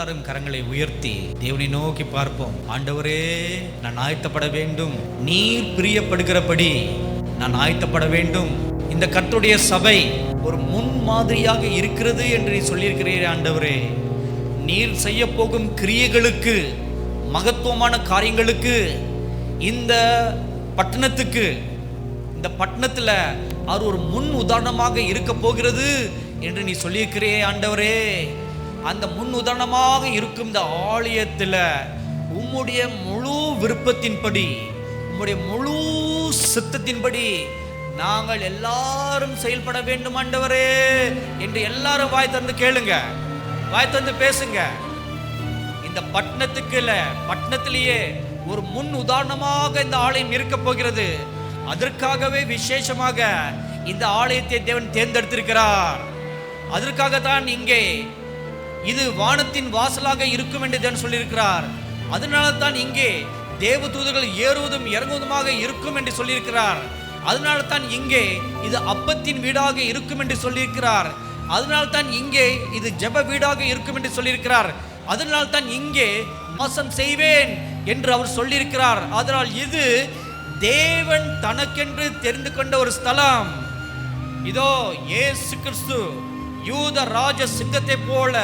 எல்லாரும் கரங்களை உயர்த்தி தேவனை நோக்கி பார்ப்போம். ஆண்டவரே, நான் ஆயத்தப்பட வேண்டும். நீர் பிரியப்படுகிறபடி நான் ஆயத்தப்பட வேண்டும். இந்த கர்த்தருடைய சபை ஒரு முன் மாதிரியாக இருக்கிறது என்று நீ சொல்லியிருக்கிறீரே ஆண்டவரே. நீர் செய்ய போகும் கிரியைகளுக்கு, மகத்துவமான காரியங்களுக்கு, இந்த பட்டணத்துக்கு, இந்த பட்டணத்தில் அவர் ஒரு முன் உதாரணமாக இருக்க போகிறது என்று நீ சொல்லியிருக்கிறே ஆண்டவரே. அந்த முன் உதாரணமாக இருக்கும் இந்த ஆலயத்தில் உம்முடைய முழு விருப்பத்தின்படி, உம்முடைய முழு சித்தத்தின்படி நாங்கள் எல்லாரும் செயல்பட வேண்டும் ஆண்டவரே என்று எல்லாரும் வாய் தந்து கேளுங்க, வாய் தந்து பேசுங்க. இந்த பட்டணத்துக்கு இல்ல, பட்டணத்திலேயே ஒரு முன் உதாரணமாக இந்த ஆலயம் இருக்க போகிறது. அதற்காகவே விசேஷமாக இந்த ஆலயத்தை தேவன் தேர்ந்தெடுத்திருக்கிறார். அதற்காகத்தான் இங்கே இது வானத்தின் வாசலாக இருக்கும் என்று தேவன் சொல்லியிருக்கிறார். அதனால தான் இங்கே தேவதூதர்கள் ஏறுவதும் இறங்குவதுமாக இருக்கும் என்று சொல்லியிருக்கிறார். அதனால தான் இங்கே இது அப்பத்தின் வீடாக இருக்கும் என்று சொல்லியிருக்கிறார். அதனால தான் இங்கே இது ஜெப வீடாக இருக்கும் என்று சொல்லியிருக்கிறார். அதனால தான் இங்கே வாசம் செய்வேன் என்று அவர் சொல்லியிருக்கிறார். அதனால் இது தேவன் தனக்கென்று தெரிந்து கொண்ட ஒரு ஸ்தலம். இதோ இயேசு கிறிஸ்து யூத ராஜ சிங்கத்தை போல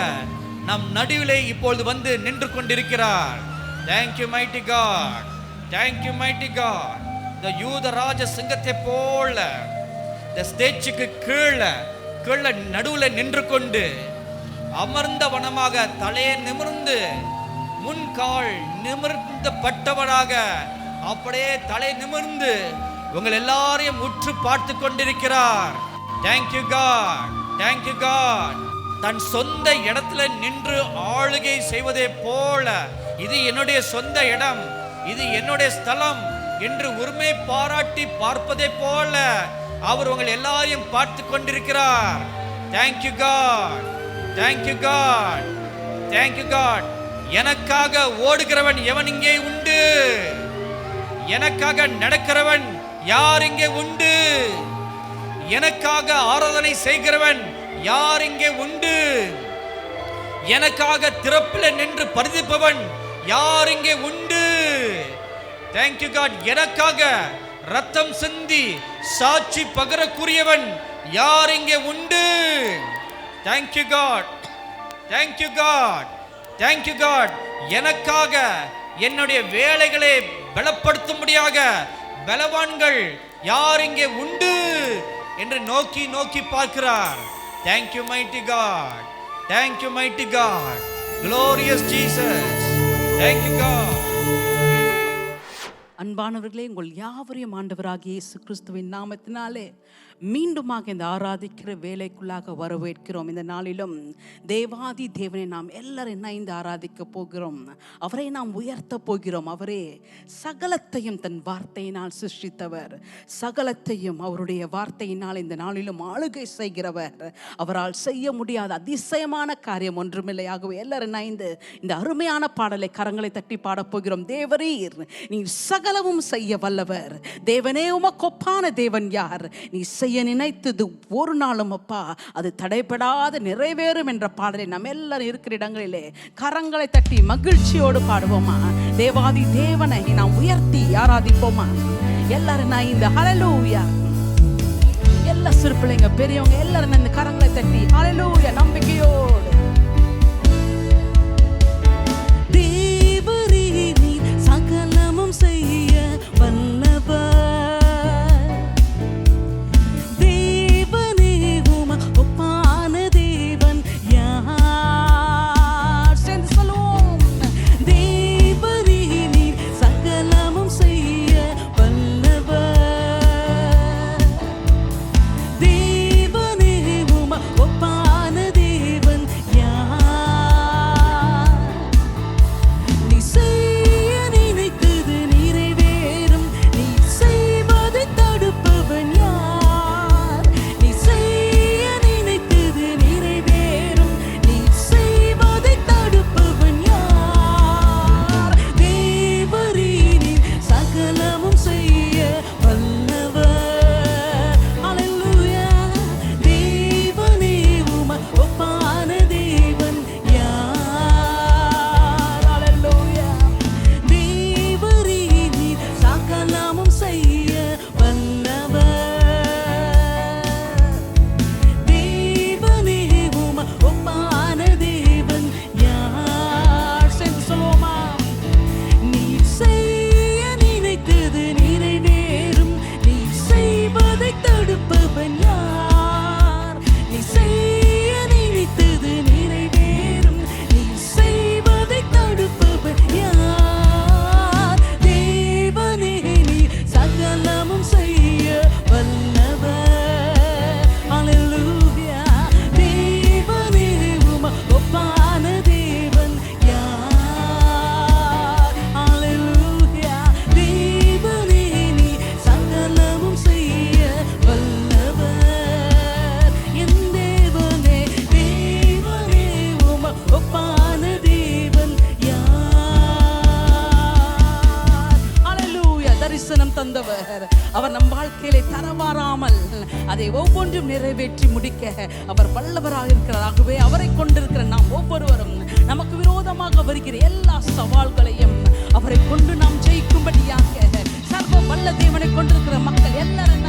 நம் நடுவிலே இப்பொழுது வந்து நின்று கொண்டிருக்கிறார். Thank you mighty God, thank you mighty God. இந்த யூத ராஜ சிங்கத்தை போல இந்த ஸ்டேஜுக்கு கீழே நடுவில் நின்று கொண்டு அமர்ந்த வனமாக தலையை நிமிர்ந்து முன்கால் நிமிர்ந்த பட்டவனாக அப்படியே தலை நிமிர்ந்து உங்கள் எல்லாரையும் உற்று பார்த்து கொண்டிருக்கிறார். Thank you God, thank you God. தன் சொந்த இடத்துல நின்று ஆளுகை செய்வதை போல, இது என்னுடைய சொந்த இடம், இது என்னுடைய ஸ்தலம் என்று உரிமை பாராட்டி பார்ப்பதை போல அவர் உங்கள் எல்லாரையும் பார்த்து கொண்டிருக்கிறார். Thank you God, thank you God, thank you God. எனக்காக ஓடுகிறவன் எவன் இங்கே உண்டு? எனக்காக நடக்கிறவன் யார் இங்கே உண்டு? எனக்காக ஆராதனை செய்கிறவன் யார் இங்கே உண்டு? எனக்காக திறப்பில் நின்று பரிதிப்பவன் யார் இங்கே உண்டு? Thank you God. எனக்காக ரத்தம் சிந்தி சாட்சி பகரக்கூடியவன் யார் இங்கே உண்டு? Thank you God, thank you God, thank you God. எனக்காக என்னுடைய வேலைகளை பலப்படுத்தும்படியாக பலவான்கள் யார் இங்கே உண்டு என்று நோக்கி நோக்கி பார்க்கிறார். Thank you mighty God, thank you mighty God, glorious Jesus, thank you God. அன்பானவர்களே, உங்கள் யாவரையும் ஆண்டவராகிய இயேசு கிறிஸ்துவின் நாமத்தினாலே மீண்டுமாக இந்த ஆராதிக்கிற வேலைக்குள்ளாக வரவேற்கிறோம். இந்த நாளிலும் தேவாதி தேவனை நாம் எல்லாரும் இணைந்து ஆராதிக்க போகிறோம். அவரை நாம் உயர்த்த போகிறோம். அவரே சகலத்தையும் தன் வார்த்தையினால் சிருஷ்டித்தவர், சகலத்தையும் அவருடைய வார்த்தையினால் இந்த நாளிலும் ஆளுகை செய்கிறவர். அவரால் செய்ய முடியாத அதிசயமான காரியம் ஒன்றுமில்லை. ஆகவே எல்லாரும் இணைந்து இந்த அருமையான பாடலை கரங்களை தட்டி பாடப்போகிறோம். தேவரீர் நீர் சகலமும் செய்ய வல்லவர், தேவனே உமக்கொப்பான தேவன் யார்? நீ செய்ய நினைத்தது ஒரு நாளும் அப்பா அது தடைபடாது நிறைவேறும் என்ற பாடலை நம்ம எல்லாரும் இருக்கிற இடங்களிலே கரங்களை தட்டி மகிழ்ச்சியோடு பாடுவோமா? தேவாதி தேவனை நாம் உயர்த்தி ஆராதிப்போமா? எல்லாரும் நான் இந்த ஹல்லேலூயா, எல்லா சிறு பிள்ளைங்க பெரியவங்க எல்லாரும் இந்த கரங்களை தட்டி ஹல்லேலூயா நம்பிக்கையோடு சகலமும் செய்ய வல்லவர், தேவனே உமக்கொப்பான தேவன் யார்? சேர்ந்து சொல்லுவோம். தேவனே நீர் சகலமும் செய்ய வல்லவர், தேவனே உமக்கொப்பான தேவன் தரிசனம் தந்தவர். அவர் நம் வாழ்க்கையிலே தரவாராமல் அதை ஒவ்வொன்றும் நிறைவேற்றி முடிக்க அவர் வல்லவராக இருக்கிறார். ஆகவே அவரை கொண்டிருக்கிற நாம் ஒவ்வொருவரும் நமக்கு விரோதமாக வருகிற எல்லா சவால்களையும் அவரை கொண்டு நாம் ஜெயிக்கும்படியாக சர்வ வல்ல தேவனை கொண்டிருக்கிற மக்கள் எல்லாரும்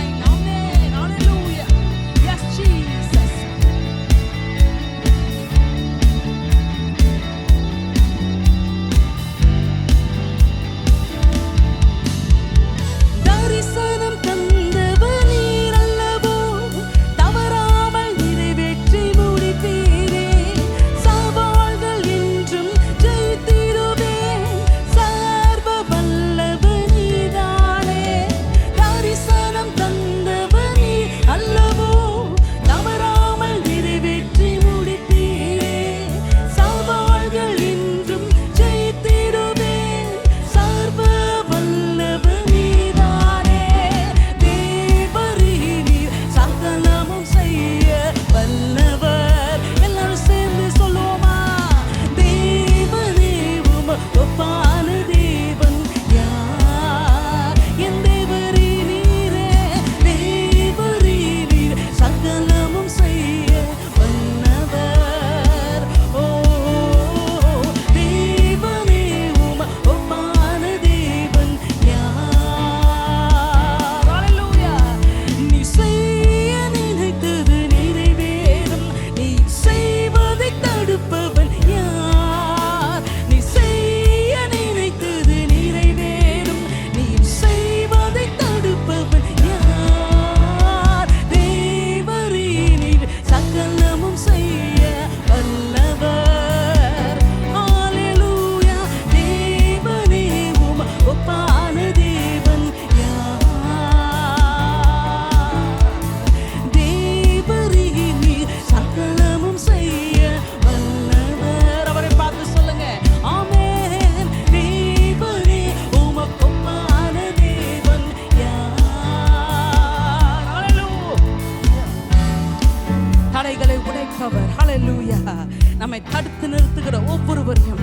நம்மை தடுத்து நிறுத்துகிற ஒவ்வொருவரையும்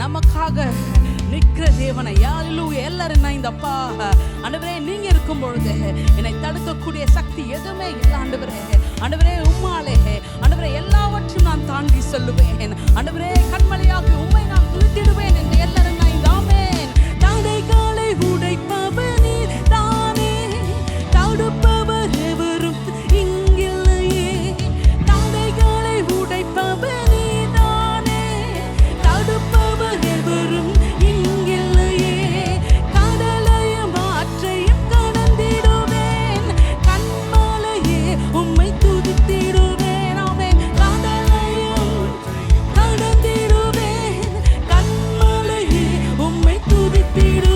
நமக்காக நிற்கிற தேவனை எல்லாரும் இந்த அப்பா ஆண்டவரே நீங்க இருக்கும் பொழுது என்னை தடுக்கக்கூடிய சக்தி எதுவுமே இல்லை ஆண்டவரே. ஆண்டவரே உம்மாலே ஆண்டவரே எல்லாவற்றையும் நான் தாண்டி சொல்லுவேன். ஆண்டவரே கண்மலையாக உம்மை நான் துதித்திடுவேன் என்று எல்லாரும் இந்த ஆமென். தடைகளை உடைப்பவனே தானே, தடுப்பவர் எவரும் இங்கில்லையே. தடைகளை உடைப்பவனே தானே, தடுப்பவர் எவரும் இங்கில்லையே. கடலையும் ஆற்றையும் கடந்திடுவேன், கண்மலையே உம்மை துதித்திடுவேன். ஆமென். கடலையும் கடந்திடுவேன், கண்மலையே உம்மை துதித்திடுவேன்.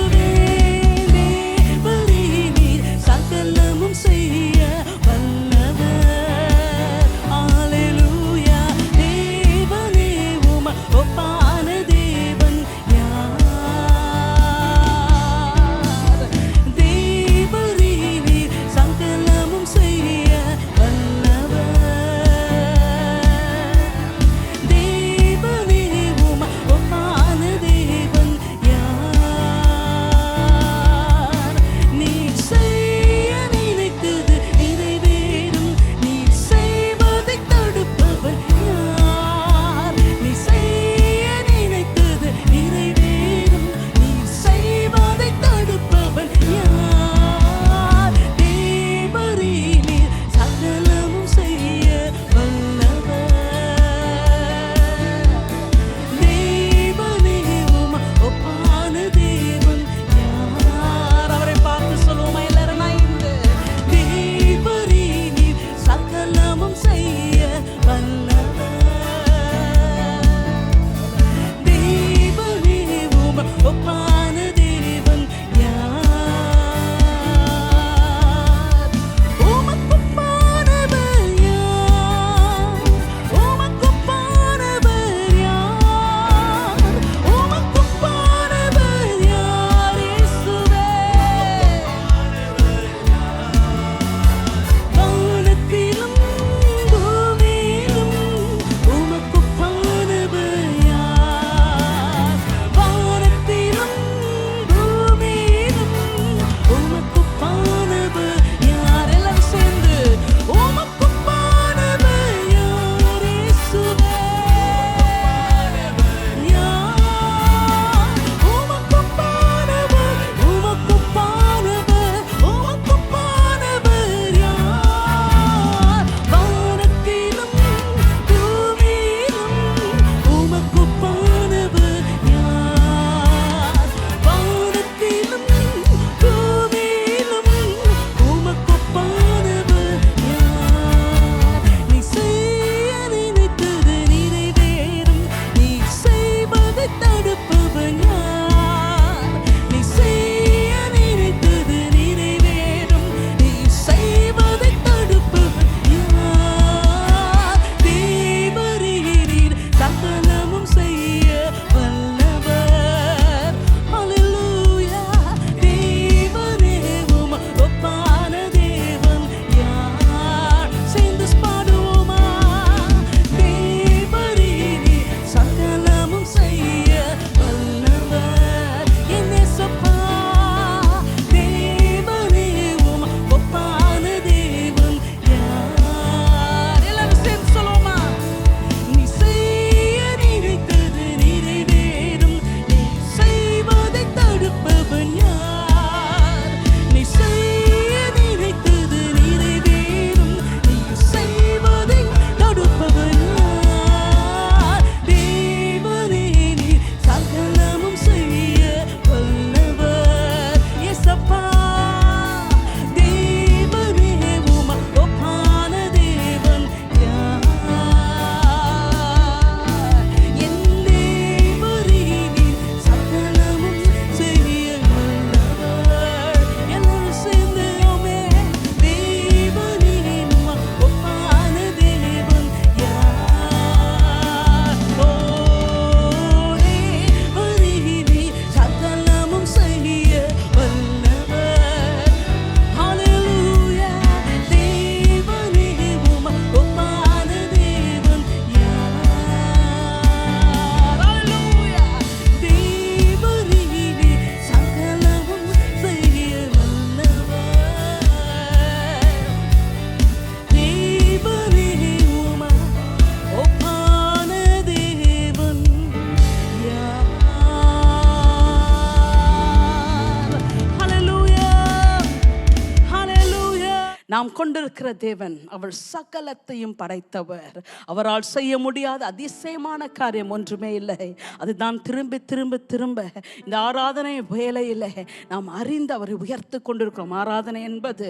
நாம் கொண்டிருக்கிற தேவன் அவர் சகலத்தையும் படைத்தவர். அவரால் செய்ய முடியாத அதிசயமான காரியம் ஒன்றுமே இல்லை. அதுதான் திரும்ப திரும்ப திரும்ப இந்த ஆராதனை வேளையில் நாம் அறிந்து அவரை உயர்த்து கொண்டிருக்கிறோம். ஆராதனை என்பது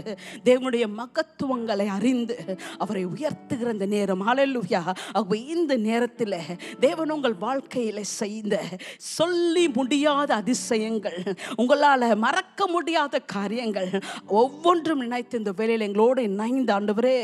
தேவனுடைய மகத்துவங்களை அறிந்து அவரை உயர்த்துகிற இந்த நேரம். ஹல்லேலூயா. இந்த நேரத்தில் தேவன் உங்கள் வாழ்க்கையில் செய்த சொல்லி முடியாத அதிசயங்கள், உங்களால் மறக்க முடியாத காரியங்கள் ஒவ்வொன்றும் நினைத்து இந்த வேளையில் எங்களோடு இணைந்து ஆண்டவரே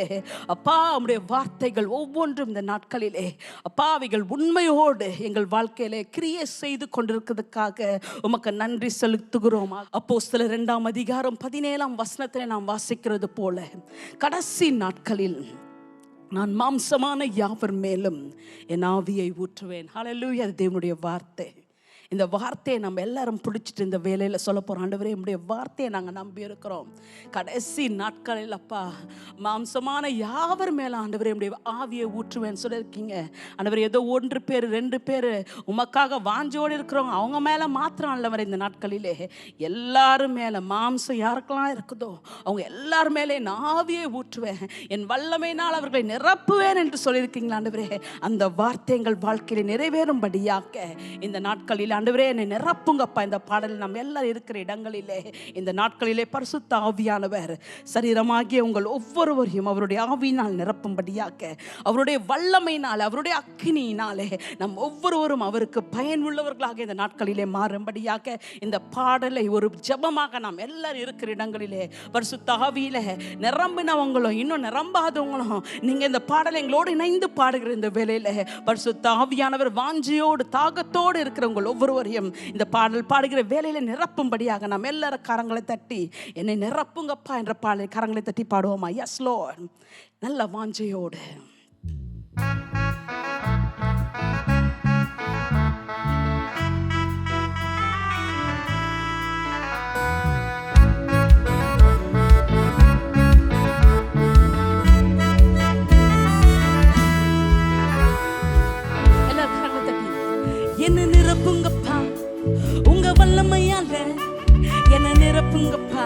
அப்பா உம்முடைய வார்த்தைகள் ஒவ்வொன்றும் இந்த நாட்களிலே அப்பா அவைகள் உண்மையோடு எங்கள் வாழ்க்கையிலே கிரியை செய்து கொண்டிருக்கிறதுக்காக உமக்கு நன்றி செலுத்துகிறோம். அப்போஸ்தலர் 2ஆம் அதிகாரம் 17ஆம் வசனத்திலே நாம் வாசிக்கிறது போல, கடைசி நாட்களில் நான் மாம்சமான யாவர் மேலும் என் ஆவியை ஊற்றுவேன். ஹல்லேலூயா. அது தேவனுடைய வார்த்தை. இந்த வார்த்தையை நம்ம எல்லாரும் பிடிச்சிட்டு இந்த வேலையில் சொல்ல போகிறோம். ஆண்டவரே நம்முடைய வார்த்தையை நாங்கள் நம்பி இருக்கிறோம். கடைசி நாட்களில் அப்பா மாம்சமான யாவர் மேலே ஆண்டவரே நம்முடைய ஆவியை ஊற்றுவேன்னு சொல்லியிருக்கீங்க. ஆண்டவரே ஏதோ 1 பேர் 2 பேர் உமக்காக வாஞ்சோடு இருக்கிறவங்க அவங்க மேலே மாத்திரம் அல்லவர், இந்த நாட்களிலே எல்லாரும் மேலே மாம்சம் யாருக்கெல்லாம் இருக்குதோ அவங்க எல்லார் மேலே என் ஆவியை ஊற்றுவேன், என் வல்லமையினால் அவர்களை நிரப்புவேன் என்று சொல்லியிருக்கீங்களா ஆண்டவரே. அந்த வார்த்தை எங்கள் வாழ்க்கையில் நிறைவேறும்படியாக இந்த நாட்களில் ஆண்டவரே என்னை நிரப்புங்கப்பா. இந்த பாடலில் நம்ம எல்லாரும் இருக்கிற இடங்களிலே இந்த நாட்களிலே பரிசுத்த ஆவியானவர் சரீரமாகிய உங்கள் ஒவ்வொருவரையும் அவருடைய ஆவியினால் நிரப்பும்படியாக, அவருடைய வல்லமையினால் அவருடைய அக்கினியினாலே நம் ஒவ்வொருவரும் அவருக்கு பயனுள்ளவர்களாக இந்த நாட்களிலே மாறும்படியாக இந்த பாடலை ஒரு ஜெபமாக நாம் எல்லாரும் இருக்கிற இடங்களிலே பரிசுத்த ஆவியில நிரம்பினவங்களும் இன்னும் நிரம்பாதவங்களும் நீங்க இந்த பாடலை எங்களோடு இணைந்து பாடுகிற இந்த வேளையில பரிசுத்த ஆவியானவர் வாஞ்சியோடு தாகத்தோடு இருக்கிறவங்க ஒவ்வொருவரையும் இந்த பாடல் பாடுகிற வேலையில நிரப்பும்படியாக நாம் எல்லாரும் கரங்களை தட்டி என்னை நிரப்புங்கப்பா என்ற பாடலை கரங்களை தட்டி பாடுவோமா? Yes Lord. நல்ல வாஞ்சையோடு என்ன நிரப்புங்கப்பா உங்க வல்லமையால, என்ன நிரப்புங்கப்பா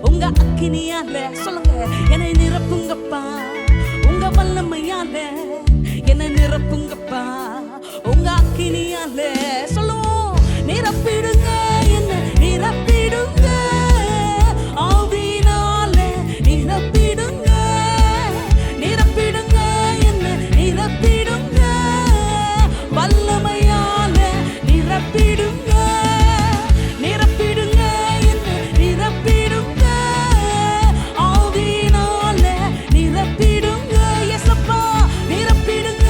உங்க அக்கினியால. சொல்லுங்க, என்னை நிரப்புங்கப்பா உங்க வல்லமையால, என்ன நிரப்புங்கப்பா உங்க அக்கினியால. சொல்லுவோம், நிரப்பிடுங்க என்ன நிரப்பிடுங்க, ஆவியினால நிரப்பிடுங்க, நிரப்பிடுங்க என்ன நிரப்பிடுங்க, வல்லமையால நிரப்பிடுங்க, நிரப்பிடுங்க என்ன நிரப்பிடுங்க, ஆவியினால நிரப்பிடுங்க. எசப்பா நிரப்பிடுங்க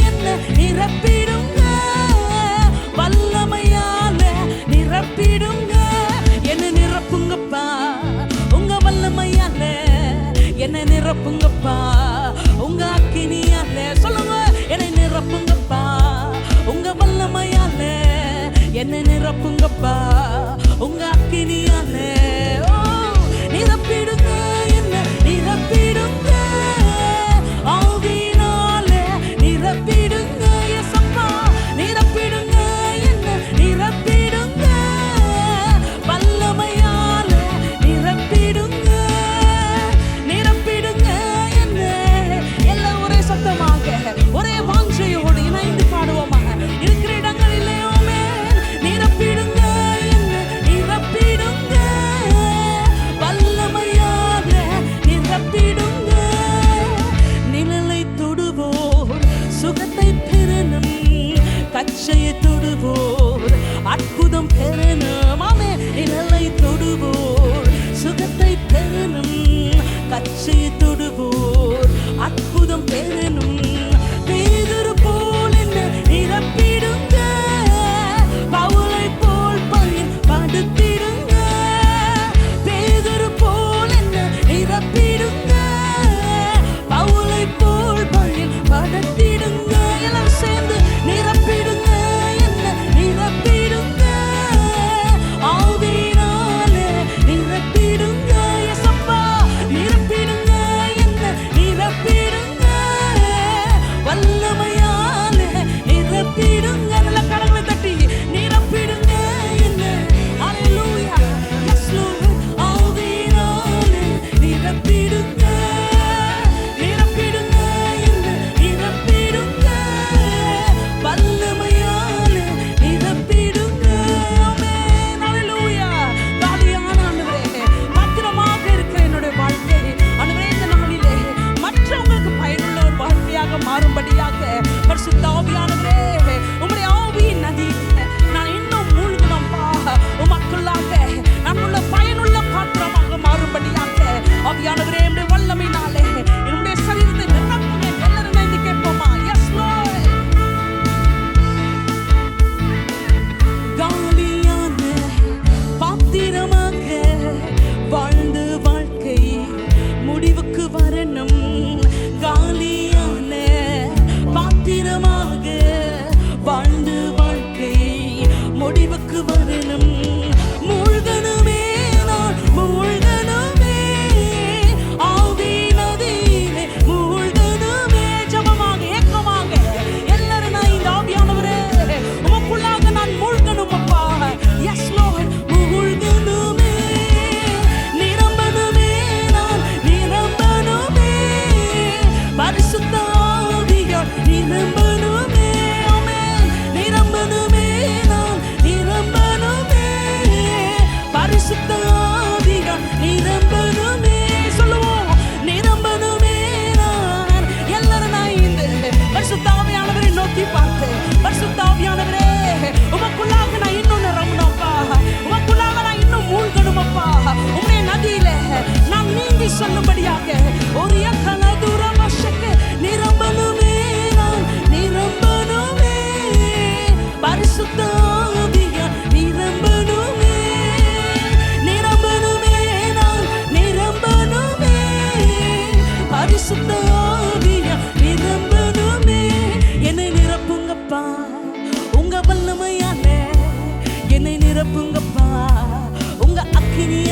என்ன நிரப்பிடுங்க, வல்லமையால நிரப்பிடுங்க.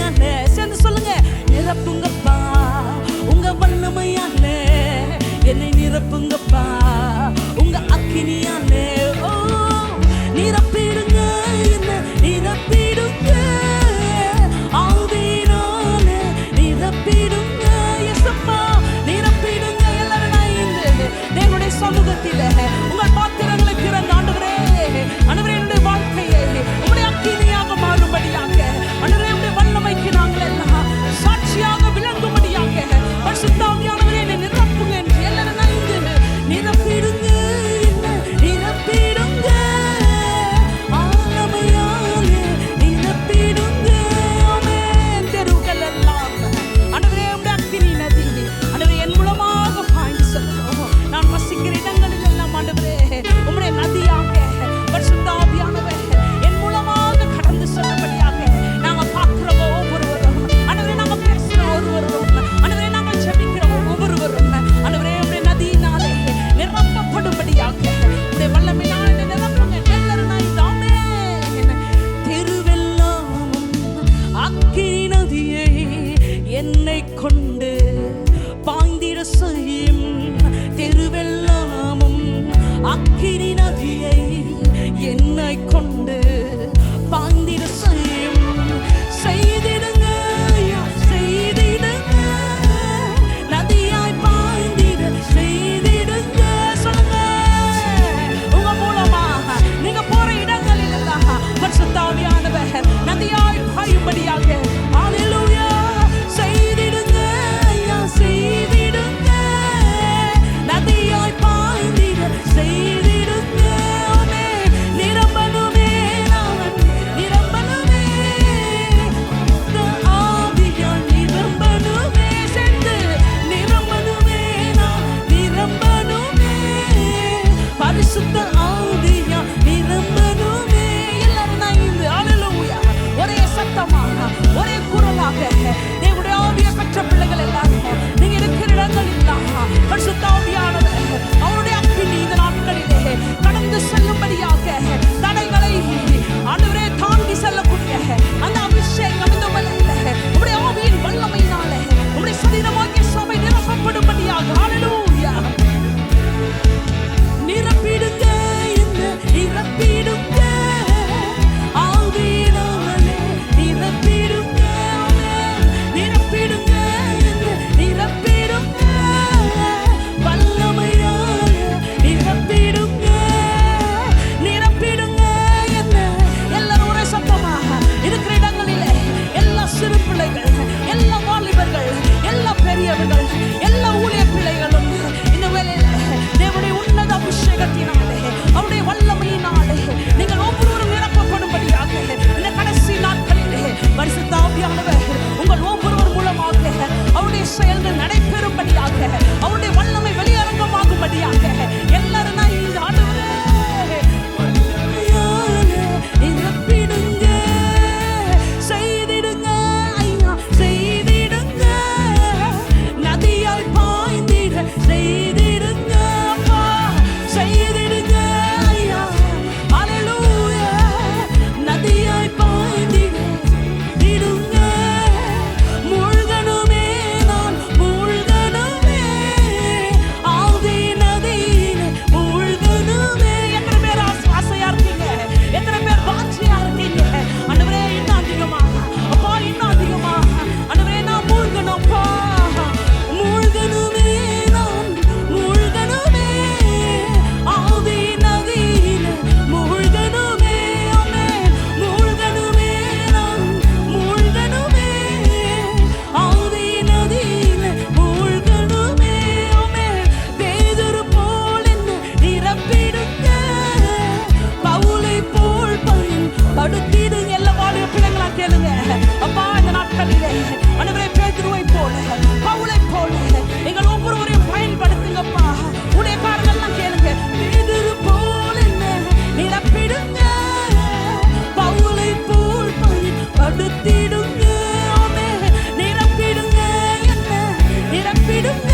வல்லமையாலே. சேர்ந்து சொல்லுங்க, நிரப்புங்கப்பா உங்க வல்லமையாலே, என்னை நிரப்புங்கப்பா உங்க அக்கினியாலே. ஓ நிரப்பிடுங்க, என்ன நிரப்பிடுங்க, ஆவியினாலே நிரப்பிடுங்க. எசப்பா நிரப்பிடுங்க. எல்லாரும் இந்த தேவனுடைய சமூகத்திலே உங்கள் பாத்திரங்களை திறந்து, ஆண்டவரே ஆண்டவரே என்னுடைய வாழ்க்கையை உங்களுடைய அக்கினியாக மாறும்படியாக, ஆண்டவரே உங்களுடைய வல்லமைக்கு நாங்கள் எல்லாம் சாட்சியாக விளங்கும்படியாக பரிசுத்த ஆவியானவரே என்னை நிரப்புங்க என்று எல்லாரும் நிரப்பிடுங்க, என்ன நிரப்பிடுங்க, ஆலமையாலே நிரப்பிடுங்க. ஆமென். தெருவுகள் எல்லாம் ஆண்டவரே உங்களுடைய அக்கினி நதி ஆண்டவரே என் மூலமாக பாய்ந்து செல்லணும். நான் வசிக்கிற இடங்களில் எல்லாம் ஆண்டவரே உம்முடைய நதியாக பரிசுத்த ஆவியானவரே என் மூலமாக கடந்து செல்லும்படியாக நாங்க பார்க்கிறோம். ஒவ்வொருவரும் ஆண்டவரே நாங்க பேசுற ஒவ்வொருவரும் ஆண்டவரே நாங்க ஜெபிக்கிற ஒவ்வொருவரும் ஆண்டவரே உம்முடைய நதியினாலே நிரப்பப்படும்படியாக உம்முடைய வல்லமையினாலே நிரப்புங்க. எல்லாரும் ஆமென். திருவெல்லாம் அக்கினி நதியை என்னை கொண்டு பாய்ந்திட செய்யும், திருவெல்லாமும் அக்கினி நதியை என்னை கொண்டு பாய்ந்திட செய்யும். செய்திடுங்க, செய்திடுங்க, நதியாய் பாய்ந்திட செய்திடுங்க. சொல்லுங்க, உங்க மூலமா நீங்க போற இடங்களில் எல்லாம் பரிசுத்த ஆவியானவர் நதியாய் பாயும்படியாக ஹல்லேலூயா செய்திடுங்க, செய்திடுங்க, நதியாய் பாய்ந்திட செய்திடுங்க. நிரம்பணுமே, நான் நிரம்பணுமே, ஆவியால் நிரம்பணுமே, சென்று நிரம்பணுமே, நான் நிரம்பணுமே, பரிசுத்த ஆவியால் நிரம்பணுமே. எல்லாரும் ஐந்து ஹல்லேலூயா ஒரே சத்தமாக ஒரே குரலாக தேவனுடைய ஆவியை பெற்ற பிள்ளைகள் எல்லாரும் நீங்க இருக்கிற இடங்களில் பரிசுத்த ஆவியானவர் அவருடைய அக்கினி இந்த நாட்களிலே கடந்து செல்லும்படியாக தடைகளை ஆண்டவரே தாண்டி செல்லக்கூடிய அந்த அபிஷேகம் இந்த வேளையிலே உம்முடைய ஆவியின் வல்லமையினாலே உம்முடைய சரீரமாகிய சபை நிரப்பப்படும்படியாக ஹல்லேலூயா நிரப்பிடுங்க, என்ன நிரப்பிடுங்க, ஆவியினாலே நிரப்பிடுங்க, நிரப்பிடுங்க, என்ன நிரப்பிடுங்க, வல்லமையாலே நிரப்பிடுங்க, நிரப்பிடுங்க. என்ன எல்லாரும் ஒரே சத்தமாக இருக்கிற இடங்களிலே எல்லா சிறு பிள்ளைகள், எல்லா வாலிபர்கள், எல்லா பெரியவர்கள், எல்லா ஊழிய பிள்ளைகளும் இந்த வேளையில தேவனுடைய உன்னத அபிஷேகத்தினாலே அவருடைய வல்லமையினாலே நீங்கள் ஒவ்வொருவரும் நிரப்பப்படும்படியாக இந்த கடைசி நாட்களிலே பரிசுத்த ஆவியானவர் உங்கள் ஒவ்வொருவர் மூலமாக அவருடைய செயல்கள் நடைபெறும்படியாக அவருடைய வல்லமை வெளியரங்கமாகும்படியாக எல்லாரும் இந்த ஆண்டவரே வல்லமையாலே நிரப்பிடுங்க, செய்திடுங்க, ஐயா செய்திடுங்க, நதியாய் பாய்ந்திட செய்திடுங்க, அப்பா செய்திடுங்க, ஐயா ஹல்லேலூயா நதியாய் பாய்ந்திட செய்திடுங்க. மூழ்கணுமே, நான் மூழ்கணுமே, ஆவி நதியிலே மூழ்கணுமே. எத்தனை பேர் ஆசையா இருக்கீங்க? எத்தனை பேர் வாஞ்சியா இருக்கீங்க? ஆண்டவரே இன்னும் அதிகமாக, அப்பா இன்னும் அதிகமாக, ஆண்டவரே நான் மூழ்கணும்ப்பா, மூழ்கணுமே, நான் மூழ்கணுமே, ஆவி நதியிலே மூழ்கணுமே, ஆமென். மூழ்கணுமே, நான் மூழ்கணுமே, ஆவி நதியிலே மூழ்கணுமே, ஆமென். பேதுரு போல் என்னை நிரப்பிடுங்க, பவுலை போல் படுத்திடுங்க. எல்லா வாலிப பிள்ளைங்களா கேளுங்க, அப்பா இந்த நாட்களிலே ஆண்டவரே பேதுருவை போல பவுலை போல எங்கள் ஒவ்வொருவரையும் பயன்படுத்துங்கப்பா. ஊழியக்காரர்கள்லாம் கேளுங்க, பேதுரு போல் என்னை நிரப்பிடுங்க, பவுலை போல் படுத்திடுங்க, ஆமென். நிரப்பிடுங்க, என்ன நிரப்பிடுங்க,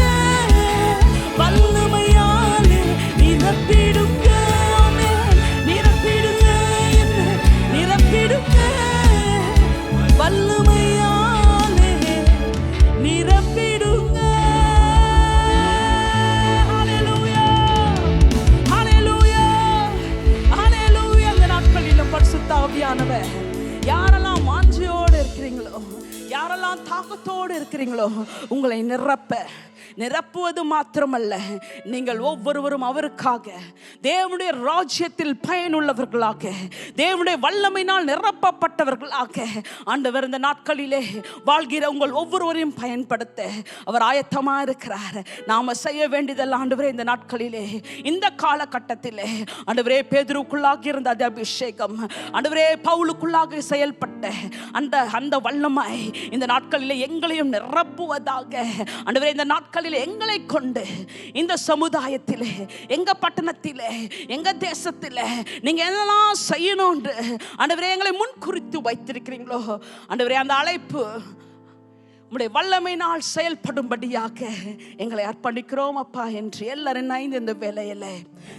வல்லமையாலே நிரப்பிடுங்க, ஆமென். நிரப்பிடுங்க, என்ன நிரப்பிடுங்க, வல்லமையாலே யாரெல்லாம் தாகத்தோடு இருக்கிறீங்களோ உங்களை நிரப்புவது மாத்திரமல்ல, நீங்கள் ஒவ்வொருவரும் அவருக்காக தேவனுடைய ராஜ்யத்தில் பயனுள்ளவர்களாக, தேவனுடைய வல்லமையினால் நிரப்பப்பட்டவர்களாக ஆண்டவர் இந்த நாட்களிலே வாழ்கிற உங்கள் ஒவ்வொருவரையும் பயன்படுத்த அவர் ஆயத்தமாக இருக்கிறார். நாம செய்ய வேண்டியதெல்லாம் ஆண்டவரே, இந்த நாட்களிலே இந்த காலகட்டத்திலே ஆண்டவரே பேதுருக்குள்ளாக இருந்த அந்த அபிஷேகம், ஆண்டவரே பவுலுக்குள்ளாக செயல்பட்ட அந்த வல்லமை இந்த நாட்களிலே எங்களையும் நிரப்புவதாக. ஆண்டவரே இந்த நாட்களில் எங்களை கொண்டு இந்த சமுதாயத்திலே, எங்க பட்டணத்திலே, எங்க தேசத்திலே நீங்க என்னெல்லாம் செய்யணும் ஆண்டவரே எங்களை முன்குறித்து வைத்திருக்கிறீங்களோ ஆண்டவரே, அந்த அழைப்பு உம்முடைய வல்லமையினால் செயல்படும்படியாக எங்களை அர்ப்பணிக்கிறோம் அப்பா என்று எல்லாரும் இணைந்து இந்த வேளையில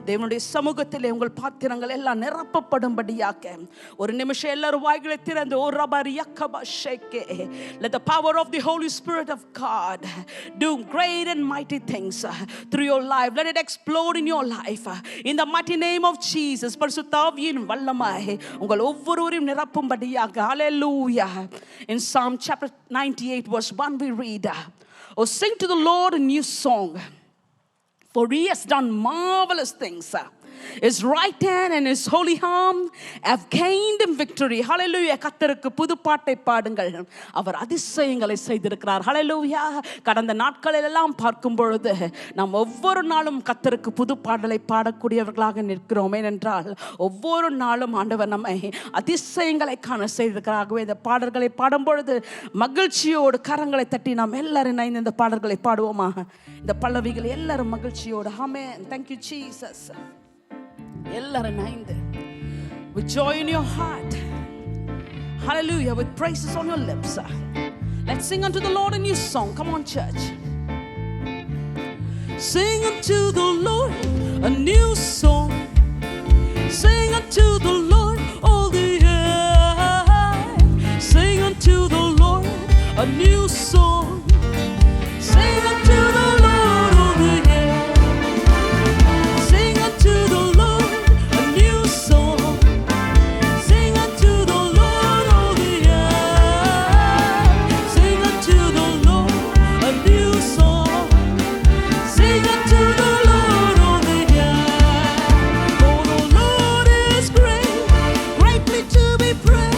தேவனுடைய சமூகத்திலே உங்கள் பாத்திரங்கள் எல்லாம் நிரப்பப்படும்படியாக ஒரு நிமிஷம் எல்லாரும் வாய்களை திறந்து ஓ ரபரி யக்கபா ஷேகே, let the power of the Holy Spirit of God do great and mighty things through your life. Let it explode in your life in the mighty name of Jesus. பரிசுத்த ஆவியின் வல்லமை உங்கள் ஒவ்வொருவரையும் நிரப்பும்படியாக. Hallelujah. In Psalm chapter 98 verse 1 we read, oh, sing to the Lord a new song, for he has done marvelous things. His right hand and his holy arm have gained him victory. Hallelujah. கர்த்தருக்கு புது பாட்டை பாடுங்கள், அவர் அதிசயங்களை செய்திருக்கிறார். Hallelujah. கடந்த நாட்களில் எல்லாம் பார்க்கும் பொழுது நாம் ஒவ்வொரு நாளும் கர்த்தருக்கு புது பாடலை பாடக்கூடியவர்களாக நிற்கிறோம். ஏனென்றால் ஒவ்வொரு நாளும் ஆண்டவர் நம்மை அதிசயங்களை காண செய்திருக்கிறார்கள். இந்த பாடல்களை பாடும் பொழுது மகிழ்ச்சியோடு கரங்களை தட்டி நாம் எல்லாரும் இணைந்து இந்த பாடல்களை பாடுவோமா? இந்த பல்லவிகள் எல்லாரும் மகிழ்ச்சியோடு. ஆமென். Thank you Jesus. எல்லாரும் இணைந்து with joy in your heart, hallelujah, with praises on your lips, let's sing unto the Lord a new song. Come on church, sing unto the Lord a new song, sing unto the Lord all the earth, sing unto the Lord a new song, sing unto the Lord all the earth, sing unto the Lord to be praised.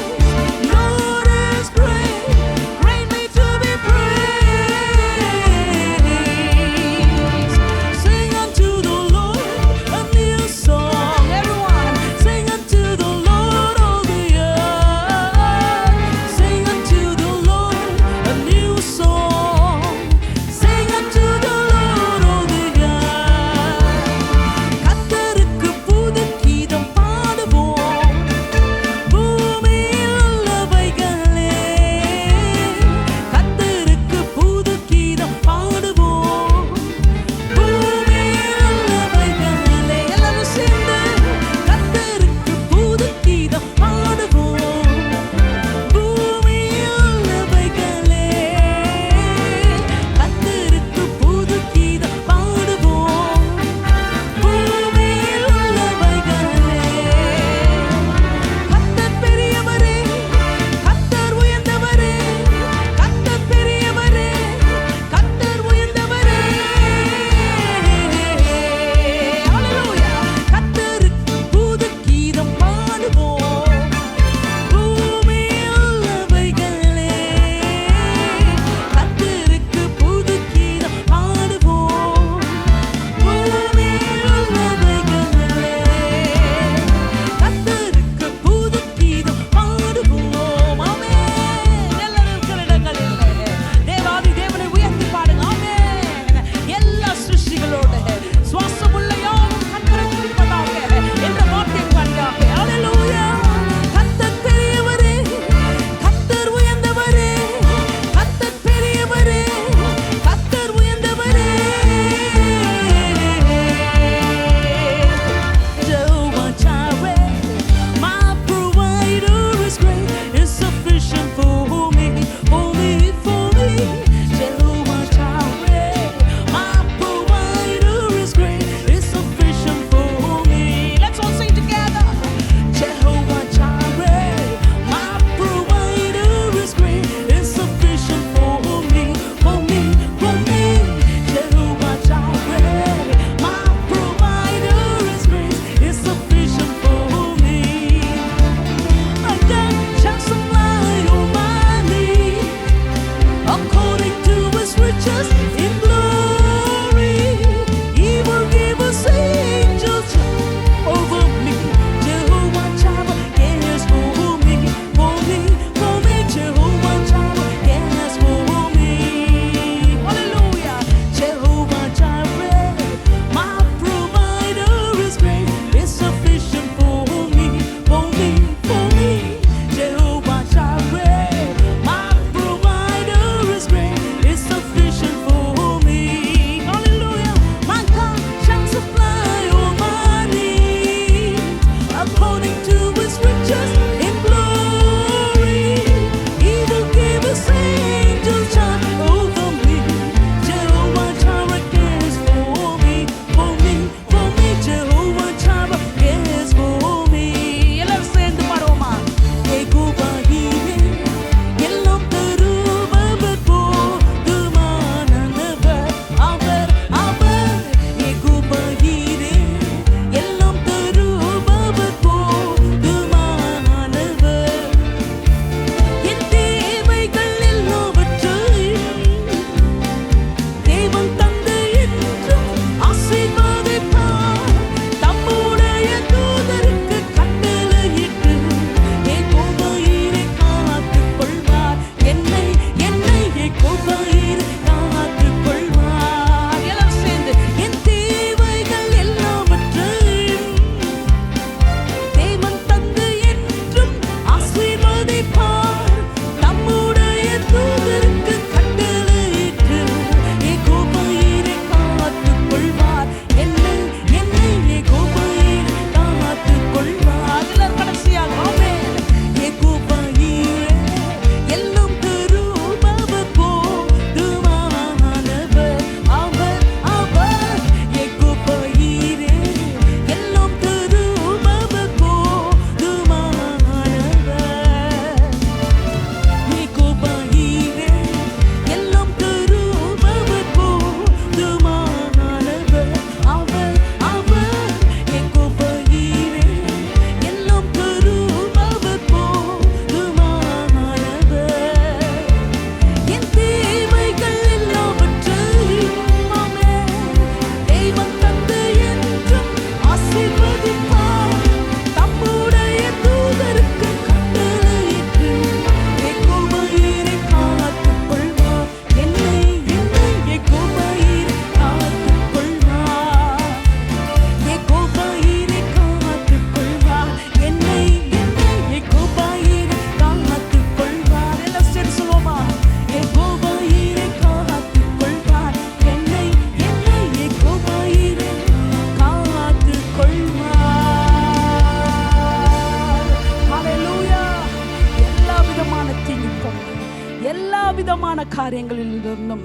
காரியங்களிலிருந்தும்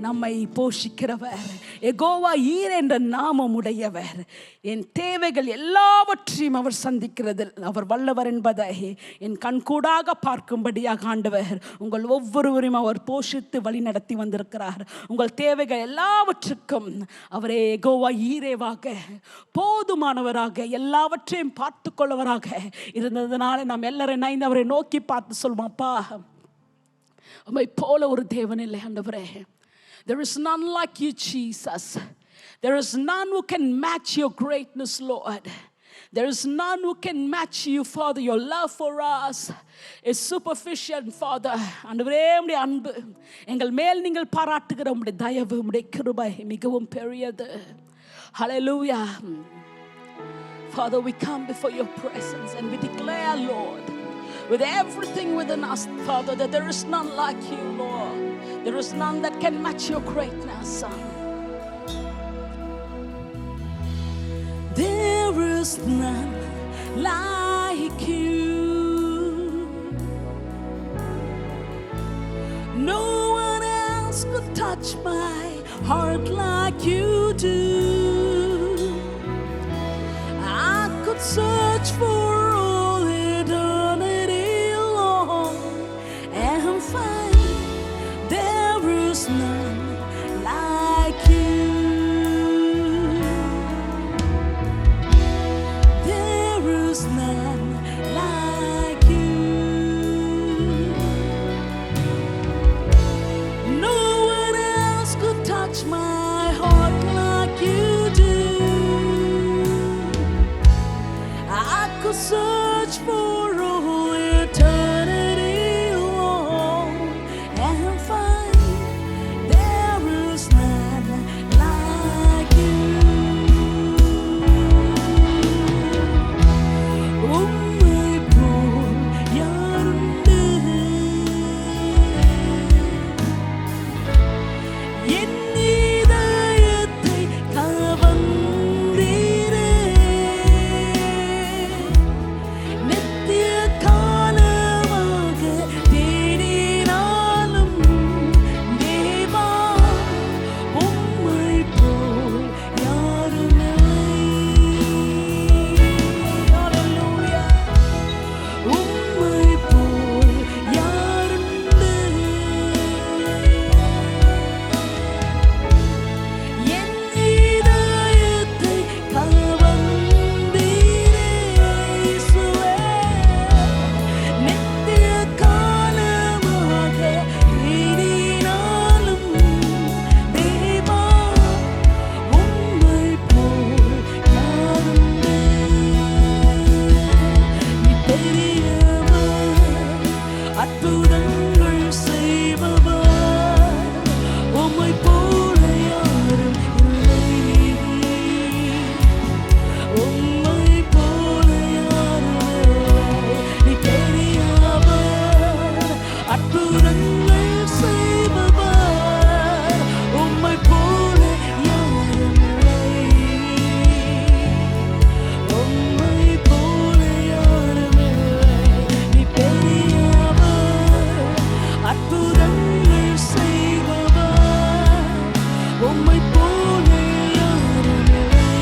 நம்மை போஷிக்கிறவர். யெகோவா ஈர் என்ற நாமம் உடையவர். என் தேவைகள் எல்லாவற்றையும் அவர் சந்திக்கிறதில் அவர் வல்லவர் என்பதை என் கண்கூடாக பார்க்கும்படியாக ஆண்டவர் உங்கள் ஒவ்வொருவரையும் அவர் போஷித்து வழி நடத்தி வந்திருக்கிறார். உங்கள் தேவைகள் எல்லாவற்றுக்கும் அவரே யெகோவா ஈரேவாக போதுமானவராக எல்லாவற்றையும் பார்த்து கொள்ளவராக இருந்ததுனால நாம் எல்லாரும் இணைந்து அவரை நோக்கி பார்த்து சொல்வோம், அப்பா உம்மை போல ஒரு தேவன் இல்லை ஆண்டவரே. There is none like you, Jesus. There is none who can match your greatness, Lord. There is none who can match you, Father. Your love for us is sufficient, Father. ஆண்டவரே உம்முடைய அன்பு எங்கள் மேல் நீங்கள் பாராட்டுகிற உம்முடைய தயவு உம்முடைய கிருபை மிகவும் பெரியது. Hallelujah. Father, we come before your presence and we declare, Lord, with everything within us, Father, that there is none like you, Lord. There is none that can match your greatness, Son. There is none like you. No one else could touch my heart like you do. I could search for all eternity long and find there is none like you. There is none like you. No one else could touch my heart like you do. I could search for all eternity long and find there is none like you. உம்மை போல் யாருண்டு? என் இதயத்தை கவர்ந்தீரே. நித்திய காலமாக தேடினாலும் தேவா, உம்மை போல் யாருமில்லை. Hallelujah. உம்மை போல் யாருண்டு? என் இதயத்தை கவர்ந்தீரே இயேசுவே. நித்திய காலமாக தேடினாலும் தேவா, உம்மை போல் யாருண்டு? நீ பெரியவர், அற்புதங்கள் செய்பவர், உம்மை போல யாரும் இல்லை. உம்மை போல யாரும் இல்லை. நீ பெரியவர், அற்புதங்கள் செய்பவர், உம்மை போல யாரும் இல்லை. உம்மை போல யாரும் இல்லை. நீ பெரியவர், அற்புதங்கள் செய்பவர், உம்மை போல யாரும் இல்லை.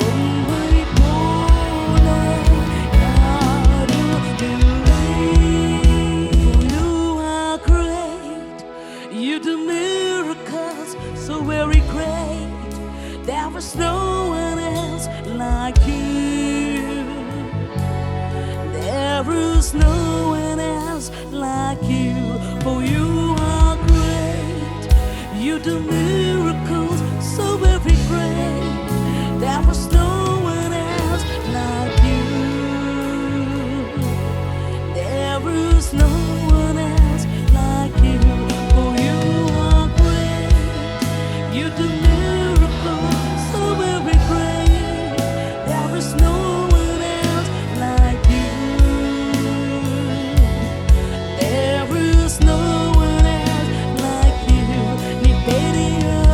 உம்மை போல யாரும் இல்லை. You are great. You do miracles so very great. There is no one else like you. There is no one else like you. For you are great. You do miracles so very great. There is no one else like you. There is no one else like you. For you are great. You do miracles so very great. There is no one else like you. There is no one else like you. நீ பெரியவர்.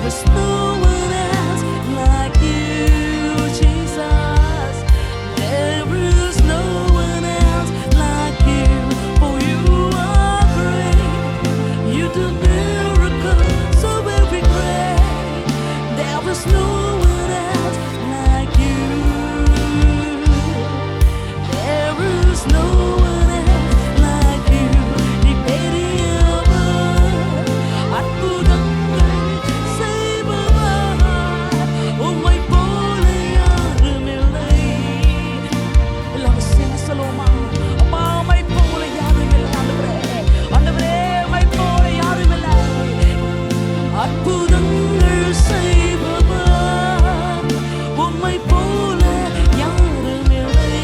is no one else like you, Jesus. There is no one else like you, for you are great. You do miracles so very great. There is no one else like you. There is no one else like you. நீ பெரியவர், அற்புதங்கள் செய்பவர், உம்மை போல யாரும் இல்லை. எல்லாரும் சேர்ந்து சொல்லுவோமா? அப்பா, உம்மை போல யாரும் இல்லை ஆண்டவரே. ஆண்டவரே, உம்மை போல யாரும் இல்லை. அற்புதங்கள் செய்பவர், உம்மை போல யாரும் இல்லை.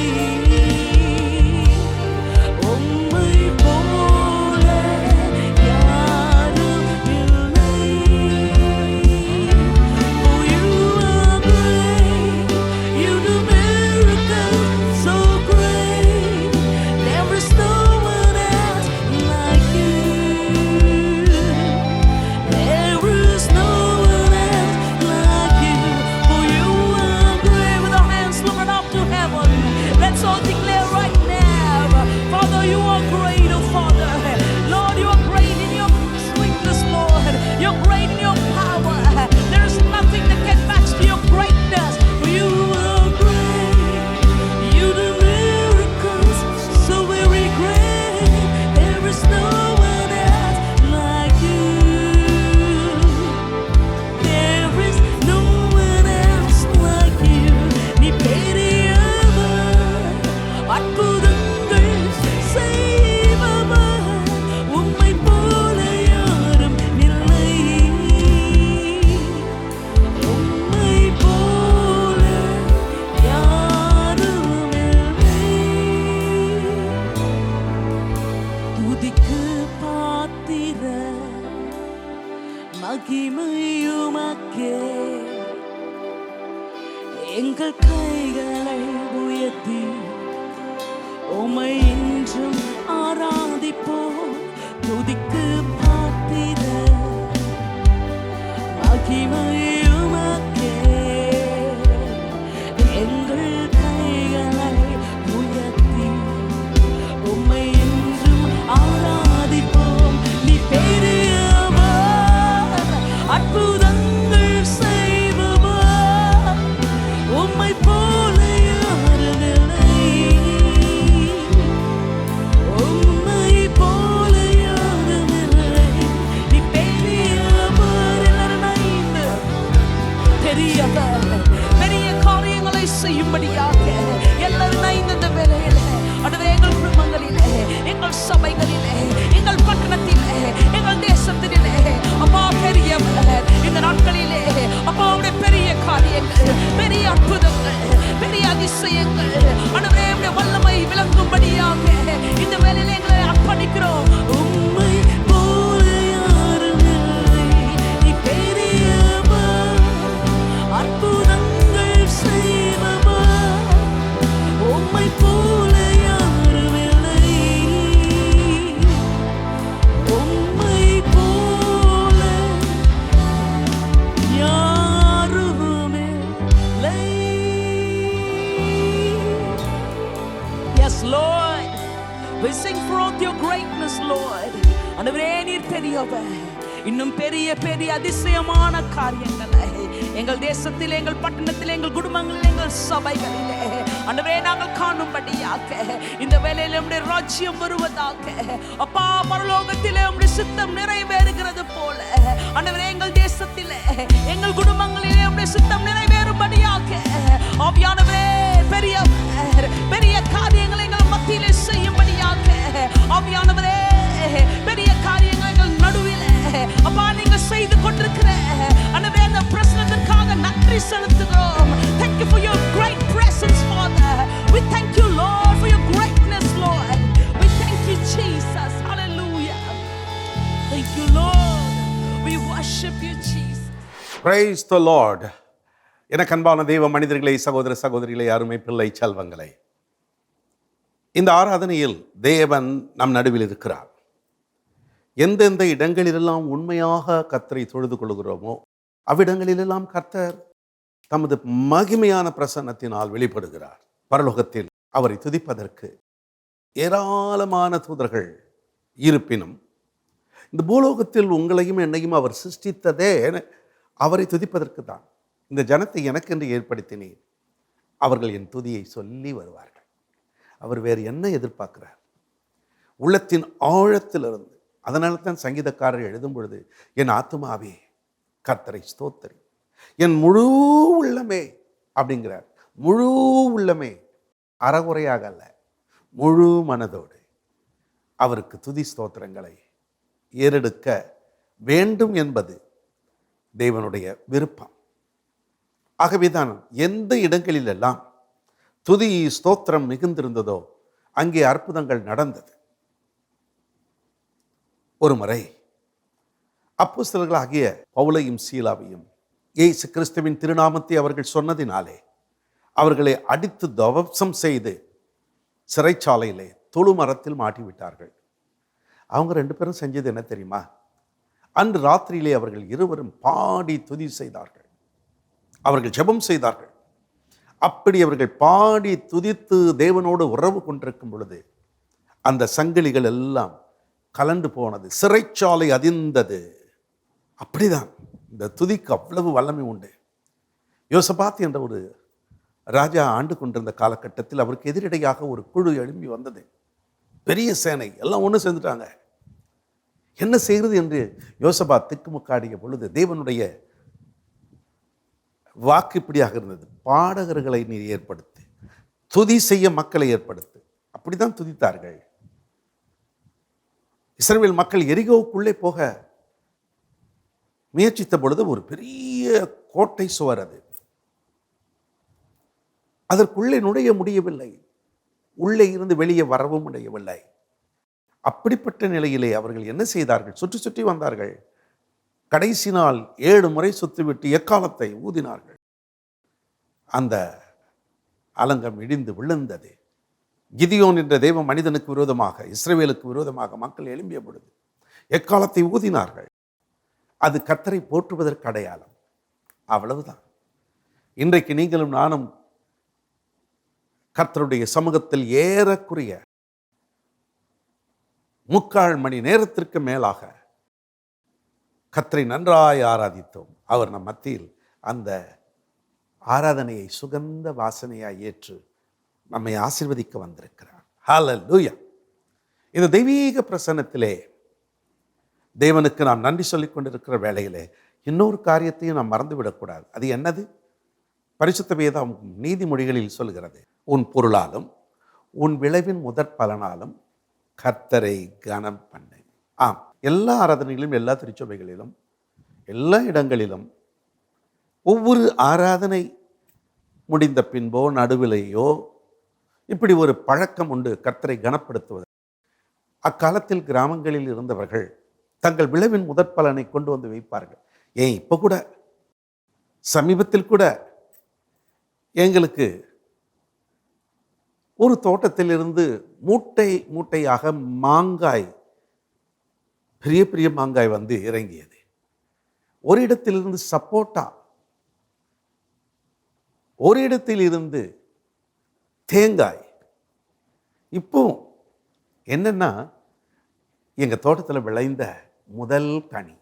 உம்மை போல யாரும் இல்லை. For you are great, you do miracles so great. There is no one else like you. There is no one else like you. For you are great. With our hands lifted up to heaven, let's all declare right now, Father, you are great, oh Father. Lord, you are great in your sweetness, Lord. You're great in your power. There is nothing that can match to your greatness. For you are great. You do miracles so very great. There is no one else like you. There is no one else like you. நீ பெரியவர், அற்புதங்கள் செய்பவர், உம்மை போல யாரும் இல்லை. உம்மை போல யாரும் இல்லை. துதிக்கு பாத்திர மகிமையுமக்கே, எங்கள் கைகளை உயர்த்தி உம்மை இன்றும் ஆராதிப்போம். துதிக்கு பாத்திர மகிமையுமக்கே, எங்கள் கைகளை உயர்த்தி உம்மை இன்றும் ஆராதிப்போம். நீ பெரியவர், அற்புதங்கள் செய்பவர், உம்மை போல யாரும் இல்லை. உம்மை போல யாரும் இல்லை. நீ பெரியவர், எல்லாரும் இணைந்து பெரியவர், பெரிய காரியங்களை செய்யும்படியாக எல்லாரும் இணைந்து இந்த வேளையிலே, ஆண்டவரே, எங்கள் குடும்பங்களிலே, எங்கள் சபைகளிலே, எங்கள் பட்டணத்திலே, எங்கள் தேசத்திலே, அப்பா பெரியவர், இந்த நாட்களிலே அப்பா உடைய பெரிய காரியங்கள், பெரிய அற்புதங்கள், பெரிய அதிசயங்கள், ஆண்டவரே, உடைய வல்லமை விளங்கும்படியாக இந்த வேளையிலே எங்களை அர்ப்பணிக்கிறோம். உம்மை போல யாரும் இல்லை. நீ பெரியவர், அற்புதங்கள் செய்பவர், உம்மை போல யாரும் இல்லை. உம்மை போல யாருமே இல்லை. Yes, Lord, we sing forth your greatness, Lord. ஆண்டவரே, நீர் பெரியவர். இன்னும் பெரிய பெரிய அதிசயமான காரியங்களை எங்கள் தேசத்தில், எங்கள் பட்டணத்தில், எங்கள் குடும்பங்களில், எங்கள் சபைகளிலே ஆண்டவரே நாங்கள் காணும்படியாக இந்த வேளையிலே உம்முடைய ராஜ்யம் வருவதாக. அப்பா, பரலோகத்திலே உம்முடைய சித்தம் நிறைவேறுகிறது போல ஆண்டவரே எங்கள் தேசத்திலே, எங்கள் குடும்பங்களிலே உம்முடைய சித்தம் நிறைவேறும்படியாக ஆவியானவரே பெரியவர், பெரிய காரியங்களை எங்கள் மத்தியிலே செய்யும்படியாக ஆவியானவரே பெரிய காரியங்கள் எங்கள் நடுவிலே அப்பா நீங்க செய்து கொண்டிருக்கிற ஆண்டவரே அந்த பிரசன்னத்திற்காக நன்றி செலுத்துகிறோம். Thank you for your great presence, Father. We thank you, Lord, for your greatness, Lord. We thank you, Jesus. Hallelujah. Thank you, Lord. We worship you, Jesus. Praise the Lord. எனக்கு அன்பான தெய்வ மனிதர்களே, சகோதர சகோதரிகளே, அருமை பிள்ளை செல்வங்களே, இந்த ஆராதனையில் தேவன் நம் நடுவில் இருக்கிறார். எந்தெந்த இடங்களிலெல்லாம் உண்மையாக கர்த்தரை தொழுது கொள்கிறோமோ அவ்விடங்களிலெல்லாம் கர்த்தர் தமது மகிமையான பிரசன்னத்தினால் வெளிப்படுகிறார். பரலோகத்தில் அவரை துதிப்பதற்கு ஏராளமான தூதர்கள் இருப்பினும், இந்த பூலோகத்தில் உங்களையும் என்னையும் அவர் சிருஷ்டித்ததே அவரை துதிப்பதற்கு தான். இந்த ஜனத்தை எனக்கென்று ஏற்படுத்தினேன், அவர்கள் என் துதியை சொல்லி வருவார்கள். அவர் வேறு என்ன எதிர்பார்க்கிறார்? உள்ளத்தின் ஆழத்திலிருந்து. அதனால தான் சங்கீதக்காரர் எழுதும் பொழுது, என் ஆத்துமாவே கர்த்தரை ஸ்தோத்திரி, என் முழு உள்ளமே அப்படிங்கிறார். முழு உள்ளமே, அறகுறையாக அல்ல, முழு மனதோடு அவருக்கு துதி ஸ்தோத்திரங்களை ஏறெடுக்க வேண்டும் என்பது தேவனுடைய விருப்பம். ஆகவேதான் எந்த இடங்களிலெல்லாம் துதி ஸ்தோத்திரம் மிகுந்திருந்ததோ அங்கே அற்புதங்கள் நடந்தது. ஒரு முறை அப்போஸ்தலர்களாகிய பவுலையும் சீலாவையும் இயேசு கிறிஸ்துவின் திருநாமத்தை அவர்கள் சொன்னதினாலே அவர்களை அடித்து தவம்சம் செய்து சிறைச்சாலையிலே தொழுமரத்தில் மாட்டிவிட்டார்கள். அவங்க 2 பேரும் செஞ்சது என்ன தெரியுமா? அன்று ராத்திரியிலே அவர்கள் இருவரும் பாடி துதி செய்தார்கள். அவர்கள் ஜெபம் செய்தார்கள். அப்படி அவர்கள் பாடி துதித்து தேவனோடு உறவு கொண்டிருக்கும் பொழுது அந்த சங்கிலிகள் எல்லாம் கலண்டு போனது, சிறைச்சாலை அதிர்ந்தது. அப்படிதான் இந்த துதிக்கு அவ்வளவு வல்லமை உண்டு. யோசபாத் என்ற ஒரு ராஜா ஆண்டு கொண்டிருந்த காலகட்டத்தில் அவருக்கு எதிரடையாக ஒரு குழு எழும்பி வந்தது. பெரிய சேனை எல்லாம் ஒன்று சேர்ந்துட்டாங்க. என்ன செய்கிறது என்று யோசபாத் திக்குமுக்காடிய பொழுது தேவனுடைய வாக்கு இப்படியாக இருந்தது, பாடகர்களை நீ ஏற்படுத்து, துதி செய்ய மக்களை ஏற்படுத்து. அப்படிதான் துதித்தார்கள். இஸ்ரவேல் மக்கள் எரிகோவுக்குள்ளே போக முயற்சித்த பொழுது ஒரு பெரிய கோட்டை சுவர், அது அதற்குள்ளே நுழைய முடியவில்லை, உள்ளே இருந்து வெளியே வரவும் முடியவில்லை. அப்படிப்பட்ட நிலையிலே அவர்கள் என்ன செய்தார்கள்? சுற்றி சுற்றி வந்தார்கள். கடைசி நாள் 7 முறை சுற்றிவிட்டு எக்காலத்தை ஊதினார்கள். அந்த அலங்கம் இடிந்து விழுந்தது. கிதியோன் என்ற தேவ மனிதனுக்கு விரோதமாக, இஸ்ரவேலுக்கு விரோதமாக மக்கள் எழும்பிய பொழுது எக்காலத்தை ஊதினார்கள். அது கர்த்தரை போற்றுவதற்கு அடையாளம். அவ்வளவுதான். இன்றைக்கு நீங்களும் நானும் கர்த்தருடைய சமூகத்தில் ஏறக்குறைய 3/4 மணி நேரத்திற்கு மேலாக கர்த்தரை நன்றாய் ஆராதித்தோம். அவர் நம் மத்தியில் அந்த ஆராதனையை சுகந்த வாசனையாய் ஏற்று நம்மை ஆசீர்வதிக்க வந்திருக்கிறார். ஹல்லேலூயா. இந்த தெய்வீக பிரசன்னத்திலே தேவனுக்கு நாம் நன்றி சொல்லிக் கொண்டிருக்கிற வேளையிலே இன்னொரு காரியத்தையும் நாம் மறந்துவிடக்கூடாது. அது என்னது? பரிசுத்த வேதம் நீதிமொழிகளில் சொல்கிறது, உன் பொருளாலும் உன் விளைவின் முதற் பலனாலும் கர்த்தரை கனம் பண்ணு. ஆம், எல்லா ஆராதனைகளிலும், எல்லா திருச்சபைகளிலும், எல்லா இடங்களிலும் ஒவ்வொரு ஆராதனை முடிந்த பின்போ நடுவிலேயோ இப்படி ஒரு பழக்கம் உண்டு, கர்த்தரை கனப்படுத்துவது. அக்காலத்தில் கிராமங்களில் இருந்தவர்கள் தங்கள் விளைவின் முதற் பலனை கொண்டு வந்து வைப்பார்கள். ஏன் இப்போ கூட, சமீபத்தில் கூட எங்களுக்கு ஒரு தோட்டத்திலிருந்து மூட்டை மூட்டையாக மாங்காய், பெரிய பெரிய மாங்காய் வந்து இறங்கியது. ஒரு இடத்திலிருந்து சப்போட்டா, ஒரு இடத்தில் இருந்து தேங்காய். இப்போ என்னன்னா, எங்கள் தோட்டத்தில் விளைந்த முதல் கனி,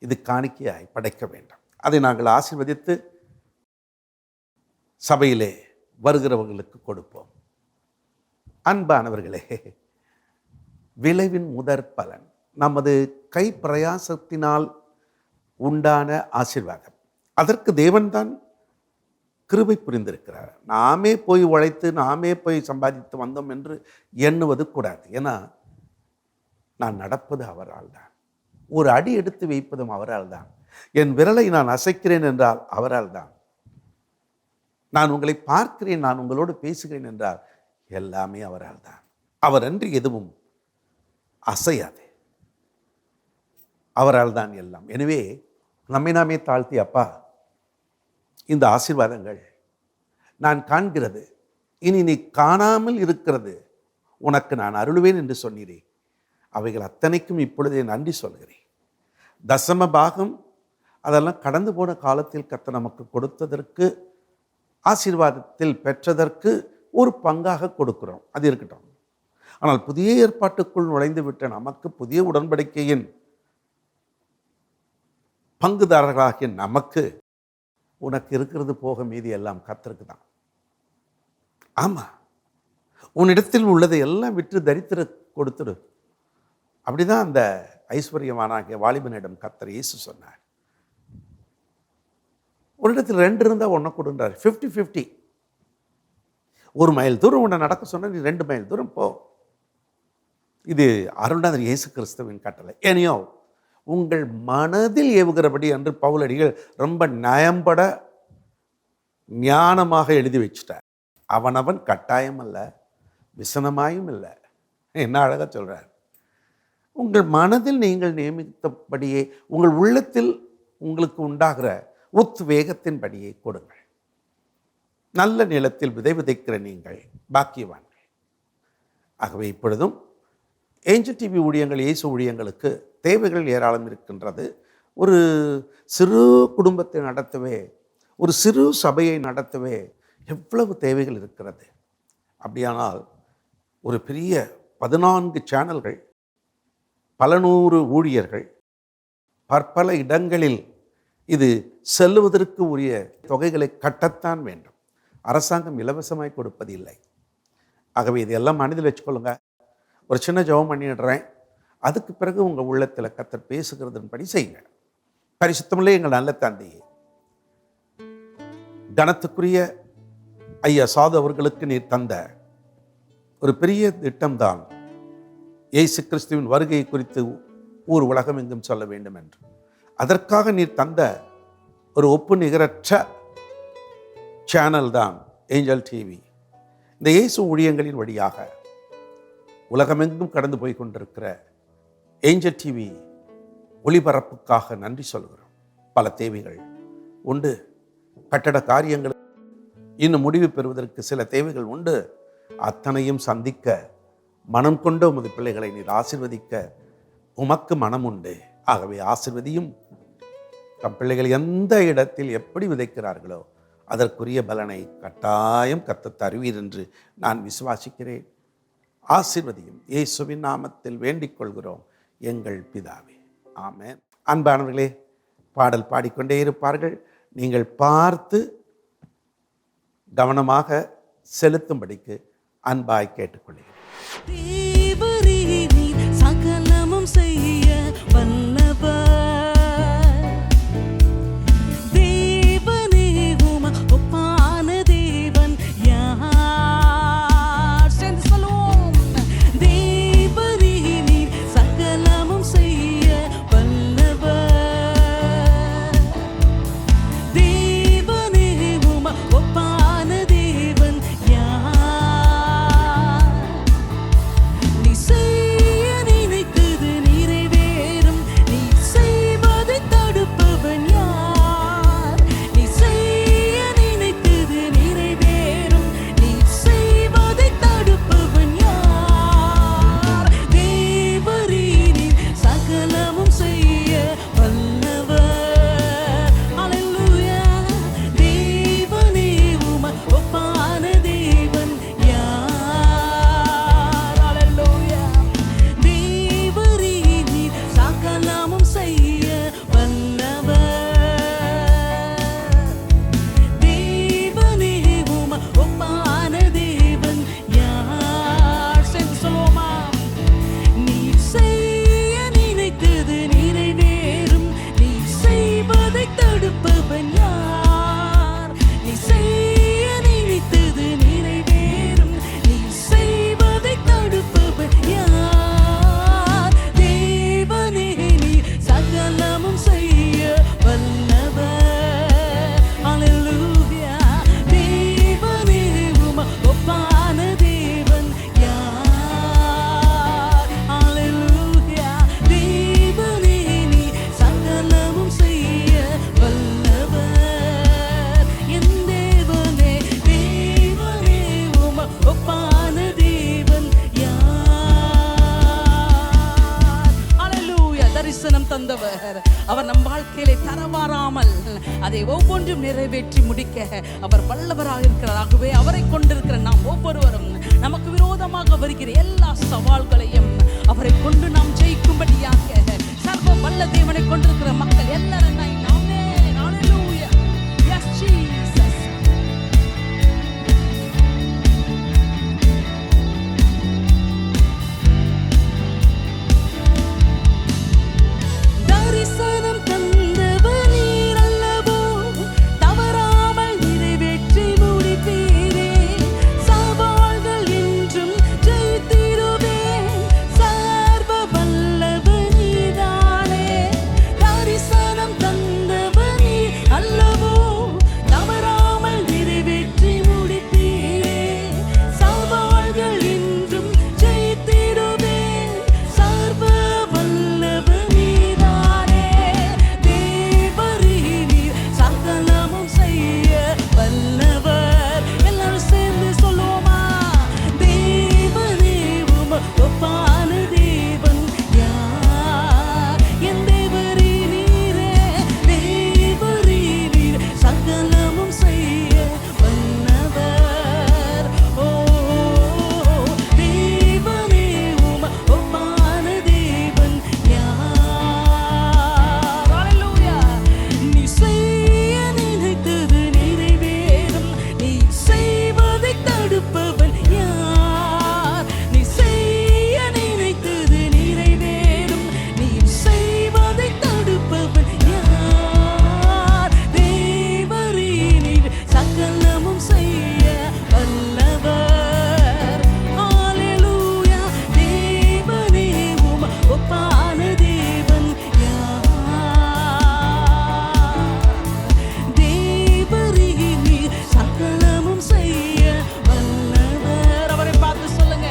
இது காணிக்கையாய் படைக்க வேண்டும். அதை நாங்கள் ஆசீர்வதித்து சபையிலே வருகிறவர்களுக்கு கொடுப்போம். அன்பானவர்களே, விளைவின் முதற் பலன் நமது கை பிரயாசத்தினால் உண்டான ஆசீர்வாதம். அதற்கு தேவன்தான் கிருபை புரிந்திருக்கிறார். நாமே போய் உழைத்து நாமே போய் சம்பாதித்து வந்தோம் என்று எண்ணுவது கூடாது. ஏன்னா நான் நடப்பது அவரால் தான், ஒரு அடி எடுத்து வைப்பதும் அவரால் தான், என் விரலை நான் அசைக்கிறேன் என்றால் அவரால் தான், நான் உங்களை பார்க்கிறேன், நான் உங்களோடு பேசுகிறேன் என்றால் எல்லாமே அவரால் தான். அவர் அன்றி எதுவும் அசையாது. அவரால் தான் எல்லாம். எனவே நம்மை நாமே தாழ்த்தி, அப்பா, இந்த ஆசீர்வாதங்கள் நான் காண்கிறது, இனி நீ காணாமல் இருக்கிறது உனக்கு நான் அருளுவேன் என்று சொன்னீரே, அவைகள் அத்தனைக்கும் இப்பொழுதே நன்றி சொல்கிறேன். தசம பாகம் அதெல்லாம் கடந்து போன காலத்தில் கர்த்தர் நமக்கு கொடுத்ததற்கு, ஆசீர்வாதத்தில் பெற்றதற்கு ஒரு பங்காக கொடுக்கிறோம். அது இருக்கட்டும். ஆனால் புதிய ஏற்பாட்டுக்குள் நுழைந்து விட்ட நமக்கு, புதிய உடன்படிக்கையின் பங்குதாரர்களாகிய நமக்கு, உனக்கு இருக்கிறது போக மீதி எல்லாம் கர்த்தருக்கு தான். ஆமா, உன்னிடத்தில் உள்ளதை எல்லாம் விற்று தரித்திர கொடுத்துடு. அப்படிதான் அந்த ஐஸ்வர்யவானாகிய வாலிபனிடம் கர்த்தர் இயேசு சொன்னார். ஒரு இடத்துல 2 இருந்தால் 1 கொடுன்றார். 50-50. 1 மைல் தூரம் உன்னை நடக்க சொன்ன, நீ 2 மைல் தூரம் போ. இது அருள்நாதர் இயேசு கிறிஸ்துவின் கட்டளை. ஏனையோ உங்கள் மனதில் ஏவுகிறபடி என்று பவுலடிகள் ரொம்ப நயம்பட ஞானமாக எழுதி வச்சுட்டார். அவனவன் கட்டாயம் அல்ல, விசனமாயும் இல்லை. என்ன அழகா சொல்றார். உங்கள் மனதில் நீங்கள் நியமித்தபடியே, உங்கள் உள்ளத்தில் உங்களுக்கு உண்டாகிற உத்வேகத்தின்படியே கொடுங்கள். நல்ல நிலத்தில் விதை விதைக்கிற நீங்கள் பாக்கியவான்கள். ஆகவே இப்பொழுதும் ஏஞ்சல் டிவி ஊழியங்கள், இயேசு ஊழியங்களுக்கு தேவைகள் ஏராளம் இருக்கின்றது. ஒரு சிறு குடும்பத்தை நடத்தவே, ஒரு சிறு சபையை நடத்தவே எவ்வளவு தேவைகள் இருக்கிறது. அப்படியானால் ஒரு பெரிய 14 சேனல்கள், பல 100 ஊழியர்கள், பற்பல இடங்களில் இது செல்லுவதற்கு உரிய தொகைகளை கட்டத்தான் வேண்டும். அரசாங்கம் இலவசமாய் கொடுப்பதில்லை. ஆகவே இதையெல்லாம் மனதில் வச்சுக்கொள்ளுங்க. ஒரு சின்ன ஜெபம் பண்ணிடுறேன். அதுக்கு பிறகு உங்கள் உள்ளத்தில் கர்த்தர் பேசுகிறதன்படி செய்யுங்க. பரிசுத்தமில்லை எங்கள் நல்ல தந்தையே, கனத்துக்குரிய ஐயா சாது அவர்களுக்கு நீர் தந்த ஒரு பெரிய திட்டம்தான் இயேசு கிறிஸ்துவின் வருகை குறித்து ஊர் உலகம் எங்கும் சொல்ல வேண்டும் என்று. அதற்காக நீர் தந்த ஒரு ஒப்பு நிகரற்ற சேனல் தான் ஏஞ்சல் டிவி. இந்த இயேசு ஊழியங்களின் வழியாக உலகமெங்கும் கடந்து போய் கொண்டிருக்கிற ஏஞ்சல் டிவி ஒளிபரப்புக்காக நன்றி சொல்கிறோம். பல தேவைகள் உண்டு. கட்டட காரியங்கள் இன்னும் முடிவு பெறுவதற்கு சில தேவைகள் உண்டு. அத்தனையும் சந்திக்க மனம் கொண்ட உமது பிள்ளைகளை நீர் ஆசீர்வதிக்க உமக்கு மனம் உண்டு. ஆகவே ஆசீர்வதியும். தம் பிள்ளைகள் எந்த இடத்தில் எப்படி விதைக்கிறார்களோ அதற்குரிய பலனை கட்டாயம் கர்த்தர் தருவீர் என்று நான் விசுவாசிக்கிறேன். ஆசீர்வதியும். இயேசுவின் நாமத்தில் வேண்டிக் கொள்கிறோம் எங்கள் பிதாவே, ஆமென். அன்பானவர்களே, பாடல் பாடிக்கொண்டே இருப்பார்கள். நீங்கள் பார்த்து கவனமாக செலுத்தும்படிக்கு அன்பாய் கேட்டுக்கொள்கிறேன். சகலமும் செய்ய வல்லவர் தேவனே, உம ஒப்பான தேவன் யார்? சேர்ந்து சொல்லுவோம். தேவனே நீர் சகலமும் செய்ய வல்லவர் தேவனே, உம ஒப்பான தேவன் யார்? வாழ்க்கையிலே தரவாராமல் அதை ஒவ்வொன்றும் நிறைவேற்றி முடிக்க அவர் வல்லவராக இருக்கிறார். ஆகவே அவரை கொண்டிருக்கிற நாம் ஒவ்வொருவரும் நமக்கு விரோதமாக வருகிற எல்லா சவால்களையும் அவரை கொண்டு நாம் ஜெயிக்கும்படியாக சர்வ வல்ல தேவனை கொண்டிருக்கிற மக்கள் எல்லாரும் தரிசனம் தந்தவனீர் அல்லவோ, தவறாமல் நிறைவேற்றி முடிப்பீரே. சவால்கள் என்றும் ஜெயித்திடுவேன், சர்வ வல்லவனீர்தானே. தரிசனம் தந்தவனீர் அல்லவோ, தவறாமல் நிறைவேற்றி முடிப்பீரே. சவால்கள் என்றும் ஜெயித்திடுவேன், சர்வ வல்லவனீர்தானே. தேவரீர் சகலமும் செய்ய வல்லவர். எல்லாரும் சேர்ந்து சொல்லுவோமா? தேவனே உமக்கு ஒப்பான தேவன் யார்? என் தேவரீ நீரே. தேவரீ நீர் சகலமும் செய்ய வல்லவர். ஓ தேவனே உமக்கு ஒப்பான தேவன் யார்? ஹல்லேலூயா. நீ செய்ய நினைத்தது நிறைவேறும், நீ செய்வதை தடுப்பவன் யார்? நீ செய்ய நினைத்தது நிறைவேறும், நீ செய்வதை தடுப்பவன் யார்? தேவரீ நீர் சகலமும் செய்ய வல்லவர். ஹல்லேலூயா. தேவனே உமக்கு ஒப்பான தேவன் யார்? தேவரீ நீர் சகலமும் செய்ய வல்லவர். அவரை பார்த்து சொல்லுங்க,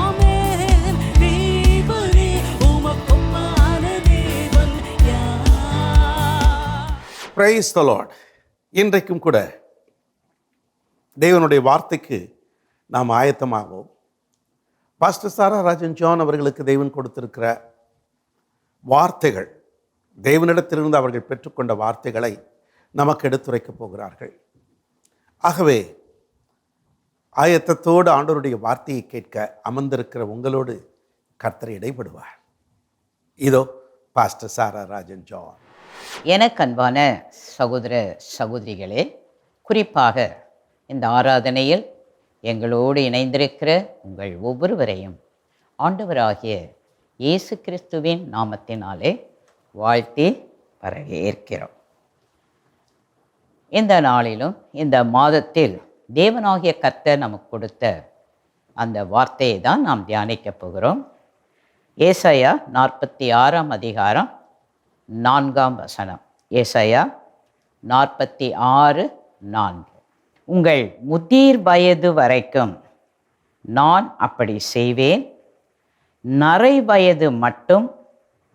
ஆமென். தேவனே உமக்கு ஒப்பான தேவன் யார்? Praise the Lord. இன்றைக்கும் கூட தேவனுடைய வார்த்தைக்கு நாம் ஆயத்தமாகவும் பாஸ்டர் சாரா ராஜன் ஜான் அவர்களுக்கு தேவன் கொடுத்திருக்கிற வார்த்தைகள், தேவனிடத்திலிருந்து அவர்கள் பெற்றுக்கொண்ட வார்த்தைகளை நமக்கு எடுத்துரைக்கப் போகிறார்கள். ஆகவே ஆயத்தத்தோடு ஆண்டவருடைய வார்த்தையை கேட்க அமர்ந்திருக்கிற உங்களோடு கர்த்தர் இடைப்படுவார். இதோ பாஸ்டர் சாரா ராஜன் ஜான். எனக்கு அன்பான சகோதர சகோதரிகளே, குறிப்பாக இந்த ஆராதனையில் எங்களோடு இணைந்திருக்கிற உங்கள் ஒவ்வொருவரையும் ஆண்டவராகிய இயேசு கிறிஸ்துவின் நாமத்தினாலே வாழ்த்தி வரவேற்கிறோம். இந்த நாளிலும் இந்த மாதத்தில் தேவனாகிய கர்த்தர் நமக்கு கொடுத்த அந்த வார்த்தையை தான் நாம் தியானிக்கப் போகிறோம். ஏசாயா 46 அதிகாரம் 4 ஏசாயா 46:4. உங்கள் முதிர் வயது வரைக்கும் நான் அப்படி செய்வேன், நரை வயது மட்டும்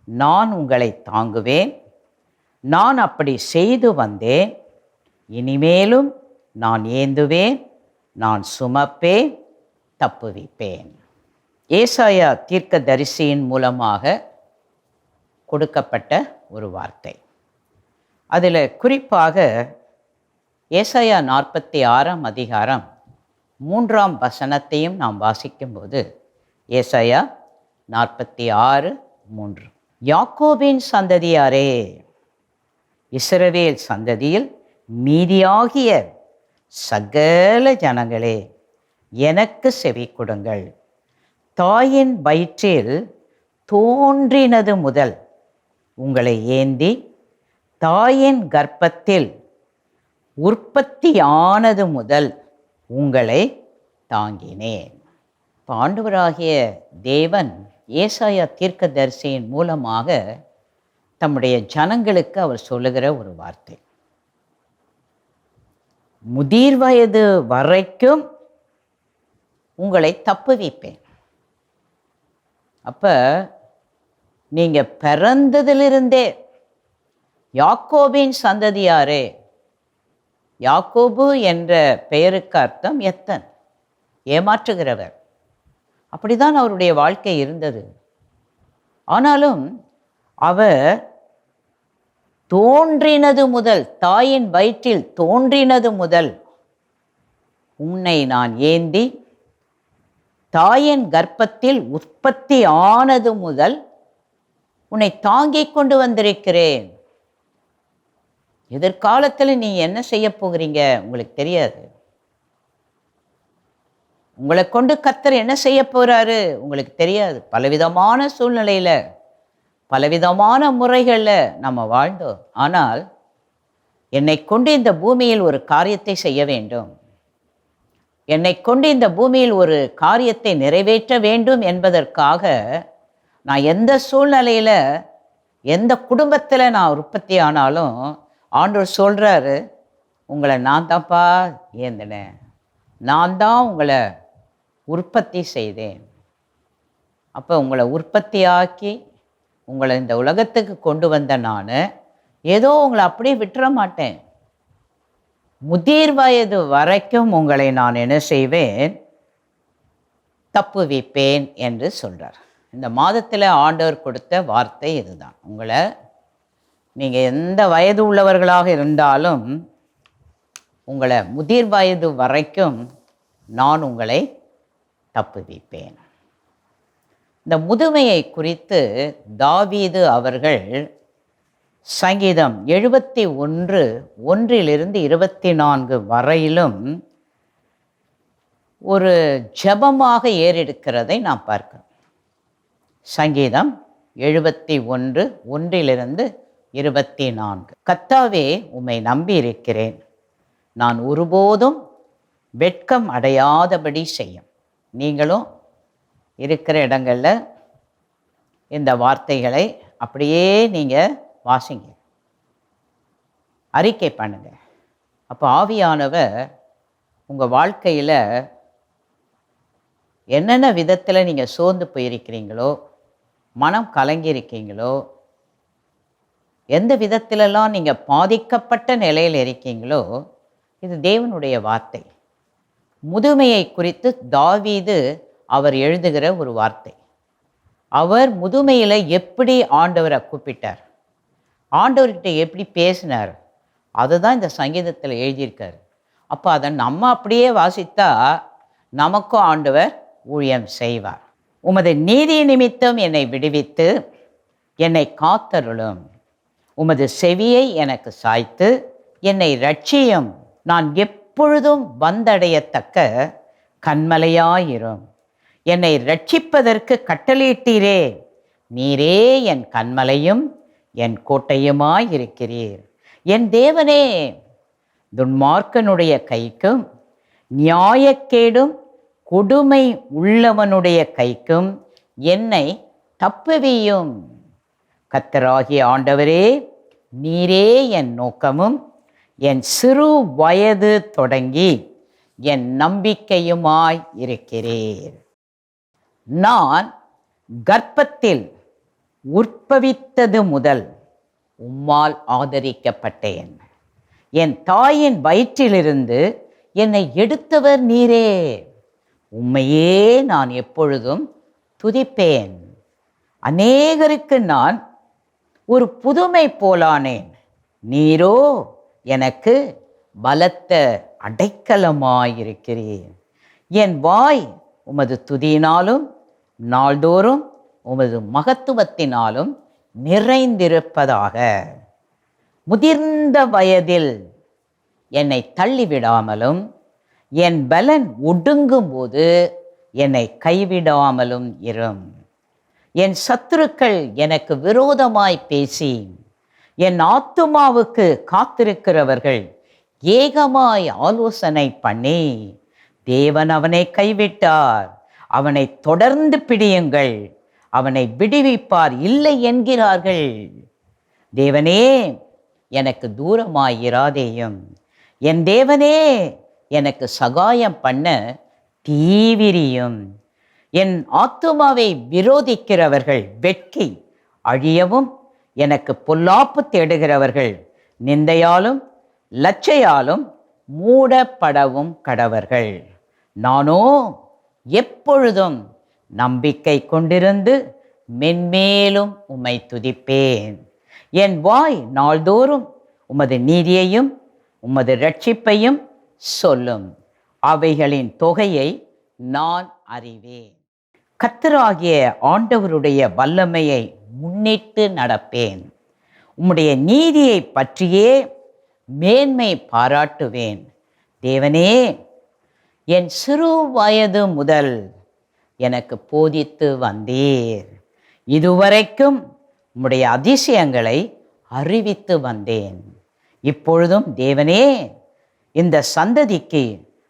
நான் உங்களை தாங்குவேன். நான் அப்படி செய்து வந்தேன், இனிமேலும் நான் ஏந்துவேன், நான் சுமப்பேன், தப்புவிப்பேன். ஏசாயா தீர்க்கதரிசியின் மூலமாக கொடுக்கப்பட்ட ஒரு வார்த்தை. அதில் குறிப்பாக ஏசாயா 46 அதிகாரம் 3 நாம் வாசிக்கும்போது, ஏசாயா 46:3, யாக்கோபின் சந்ததியாரே, இஸ்ரவேல் சந்ததியில் மீதியாகிய சகல ஜனங்களே, எனக்கு செவி கொடுங்கள். தாயின் வயிற்றில் தோன்றினது முதல் உங்களை ஏந்தி, தாயின் கர்ப்பத்தில் உற்பத்தியானது முதல் உங்களை தாங்கினேன். ஆண்டவராகிய தேவன் ஏசாயா தீர்க்கதரிசியின் மூலமாக தம்முடைய ஜனங்களுக்கு அவர் சொல்லுகிற ஒரு வார்த்தை. முதிர் வயது வரைக்கும் உங்களை தப்புவிப்பேன். அப்போ நீங்கள் பிறந்ததிலிருந்தே யாக்கோபின் சந்ததியாரே, யாக்கோபு என்ற பெயருக்கு அர்த்தம் எத்தன், ஏமாற்றுகிறவர். அப்படிதான் அவருடைய வாழ்க்கை இருந்தது. ஆனாலும் அவர் தோன்றினது முதல், தாயின் வயிற்றில் தோன்றினது முதல் உன்னை நான் ஏந்தி, தாயின் கர்ப்பத்தில் உற்பத்தி ஆனது முதல் உன்னை தாங்கிக் கொண்டு வந்திருக்கிறேன். எதிர்காலத்தில் நீ என்ன செய்ய போகிறீங்க உங்களுக்கு தெரியாது. உங்களை கொண்டு கர்த்தர் என்ன செய்ய போறாரு உங்களுக்கு தெரியாது. பலவிதமான சூழ்நிலையில, பலவிதமான முறைகளில் நம்ம வாழ்ந்தோம். ஆனால் என்னை கொண்டு இந்த பூமியில் ஒரு காரியத்தை செய்ய வேண்டும், என்னை கொண்டு இந்த பூமியில் ஒரு காரியத்தை நிறைவேற்ற வேண்டும் என்பதற்காக நான் எந்த சூழ்நிலையில், எந்த குடும்பத்தில் நான் உற்பத்தி ஆனாலும் ஆண்டவர் சொல்கிறாரு, உங்களை நான் தான்ப்பா ஏந்தினேன், நான் தான் உங்களை உற்பத்தி செய்தேன். அப்போ உங்களை உற்பத்தியாக்கி உங்களை இந்த உலகத்துக்கு கொண்டு வந்த நான் ஏதோ உங்களை அப்படியே விட்டுற மாட்டேன். முதிர் வயது வரைக்கும் உங்களை நான் என்ன செய்வேன், தப்புவிப்பேன் என்று சொல்கிறார். இந்த மாதத்தில் ஆண்டவர் கொடுத்த வார்த்தை இதுதான். உங்களை நீங்கள் எந்த வயது உள்ளவர்களாக இருந்தாலும் உங்களை முதிர் வயது வரைக்கும் நான் உங்களை தப்புவிப்பேன். இந்த முதுமையை குறித்து தாவீது அவர்கள் சங்கீதம் 71:1-24 வரையிலும் ஒரு ஜெபமாக ஏறெடுக்கிறதை நாம் பார்க்கிறோம். சங்கீதம் 71:1-24. கர்த்தாவே, உம்மை நம்பி இருக்கிறேன், நான் ஒருபோதும் வெட்கம் அடையாதபடி செய்யும். நீங்களும் இருக்கிற இடங்களில் இந்த வார்த்தைகளை அப்படியே நீங்கள் வாசிங்க, அறிக்கை பண்ணுங்க. அப்போ ஆவியானவர் உங்கள் வாழ்க்கையில் என்னென்ன விதத்தில் நீங்கள் சோர்ந்து போயிருக்கிறீங்களோ, மனம் கலங்கியிருக்கீங்களோ, எந்த விதத்திலெல்லாம் நீங்கள் பாதிக்கப்பட்ட நிலையில் இருக்கீங்களோ, இது தேவனுடைய வார்த்தை. முதுமையை குறித்து தாவீது அவர் எழுதுகிற ஒரு வார்த்தை. அவர் முதுமையில் எப்படி ஆண்டவரை கூப்பிட்டார், ஆண்டவர்கிட்ட எப்படி பேசினார், அதுதான் இந்த சங்கீதத்தில் எழுதியிருக்கார். அப்போ அதை நம்ம அப்படியே வாசித்தா நமக்கும் ஆண்டவர் ஊழியம் செய்வார். உமது நீதி நிமித்தம் என்னை விடுவித்து என்னை காத்தருளும், உமது செவியை எனக்கு சாய்த்து என்னை ரட்சியும், நான் எப்பொழுதும் வந்தடையத்தக்க கன்மலையாயிரும். என்னை ரட்சிப்பதற்கு கட்டளையிட்டீரே, நீரே என் கன்மலையும் என் கோட்டையுமாயிருக்கிறீர். என் தேவனே, துன்மார்க்கனுடைய கைக்கும் நியாயக்கேடும் கொடுமை உள்ளவனுடைய கைக்கும் என்னை தப்புவியும். கர்த்தராகிய ஆண்டவரே, நீரே என் நோக்கமும் என் சிறு வயது தொடங்கி என் நம்பிக்கையுமாய் இருக்கிறீர். நான் கர்ப்பத்தில் உற்பவித்தது முதல் உம்மால் ஆதரிக்கப்பட்டேன். என் தாயின் வயிற்றிலிருந்து என்னை எடுத்தவர் நீரே. உம்மையே நான் எப்பொழுதும் துதிப்பேன். அநேகருக்கு நான் ஒரு புதுமை போலானேன், நீரோ எனக்கு பலத்த அடைக்கலமாயிருக்கிறீர். என் வாய் உமது துதியினாலும் நாள்தோறும் உமது மகத்துவத்தினாலும் நிறைந்திருப்பதாக. முதிர்ந்த வயதில் என்னை தள்ளிவிடாமலும் என் பலன் ஒடுங்கும் போது என்னை கைவிடாமலும் இரும். என் சத்துருக்கள் எனக்கு விரோதமாய் பேசி என் ஆத்துமாவுக்கு காத்திருக்கிறவர்கள் ஏகமாய் ஆலோசனை பண்ணி, தேவன் அவனை கைவிட்டார், அவனை தொடர்ந்து பிடியுங்கள், அவனை விடுவிப்பார் இல்லை என்கிறார்கள். தேவனே, எனக்கு தூரமாயிராதேயும். என் தேவனே, எனக்கு சகாயம் பண்ண தீவிரியும். என் ஆத்துமாவை விரோதிக்கிறவர்கள் வெட்கி அழியவும், எனக்கு பொல்லாப்பு தேடுகிறவர்கள் நிந்தையாலும் லட்சையாலும் மூடப்படவும் கடவர்கள். நானோ எப்பொழுதும் நம்பிக்கை கொண்டிருந்து மென்மேலும் உம்மை துதிப்பேன். என் வாய் நாள்தோறும் உமது நீதியையும் உமது இரட்சிப்பையும் சொல்லும். அவைகளின் தொகையை நான் அறிவேன். கர்த்தராகிய ஆண்டவருடைய வல்லமையை முன்னிட்டு நடப்பேன். உம்முடைய நீதியை பற்றியே மேன்மை பாராட்டுவேன். தேவனே, என் சிறு வயது முதல் எனக்கு போதித்து வந்தீர். இதுவரைக்கும் உம்முடைய அதிசயங்களை அறிவித்து வந்தேன். இப்பொழுதும் தேவனே, இந்த சந்ததிக்கு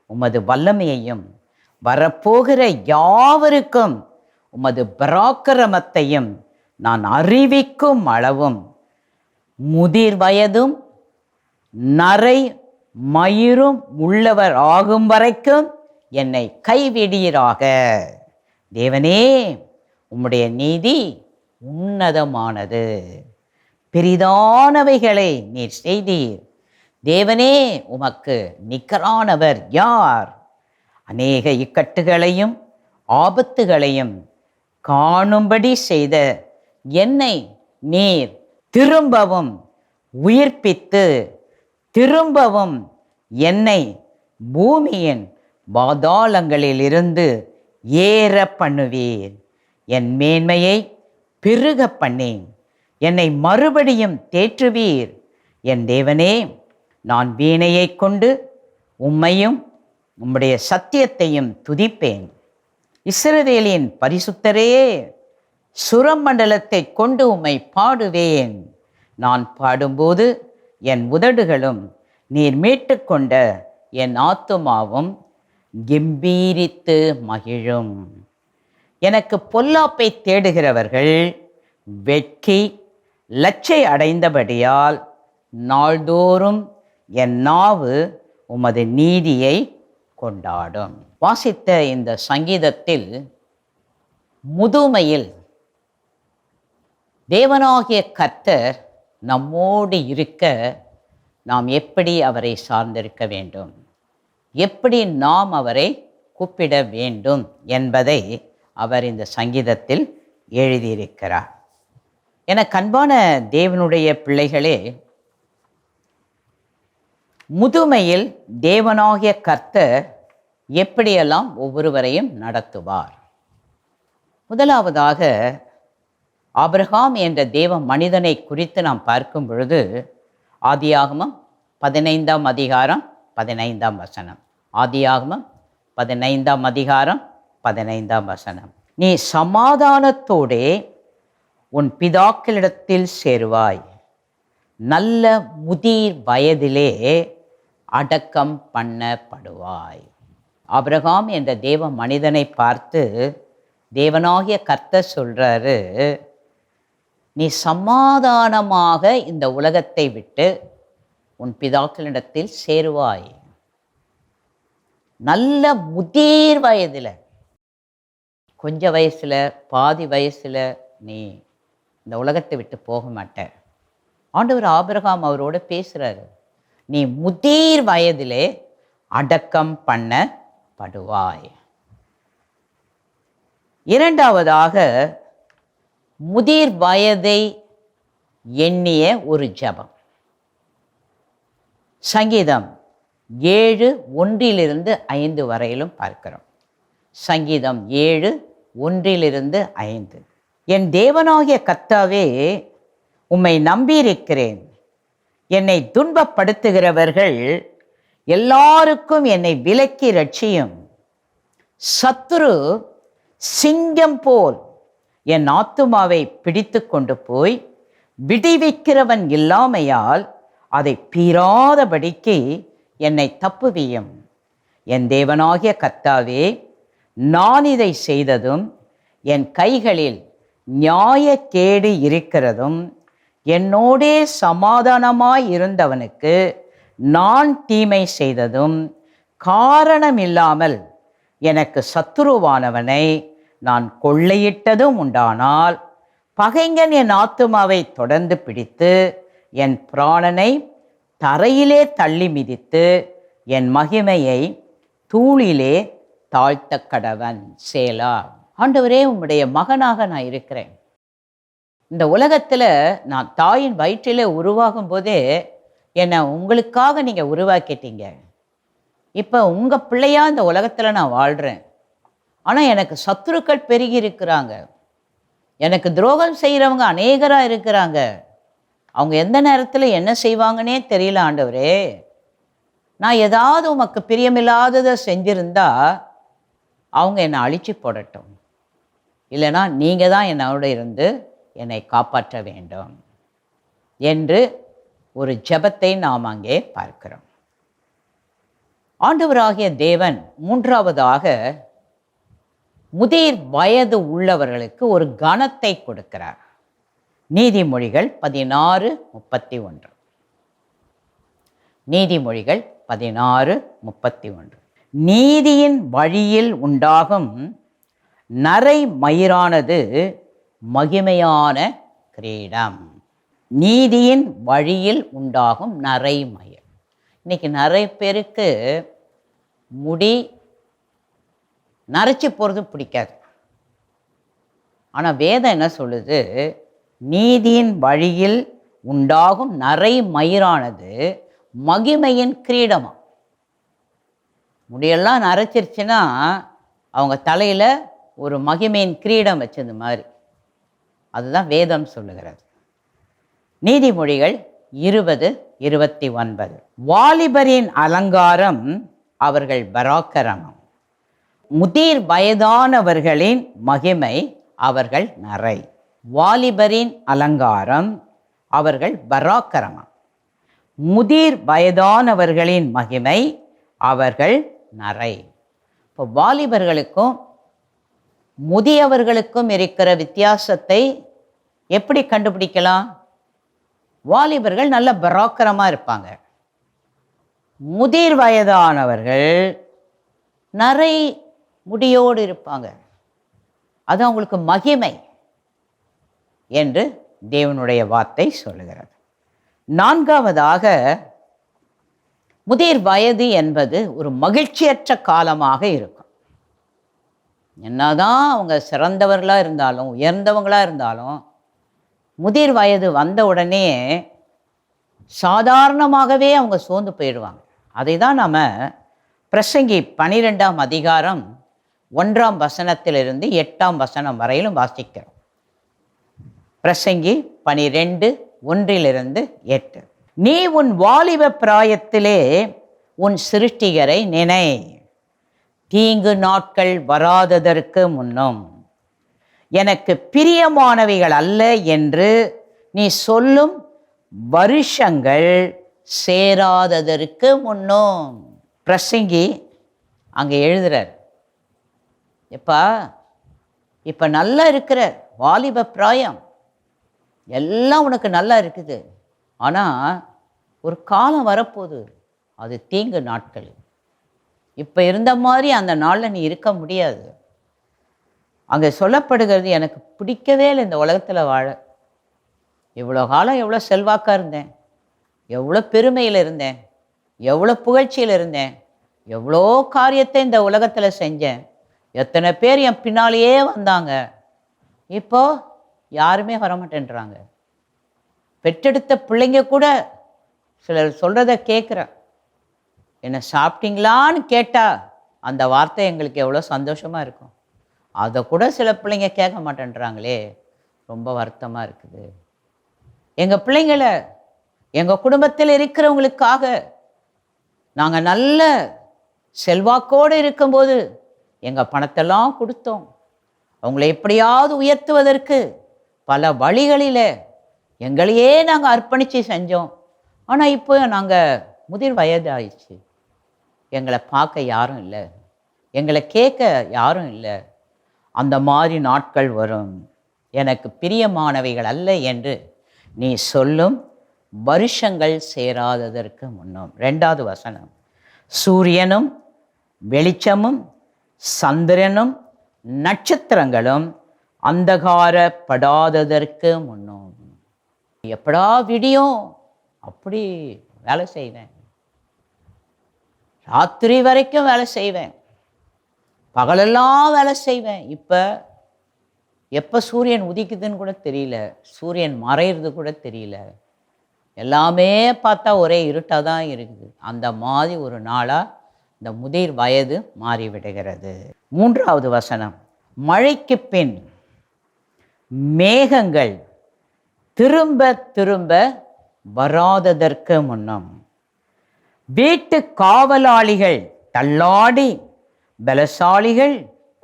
உமது வல்லமையையும் வரப்போகிற யாவருக்கும் உமது பராக்கிரமத்தையும் நான் அறிவிக்கும் அளவும் முதிர் வயதும் நரை மயிரும் உள்ளவர் ஆகும் வரைக்கும் என்னை கைவிடீராக. தேவனே, உம்முடைய நீதி உன்னதமானது. பெரிதானவைகளை நீர் செய்தீர். தேவனே, உமக்கு நிகரானவர் யார்? அநேக இக்கட்டுகளையும் ஆபத்துகளையும் காணும்படி செய்த என்னை நீர் திரும்பவும் உயிர்ப்பித்து திரும்பவும் என்னை பூமியின் பாதாளங்களிலிருந்து ஏற பண்ணுவீர். என் மேன்மையை பெருக பண்ணி என்னை மறுபடியும் தேற்றுவீர். என் தேவனே, நான் வீணையை கொண்டு உம்மையும் உம்முடைய சத்தியத்தையும் துதிப்பேன். இஸ்ரவேலின் பரிசுத்தரே, சுரமண்டலத்தை கொண்டு உம்மை பாடுவேன். நான் பாடும்போது என் உதடுகளும் நீர் மீட்டுக்கொண்ட என் ஆத்துமாவும் கெம்பீரித்து மகிழும். எனக்கு பொல்லாப்பை தேடுகிறவர்கள் வெட்கி லட்சை அடைந்தபடியால் நாள்தோறும் என் நாவு உமது நீதியை கொண்டாடும். வாசித்த இந்த சங்கீதத்தில் முதுமையில் தேவனாகிய கர்த்தர் நம்மோடு இருக்க நாம் எப்படி அவரை சார்ந்திருக்க வேண்டும், எப்படி நாம் அவரை கூப்பிட வேண்டும் என்பதை அவர் இந்த சங்கீதத்தில் எழுதியிருக்கிறார். என அன்பான தேவனுடைய பிள்ளைகளே, முதுமையில் தேவனாகிய கர்த்தர் எப்படியெல்லாம் ஒவ்வொருவரையும் நடத்துவார். முதலாவதாக ஆபிரகாம் என்ற தேவ மனிதனை குறித்து நாம் பார்க்கும் பொழுது ஆதியாகமம் 15ஆம் அதிகாரம் 15ஆம் வசனம். ஆதியாகமம் 15ஆம் அதிகாரம் 15ஆம் வசனம். நீ சமாதானத்தோடே உன் பிதாக்களிடத்தில் சேருவாய், நல்ல முதிர் வயதிலே அடக்கம் பண்ணப்படுவாய். ஆபிரகாம் என்ற தேவ மனிதனை பார்த்து தேவனாகிய கர்த்தர் சொல்றாரு, நீ சமாதானமாக இந்த உலகத்தை விட்டு உன் பிதாக்களிடத்தில் சேருவாய். நல்ல முதிர் வயதில், கொஞ்ச வயசுல பாதி வயசுல நீ இந்த உலகத்தை விட்டு போக மாட்ட. ஆண்டவர் ஆபிரகாம் அவரோட பேசுறாரு, நீ முதிர் வயதிலே அடக்கம் பண்ணப்படுவாய். இரண்டாவதாக முதிர் வயதை எண்ணிய ஒரு ஜெபம். சங்கீதம் 7:1-5 வரையிலும் பார்க்கிறோம். சங்கீதம் 7:1-5. என் தேவனாகிய கர்த்தாவே, உம்மை நம்பியிருக்கிறேன். என்னை துன்பப்படுத்துகிறவர்கள் எல்லாருக்கும் என்னை விலக்கி ரட்சியும். சத்துரு சிங்கம் போல் என் ஆத்துமாவை பிடித்து கொண்டு போய் விடுவிக்கிறவன் இல்லாமையால் அதை பீறாதபடிக்கு என்னை தப்புவியும். என் தேவனாகிய கர்த்தாவே, நான் இதை செய்ததும் என் கைகளில் நியாயக்கேடு இருக்கிறதும் என்னோடே சமாதானமாய் இருந்தவனுக்கு நான் தீமை செய்ததும் காரணமில்லாமல் எனக்கு சத்துருவானவனை நான் கொள்ளையிட்டதும் உண்டானால், பகைஞன் என் ஆத்துமாவை தொடர்ந்து பிடித்து என் பிராணனை தரையிலே தள்ளி மிதித்து என் மகிமையை தூளிலே தாழ்த்த கடவன். சேலா. ஆண்டவரே, உம்முடைய மகனாக நான் இருக்கிறேன். இந்த உலகத்தில் நான் தாயின் வயிற்றிலே உருவாகும் போதே என்னை உங்களுக்காக நீங்கள் உருவாக்கிட்டீங்க. இப்போ உங்கள் பிள்ளையா இந்த உலகத்தில் நான் வாழ்கிறேன். ஆனால் எனக்கு சத்துருக்கள் பெருகி இருக்கிறாங்க, எனக்கு துரோகம் செய்கிறவங்க அநேகராக இருக்கிறாங்க. அவங்க எந்த நேரத்தில் என்ன செய்வாங்கன்னே தெரியல ஆண்டவரே. நான் ஏதாவது உமக்கு பிரியமில்லாததை செஞ்சிருந்தா அவங்க என்னை அழிச்சு போடட்டும், இல்லைனா நீங்கள் தான் என்னோட இருந்து என்னை காப்பாற்ற வேண்டும் என்று ஒரு ஜெபத்தை நாம் அங்கே பார்க்கிறோம். ஆண்டவராகிய தேவன் மூன்றாவதாக முதிர் வயது உள்ளவர்களுக்கு ஒரு கனத்தை கொடுக்கிறார். நீதிமொழிகள் 16:31. நீதிமொழிகள் 16:31. நீதியின் வழியில் உண்டாகும் நரை மயிரானது மகிமையான கிரீடம். நீதியின் வழியில் உண்டாகும் நரை மயிர். இன்னைக்கு நிறைய பேருக்கு முடி நரைச்சி போகிறது பிடிக்காது. ஆனால் வேதம் என்ன சொல்லுது? நீதியின் வழியில் உண்டாகும் நரை மயிரானது மகிமையின் கிரீடமா. முடியெல்லாம் நரைச்சிருச்சுன்னா அவங்க தலையில் ஒரு மகிமையின் கிரீடம் வச்சது மாதிரி. அதுதான் வேதம் சொல்லுகிறது. நீதிமொழிகள் 20:29. வாலிபரின் அலங்காரம் அவர்கள் பராக்கிரமம், முதிர் வயதானவர்களின் மகிமை அவர்கள் நரை. வாலிபரின் அலங்காரம் அவர்கள் பராக்கிரமம், முதிர் வயதானவர்களின் மகிமை அவர்கள் நரை. இப்போ வாலிபர்களுக்கும் முதியவர்களுக்கும் இருக்கிற வித்தியாசத்தை எப்படி கண்டுபிடிக்கலாம்? வாலிபர்கள் நல்ல பராக்கிரமாக இருப்பாங்க, முதிர் வயதானவர்கள் நரை முடியோடு இருப்பாங்க. அது அவங்களுக்கு மகிமை என்று தேவனுடைய வார்த்தை சொல்லுகிறது. நான்காவதாக, முதிர் வயது என்பது ஒரு மகிழ்ச்சியற்ற காலமாக இருக்கும். என்னதான் அவங்க சிறந்தவர்களாக இருந்தாலும் உயர்ந்தவங்களாக இருந்தாலும் முதிர் வயது வந்த உடனே சாதாரணமாகவே அவங்க சோர்ந்து போயிடுவாங்க. அதை தான் நம்ம பிரசங்கி 12ஆம் அதிகாரம் 1ஆம் வசனத்திலிருந்து 8ஆம் வசனம் வரையிலும் வாசிக்கிறோம். பிரசங்கி 12:1-8. நீ உன் வாலிப பிராயத்திலே உன் சிருஷ்டிகரை நினை, தீங்கு நாட்கள் வராததற்கு முன்னும் எனக்கு பிரியமானவைகள் அல்ல என்று நீ சொல்லும் வருஷங்கள் சேராததற்கு முன்னும். பிரசங்கி அங்கே எழுதுறார், இப்போ நல்லா இருக்கிற வாலிப பிராயம் எல்லாம் உனக்கு நல்லா இருக்குது, ஆனால் ஒரு காலம் வரப்போகுது, அது தீங்கு நாட்கள். இப்போ இருந்த மாதிரி அந்த நாளில் நீ இருக்க முடியாது. அங்கே சொல்லப்படுகிறது, எனக்கு பிடிக்கவே இல்லை இந்த உலகத்தில் வாழ. இவ்வளோ காலம் எவ்வளோ செல்வாக்காக இருந்தேன், எவ்வளோ பெருமையில் இருந்தேன், எவ்வளோ புகழ்ச்சியில் இருந்தேன், எவ்வளோ காரியத்தை இந்த உலகத்தில் செஞ்சேன், எத்தனை பேர் என் பின்னாலேயே வந்தாங்க, இப்போ யாருமே வரமாட்டேன்றாங்க. பெற்றெடுத்த பிள்ளைங்க கூட சிலர் சொல்கிறத கேட்குறேன், என்ன சாப்பிட்டீங்களான்னு கேட்டால் அந்த வார்த்தை எங்களுக்கு எவ்வளோ சந்தோஷமாக இருக்கும். அதை கூட சில பிள்ளைங்க கேட்க மாட்டேன்றாங்களே, ரொம்ப வருத்தமாக இருக்குது. எங்கள் பிள்ளைங்களை எங்கள் குடும்பத்தில் இருக்கிறவங்களுக்காக நாங்கள் நல்ல செல்வாக்கோடு இருக்கும்போது எங்கள் பணத்தெல்லாம் கொடுத்தோம், அவங்கள எப்படியாவது உயர்த்துவதற்கு பல வழிகளில் எங்களையே நாங்கள் அர்ப்பணித்து செஞ்சோம். ஆனால் இப்போ நாங்கள் முதிர் வயது ஆயிடுச்சு, எங்களை பார்க்க யாரும் இல்லை, எங்களை கேட்க யாரும் இல்லை. அந்த மாதிரி நாட்கள் வரும். எனக்கு பிரியமானவைகள் அல்ல என்று நீ சொல்லும் வருஷங்கள் சேராததற்கு முன்னும். 2வது வசனம், சூரியனும் வெளிச்சமும் சந்திரனும் நட்சத்திரங்களும் அந்தகாரப்படாததற்கு முன்னும். எப்படா விடியும் அப்படி வேலை செய்வேன், ராத்திரி வரைக்கும் வேலை செய்வேன், பகலெல்லாம் வேலை செய்வேன். இப்போ எப்போ சூரியன் உதிக்குதுன்னு கூட தெரியல, சூரியன் மறையிறது கூட தெரியல. எல்லாமே பார்த்தா ஒரே இருட்டாக தான் இருக்குது. அந்த மாதிரி ஒரு நாளாக இந்த முதிர் வயது மாறிவிடுகிறது. 3வது வசனம், மழைக்கு பின் மேகங்கள் திரும்ப திரும்ப வராததற்கு முன்னம் வீட்டு காவலாளிகள் தள்ளாடி, பலசாலிகள்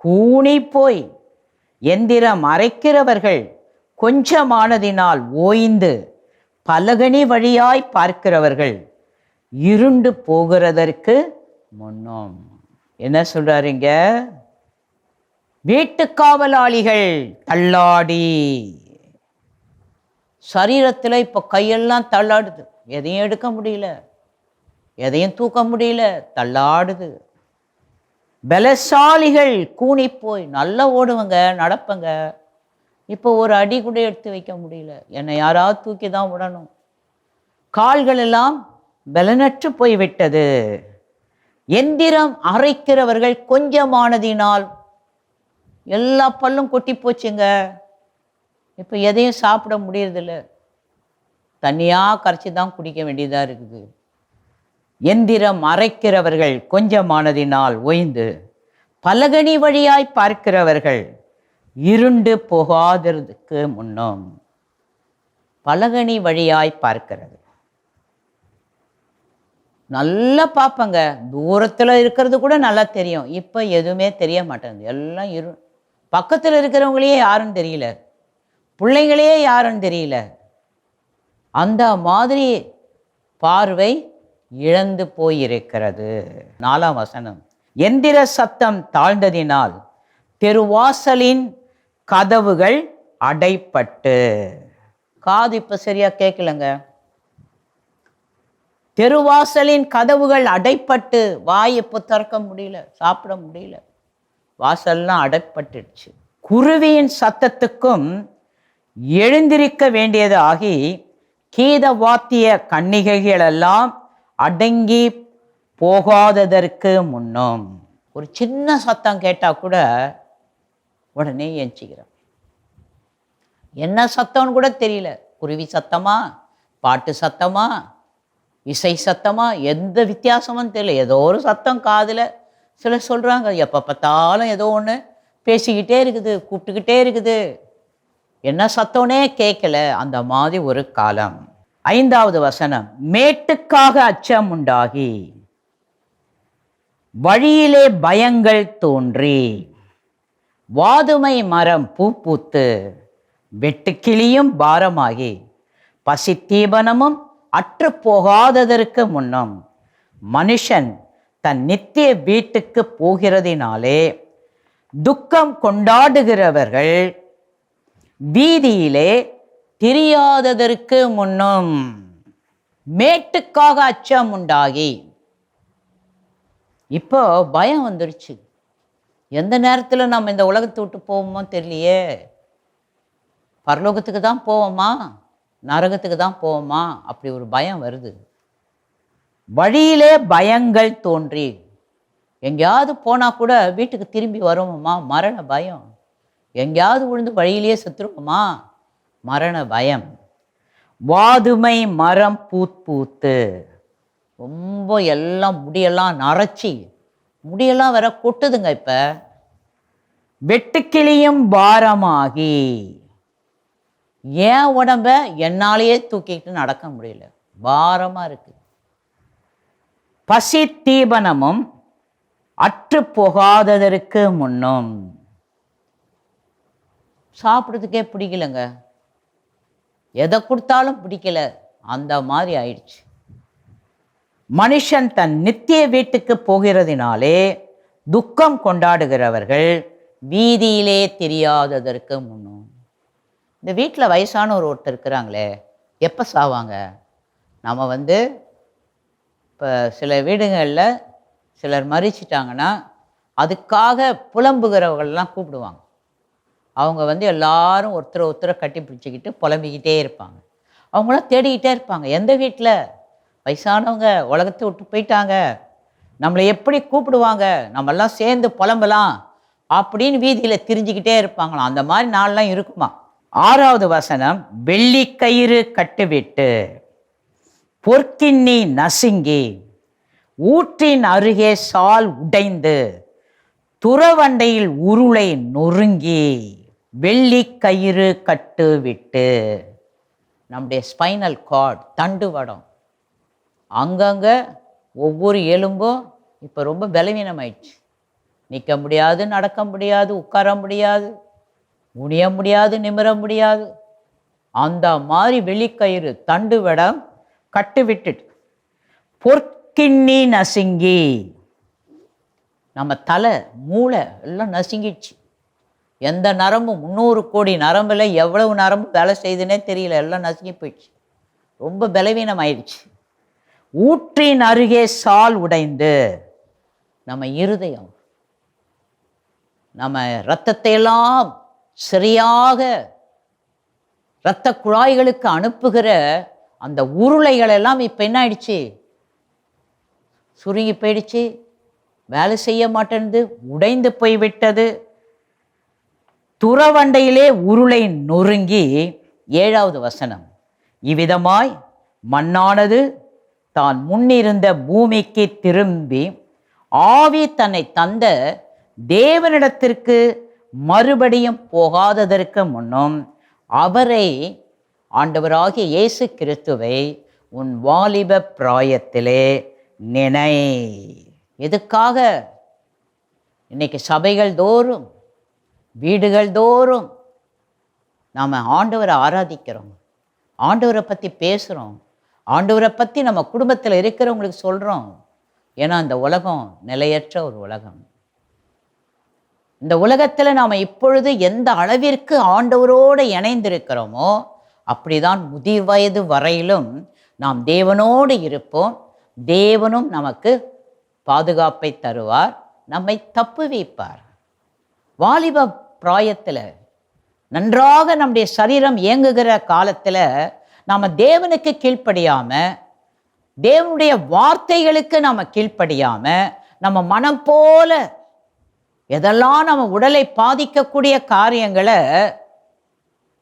கூனி போய், எந்திரம் அரைக்கிறவர்கள் கொஞ்சமானதினால் ஓய்ந்து, பலகனி வழியாய் பார்க்கிறவர்கள் இருண்டு போகிறதற்கு முன்னும். என்ன சொல்றாருங்க? வீட்டு காவலாளிகள் தள்ளாடி, சரீரத்தில் இப்போ கையெல்லாம் தள்ளாடுது, எதையும் எடுக்க முடியல, எதையும் தூக்க முடியல, தள்ளாடுது. பலசாலிகள் கூனி போய், நல்லா ஓடுவங்க, நடப்பங்க, இப்போ ஒரு அடி கூட எடுத்து வைக்க முடியல, என்னை யாராவது தூக்கி தான் விடணும். கால்கள் எல்லாம் பலனற்று போய்விட்டது. எந்திரம் அரைக்கிறவர்கள் கொஞ்சமானதினால், எல்லா பல்லும் கொட்டி போச்சுங்க, இப்போ எதையும் சாப்பிட முடியறதில்ல, தண்ணியாக கரைச்சி தான் குடிக்க வேண்டியதாக இருக்குது. எந்திரம் அரைக்கிறவர்கள் கொஞ்சமானதினால் ஓய்ந்து, பலகனி வழியாய் பார்க்கிறவர்கள் இருண்டு போகாததுக்கு முன்னும். பலகனி வழியாய் பார்க்கிறது, நல்லா பார்ப்பங்க, தூரத்தில் இருக்கிறது கூட நல்லா தெரியும், இப்போ எதுவுமே தெரிய மாட்டேங்குது, எல்லாம் பக்கத்தில் இருக்கிறவங்களையே யாருன்னு தெரியல, பிள்ளைங்களையே யாருன்னு தெரியல, அந்த மாதிரி பார்வை இழந்து போயிருக்கிறது. 4ஆம் வசனம், எந்திர சத்தம் தாழ்ந்ததினால் தெருவாசலின் கதவுகள் அடைப்பட்டு. காது இப்போ சரியா கேட்கலங்க. தெருவாசலின் கதவுகள் அடைப்பட்டு, வாய் இப்போ திறக்க முடியல, சாப்பிட முடியல, வாசல்லாம் அடைப்பட்டுடுச்சு. குருவியின் சத்தத்துக்கும் எழுந்திருக்க வேண்டியது ஆகி, கீத வாத்திய கன்னிகைகளெல்லாம் அடங்கி போகாததற்கு முன்னும். ஒரு சின்ன சத்தம் கேட்டால் கூட உடனே எஞ்சிக்கிறோம். என்ன சத்தம்னு கூட தெரியல, குருவி சத்தமா, பாட்டு சத்தமா, இசை சத்தமா, எந்த வித்தியாசமும் தெரியல, ஏதோ ஒரு சத்தம் காதில். சிலர் சொல்கிறாங்க, எப்போ பார்த்தாலும் ஏதோ ஒன்று பேசிக்கிட்டே இருக்குது, கூப்பிட்டுக்கிட்டே இருக்குது, என்ன சத்தம்னே கேட்கல, அந்த மாதிரி ஒரு காலம். 5வது வசனம், மேட்டுக்காக அச்சம் உண்டாகி, வழியிலே பயங்கள் தோன்றி, வாதுமை மரம் பூ பூத்து, வெட்டுக்கிளியும் பாரமாகி, பசித்தீபனமும் அற்று போகாததற்கு முன்னும், மனுஷன் தன் நித்திய வீட்டுக்கு போகிறதினாலே துக்கம் கொண்டாடுகிறவர்கள் வீதியிலே தெரியாததற்கு முன்னும். மேட்டுக்காக அச்சம் உண்டாகி, இப்போ பயம் வந்துருச்சு, எந்த நேரத்தில் நம்ம இந்த உலகத்தை விட்டு போவோமோ தெரியலையே, பரலோகத்துக்கு தான் போவோமா, நரகத்துக்கு தான் போவோமா, அப்படி ஒரு பயம் வருது. வழியிலே பயங்கள் தோன்றி, எங்கேயாவது போனால் கூட வீட்டுக்கு திரும்பி வருவோமா, மரண பயம். எங்கேயாவது விழுந்து வழியிலேயே செத்துருவோமா, மரண பயம். வாதுமை மரம் பூத்து, ரொம்ப எல்லாம் முடியெல்லாம் நரைச்சி, முடியெல்லாம் வேற கொட்டுதுங்க. இப்போ வெட்டுக்கிளியும் பாரமாகி, ஏன் உடம்ப என்னாலேயே தூக்கிக்கிட்டு நடக்க முடியல, பாரமாக இருக்கு. பசி தீபனமும் அற்று போகாததற்கு முன்னும், சாப்பிட்றதுக்கே பிடிக்கலங்க, எதை கொடுத்தாலும் பிடிக்கல, அந்த மாதிரி ஆயிடுச்சு. மனுஷன் தன் நித்திய வீட்டுக்கு போகிறதினாலே துக்கம் கொண்டாடுகிறவர்கள் வீதியிலே தெரியாததற்கு முன்னும். இந்த வீட்டில் வயசான ஒருத்தர் இருக்கிறாங்களே, எப்போ சாவாங்க? நம்ம இப்போ சில வீடுகளில் சிலர் மறிச்சிட்டாங்கன்னா அதுக்காக புலம்புகிறவர்கள்லாம் கூப்பிடுவாங்க. அவங்க எல்லாரும் ஒருத்தரை கட்டி பிடிச்சிக்கிட்டு புலம்பிக்கிட்டே இருப்பாங்க. அவங்களாம் தேடிக்கிட்டே இருப்பாங்க, எந்த வீட்டில் வயசானவங்க உலகத்தை விட்டு போயிட்டாங்க, நம்மளை எப்படி கூப்பிடுவாங்க, நம்மெல்லாம் சேர்ந்து புலம்பலாம் அப்படின்னு வீதியில் திரிஞ்சுக்கிட்டே இருப்பாங்களாம். அந்த மாதிரி நாள்லாம் இருக்குமா. 6வது வசனம், வெள்ளிக்கயிறு கட்டுவிட்டு பொற்கிண்ணி நசுங்கி ஊற்றின் அருகே சால் உடைந்து துறவண்டையில் உருளை நொறுங்கி வெள்ளிக்கயிறு கட்டுவிட்டு. நம்முடைய ஸ்பைனல் கார்டு, தண்டுவடம், அங்கங்கே ஒவ்வொரு எலும்பும் இப்போ ரொம்ப பலவீனமாயிடுச்சு. நிற்க முடியாது, நடக்க முடியாது, உட்கார முடியாது, குனிய முடியாது, நிமிர முடியாது. அந்த மாதிரி வெள்ளிக்கயிறு தண்டுவடம் கட்டுவிட்டுட்டு பொற்கிண்ணி நசுங்கி. நம்ம தலை மூளை எல்லாம் நசுங்கிடுச்சு. எந்த நரம்பும் 300 கோடி நரம்பில் எவ்வளவு நரம்பு வேலை செய்யுதுன்னே தெரியல, எல்லாம் நசுங்கி போயிடுச்சு, ரொம்ப பலவீனம் ஆயிடுச்சு. ஊற்றின் அருகே சால் உடைந்து. நம்ம இருதயம், நம்ம இரத்தத்தை எல்லாம் சரியாக இரத்த குழாய்களுக்கு அனுப்புகிற அந்த உருளைகள் எல்லாம் இப்போ என்ன ஆயிடுச்சு, சுருங்கி போயிடுச்சு, வேலை செய்ய மாட்டேன்து, உடைந்து போய்விட்டது. துறவண்டையிலே உருளை நொறுங்கி. 7வது வசனம், இவ்விதமாய் மண்ணானது தான் முன்னிருந்த பூமிக்கு திரும்பி ஆவி தன்னை தந்த தேவனிடத்திற்கு மறுபடியும் போகாததற்கு முன்னும் அவரை, ஆண்டவராகிய இயேசு கிறிஸ்துவை உன் வாலிப பிராயத்திலே நினை. எதுக்காக இன்னைக்கு சபைகள் தோறும், வீடுகள் தோறும் நாம் ஆண்டவரை ஆராதிக்கிறோம், ஆண்டவரை பற்றி பேசுகிறோம், ஆண்டவரை பற்றி நம்ம குடும்பத்தில் இருக்கிறவங்களுக்கு சொல்கிறோம். ஏன்னா இந்த உலகம் நிலையற்ற ஒரு உலகம். இந்த உலகத்தில் நாம் இப்பொழுது எந்த அளவிற்கு ஆண்டவரோடு இணைந்திருக்கிறோமோ அப்படிதான் முதிர் வயது வரையிலும் நாம் தேவனோடு இருப்போம். தேவனும் நமக்கு பாதுகாப்பை தருவார், நம்மை தப்புவிப்பார். வாலிப பிராயத்தில் நன்றாக நம்முடைய சரீரம் இயங்குகிற காலத்தில் நாம் தேவனுக்கு கீழ்ப்படியாமல், தேவனுடைய வார்த்தைகளுக்கு நாம் கீழ்ப்படியாமல், நம்ம மனம் போல எதெல்லாம் நம்ம உடலை பாதிக்கக்கூடிய காரியங்களை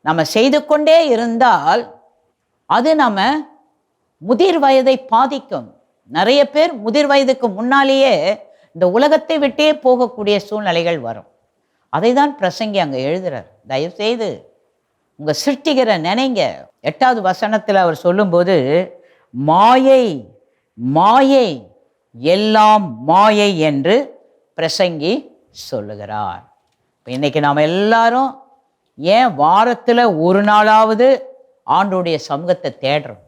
நம்ம செய்து கொண்டே இருந்தால் அது நம்ம முதிர் வயதை பாதிக்கும். நிறைய பேர் முதிர் வயதுக்கு முன்னாலேயே இந்த உலகத்தை விட்டே போகக்கூடிய சூழ்நிலைகள் வரும். அதை தான் பிரசங்கி அங்கே எழுதுறார். தயவுசெய்து உங்கள் சிருஷ்டிகரை நினைங்க. 8வது வசனத்தில் அவர் சொல்லும்போது, மாயை மாயை எல்லாம் மாயை என்று பிரசங்கி சொல்லுகிறார். இப்போ இன்னைக்கு நாம் எல்லாரும் ஏன் வாரத்தில் ஒரு நாளாவது ஆண்டோடைய சமூகத்தை தேடுறோம்?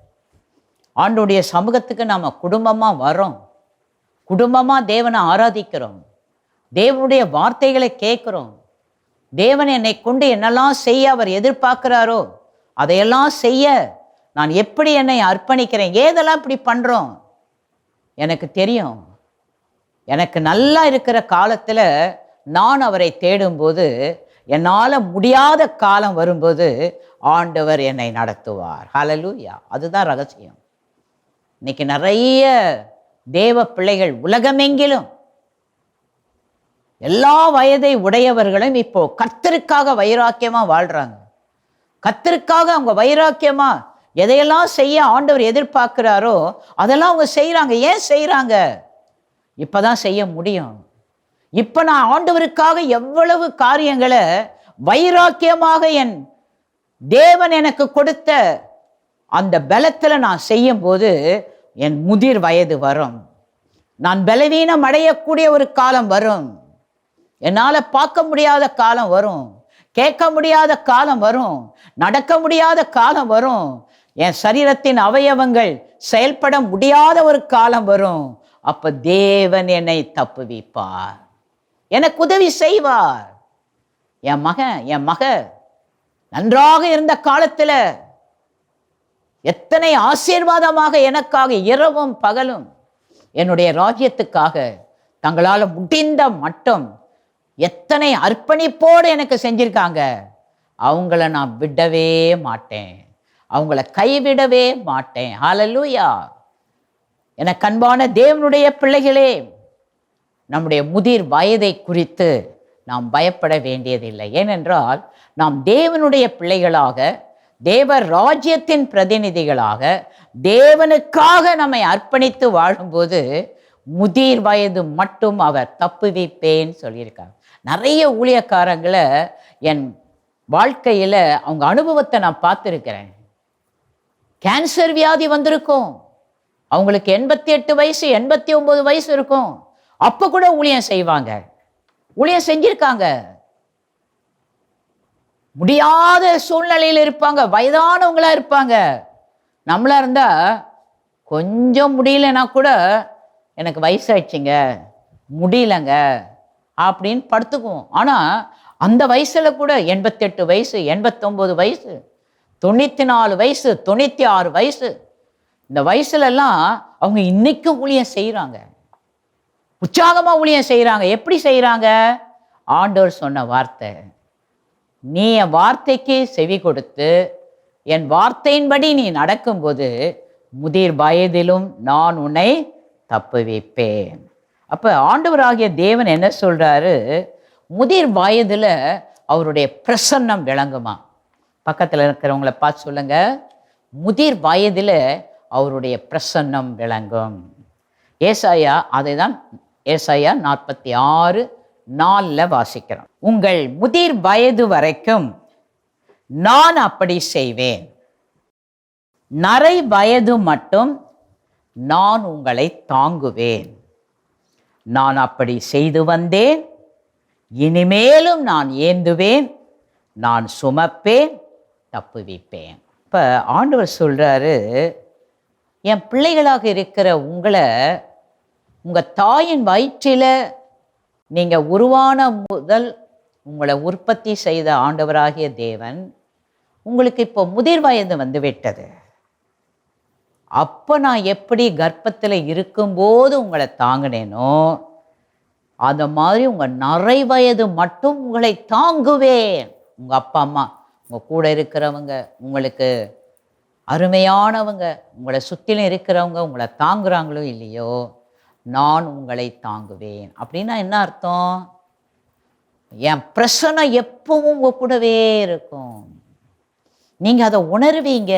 ஆண்டோடைய சமூகத்துக்கு நாம் குடும்பமாக வரோம், குடும்பமாக தேவனை ஆராதிக்கிறோம், தேவனுடைய வார்த்தைகளை கேட்குறோம். தேவன் என்னை கொண்டு என்னெல்லாம் செய்ய அவர் எதிர்பார்க்கிறாரோ அதையெல்லாம் செய்ய நான் எப்படி என்னை அர்ப்பணிக்கிறேன். ஏதெல்லாம் இப்படி பண்ணுறோம் எனக்கு தெரியும். எனக்கு நல்லா இருக்கிற காலத்தில் நான் அவரை தேடும்போது, என்னால் முடியாத காலம் வரும்போது ஆண்டவர் என்னை நடத்துவார். ஹல்லேலூயா. அதுதான் ரகசியம். இன்னைக்கு நிறைய தேவ பிள்ளைகள் உலகமெங்கிலும் எல்லா வயதை உடையவர்களும் இப்போ கர்த்தருக்காக வைராக்கியமாக வாழ்கிறாங்க. கர்த்தருக்காக அவங்க வைராக்கியமாக எதையெல்லாம் செய்ய ஆண்டவர் எதிர்பார்க்கிறாரோ அதெல்லாம் அவங்க செய்கிறாங்க. ஏன் செய்கிறாங்க? இப்போ தான் செய்ய முடியும். இப்போ நான் ஆண்டவருக்காக எவ்வளவு காரியங்களை வைராக்கியமாக என் தேவன் எனக்கு கொடுத்த அந்த பலத்தில் நான் செய்யும்போது என் முதிர் வயது வரும். நான் பலவீனம் அடையக்கூடிய ஒரு காலம் வரும். என்னால் பார்க்க முடியாத காலம் வரும், கேட்க முடியாத காலம் வரும், நடக்க முடியாத காலம் வரும், என் சரீரத்தின் அவயவங்கள் செயல்பட முடியாத ஒரு காலம் வரும். அப்போ தேவன் என்னை தப்புவிப்பார், எனக்கு உதவி செய்வார். என் மக நன்றாக இருந்த காலத்தில் எத்தனை ஆசீர்வாதமாக எனக்காக இரவும் பகலும் என்னுடைய ராஜ்யத்துக்காக தங்களால் முடிந்த மட்டும் எத்தனை அர்ப்பணிப்போடு எனக்கு செஞ்சிருக்காங்க. அவங்கள நான் விடவே மாட்டேன், அவங்கள கைவிடவே மாட்டேன். ஹல்லேலூயா. எனக்கு அன்பான தேவனுடைய பிள்ளைகளே, நம்முடைய முதிர் வயதை குறித்து நாம் பயப்பட வேண்டியதில்லை. ஏனென்றால் நாம் தேவனுடைய பிள்ளைகளாக, தேவ ராஜ்யத்தின் பிரதிநிதிகளாக, தேவனுக்காக நம்மை அர்ப்பணித்து வாழும்போது முதிர் வயது மட்டும் அவர் தப்புவிப்பேன்னு சொல்லியிருக்காங்க. நிறைய ஊழியக்காரங்களை என் வாழ்க்கையில் அவங்க அனுபவத்தை நான் பார்த்துருக்கிறேன். கேன்சர் வியாதி வந்திருக்கும், அவங்களுக்கு 88 வயசு 89 வயசு இருக்கும், அப்போ கூட ஊழியம் செய்வாங்க, ஊழியம் செஞ்சிருக்காங்க. முடியாத சூழ்நிலையில் இருப்பாங்க, வயதானவங்களா இருப்பாங்க. நம்மளா இருந்தா கொஞ்சம் முடியலன்னா கூட எனக்கு வயசாயிடுச்சுங்க, முடியலங்க அப்படின்னு படுத்துக்குவோம். ஆனால் அந்த வயசுல கூட 88 வயசு 89 வயசு 94 வயசு 96 வயசு, இந்த வயசுலலாம் அவங்க இன்னைக்கும் ஊழியம் செய்கிறாங்க, உற்சாகமாக ஊழியம் செய்கிறாங்க. எப்படி செய்கிறாங்க? ஆண்டவர் சொன்ன வார்த்தை, நீ என் வார்த்தைக்கு செவி கொடுத்து என் வார்த்தையின்படி நீ நடக்கும்போது முதிர் வயதிலும் நான் உன்னை தப்புவிப்பேன். அப்போ ஆண்டவராகிய தேவன் என்ன சொல்கிறாரு? முதிர் வயதில் அவருடைய பிரசன்னம் விளங்குமா? பக்கத்தில் இருக்கிறவங்கள பார்த்து சொல்லுங்க, முதிர் வயதில் அவருடைய பிரசன்னம் விளங்கும். ஏசாயா அதை தான் ஏசாயா 46:4 வாசிக்கிறோம். உங்கள் முதிர் வயது வரைக்கும் நான் அப்படி செய்வேன், நரை வயது மட்டும் நான் உங்களை தாங்குவேன். நான் அப்படி செய்து வந்தேன், இனிமேலும் நான் ஏந்துவேன், நான் சுமப்பேன், தப்புவிப்பேன். இப்போ ஆண்டவர் சொல்கிறாரு, என் பிள்ளைகளாக இருக்கிற உங்களை உங்கள் தாயின் வயிற்றில் நீங்கள் உருவான முதல் உங்களை உற்பத்தி செய்த ஆண்டவராகிய தேவன் உங்களுக்கு இப்போ முதிர் வயது வந்து விட்டது. அப்போ நான் எப்படி கர்ப்பத்தில் இருக்கும்போது உங்களை தாங்கினேனோ அந்த மாதிரி உங்கள் நரை வயது மட்டும் உங்களை தாங்குவேன். உங்கள் அப்பா அம்மா, உங்கள் கூட இருக்கிறவங்க, உங்களுக்கு அருமையானவங்க, உங்களை சுற்றிலும் இருக்கிறவங்க உங்களை தாங்குறாங்களோ இல்லையோ, நான் உங்களை தாங்குவேன். அப்படின்னா என்ன அர்த்தம்? என் பிரசனை எப்பவும் உங்கள் கூடவே இருக்கும், நீங்கள் அதை உணர்வீங்க.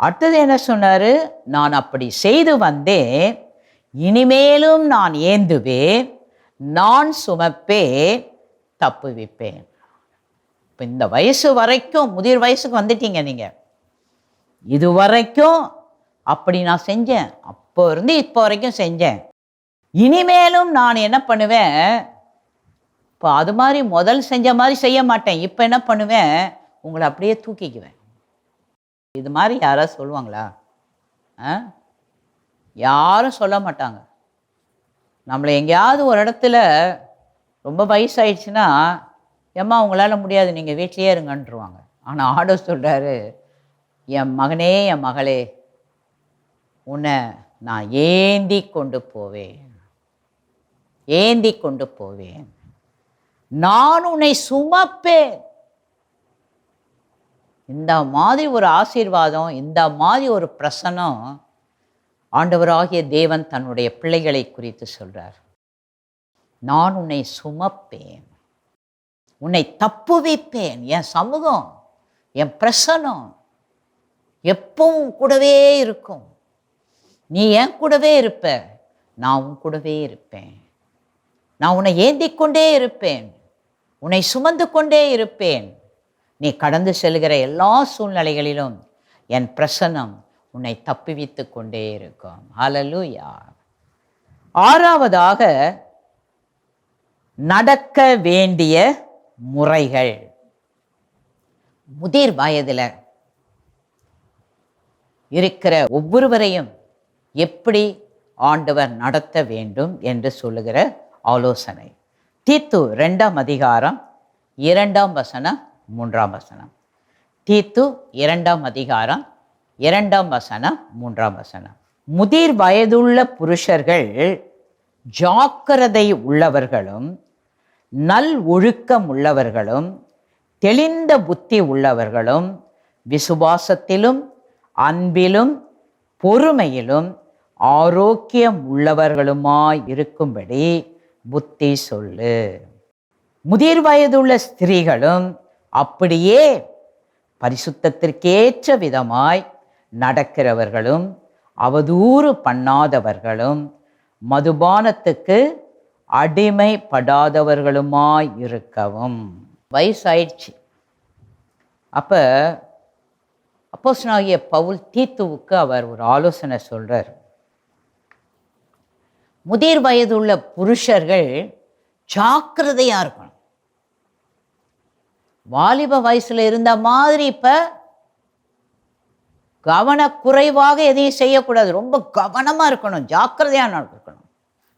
அடுத்தது என்ன சொன்னார்? நான் அப்படி செய்து வந்தேன், இனிமேலும் நான் ஏந்துவேன், நான் சுமப்பேன், தப்புவிப்பேன். இப்போ இந்த வயசு வரைக்கும், முதிர் வயசுக்கு வந்துட்டீங்க நீங்கள், இது வரைக்கும் அப்படி நான் செஞ்சேன், அப்போ இருந்து இப்போ வரைக்கும் செஞ்சேன். இனிமேலும் நான் என்ன பண்ணுவேன்? இப்போ அது மாதிரி முதல் செஞ்ச மாதிரி செய்ய மாட்டேன். இப்போ என்ன பண்ணுவேன்? உங்களை அப்படியே தூக்கிக்குவேன். இது மாதிரி யாராவது சொல்லுவாங்களா? யாரும் சொல்ல மாட்டாங்க. நம்மளை எங்கேயாவது ஒரு இடத்துல ரொம்ப வயசாயிடுச்சுன்னா, ஏம்மா உங்களால் முடியாது, நீங்கள் வீட்லேயே இருங்கன்றுவாங்க. ஆனால் ஆண்டவர் சொல்கிறாரு, என் மகனே, என் மகளே, உன்னை நான் ஏந்தி கொண்டு போவேன், ஏந்தி கொண்டு போவேன், நான் உன்னை சுமப்பேன். இந்த மாதிரி ஒரு ஆசீர்வாதம், இந்த மாதிரி ஒரு பிரசனம் ஆண்டவராகிய தேவன் தன்னுடைய பிள்ளைகளை குறித்து சொல்றார். நான் உன்னை சுமப்பேன், உன்னை தப்புவிப்பேன். என் சமூகம், என் பிரசனம் எப்பவும் கூடவே இருக்கும். நீ என் கூடவே இருப்ப, நான் உன் கூடவே இருப்பேன். நான் உன்னை ஏந்தி கொண்டே இருப்பேன், உன்னை சுமந்து கொண்டே இருப்பேன். நீ கடந்து செல்கிற எல்லா சூழ்நிலைகளிலும் என் பிரசன்னம் உன்னை தப்புவித்து கொண்டே இருக்கும். ஹல்லேலூயா. ஆறாவதாக, நடக்க வேண்டிய முறைகள். முதிர் வயதில் இருக்கிற ஒவ்வொருவரையும் எப்படி ஆண்டவர் நடத்த வேண்டும் என்று சொல்லுகிற ஆலோசனை. தீத்து 2ஆம் அதிகாரம் 2ஆம் வசனம் 3ஆம் வசனம். தீத்து 2ஆம் அதிகாரம் 2ஆம் வசனம் 3ஆம் வசனம். முதிர் வயதுள்ள புருஷர்கள் ஜாக்கிரதை உள்ளவர்களும் நல் ஒழுக்கம் உள்ளவர்களும் தெளிந்த புத்தி உள்ளவர்களும் விசுவாசத்திலும் அன்பிலும் பொறுமையிலும் ஆரோக்கியம் உள்ளவர்களுமாய் இருக்கும்படி புத்தி சொல்லு. முதிர் வயதுள்ள ஸ்திரீகளும் அப்படியே பரிசுத்தத்திற்கேற்ற விதமாய் நடக்கிறவர்களும் அவதூறு பண்ணாதவர்களும் மதுபானத்துக்கு அடிமைப்படாதவர்களுமாய் இருக்கவும். வயசாயிடுச்சு. அப்போ அப்போஸ்தலனாகிய பவுல் தீத்துவுக்கு அவர் ஒரு ஆலோசனை சொல்றார். முதிர் வயதுள்ள புருஷர்கள் ஜாக்கிரதையா இருக்கணும். வாலிப வயசுல இருந்த மாதிரி இப்ப கவனக்குறைவாக எதையும் செய்யக்கூடாது. ரொம்ப கவனமா இருக்கணும், ஜாக்கிரதையா இருக்கணும்.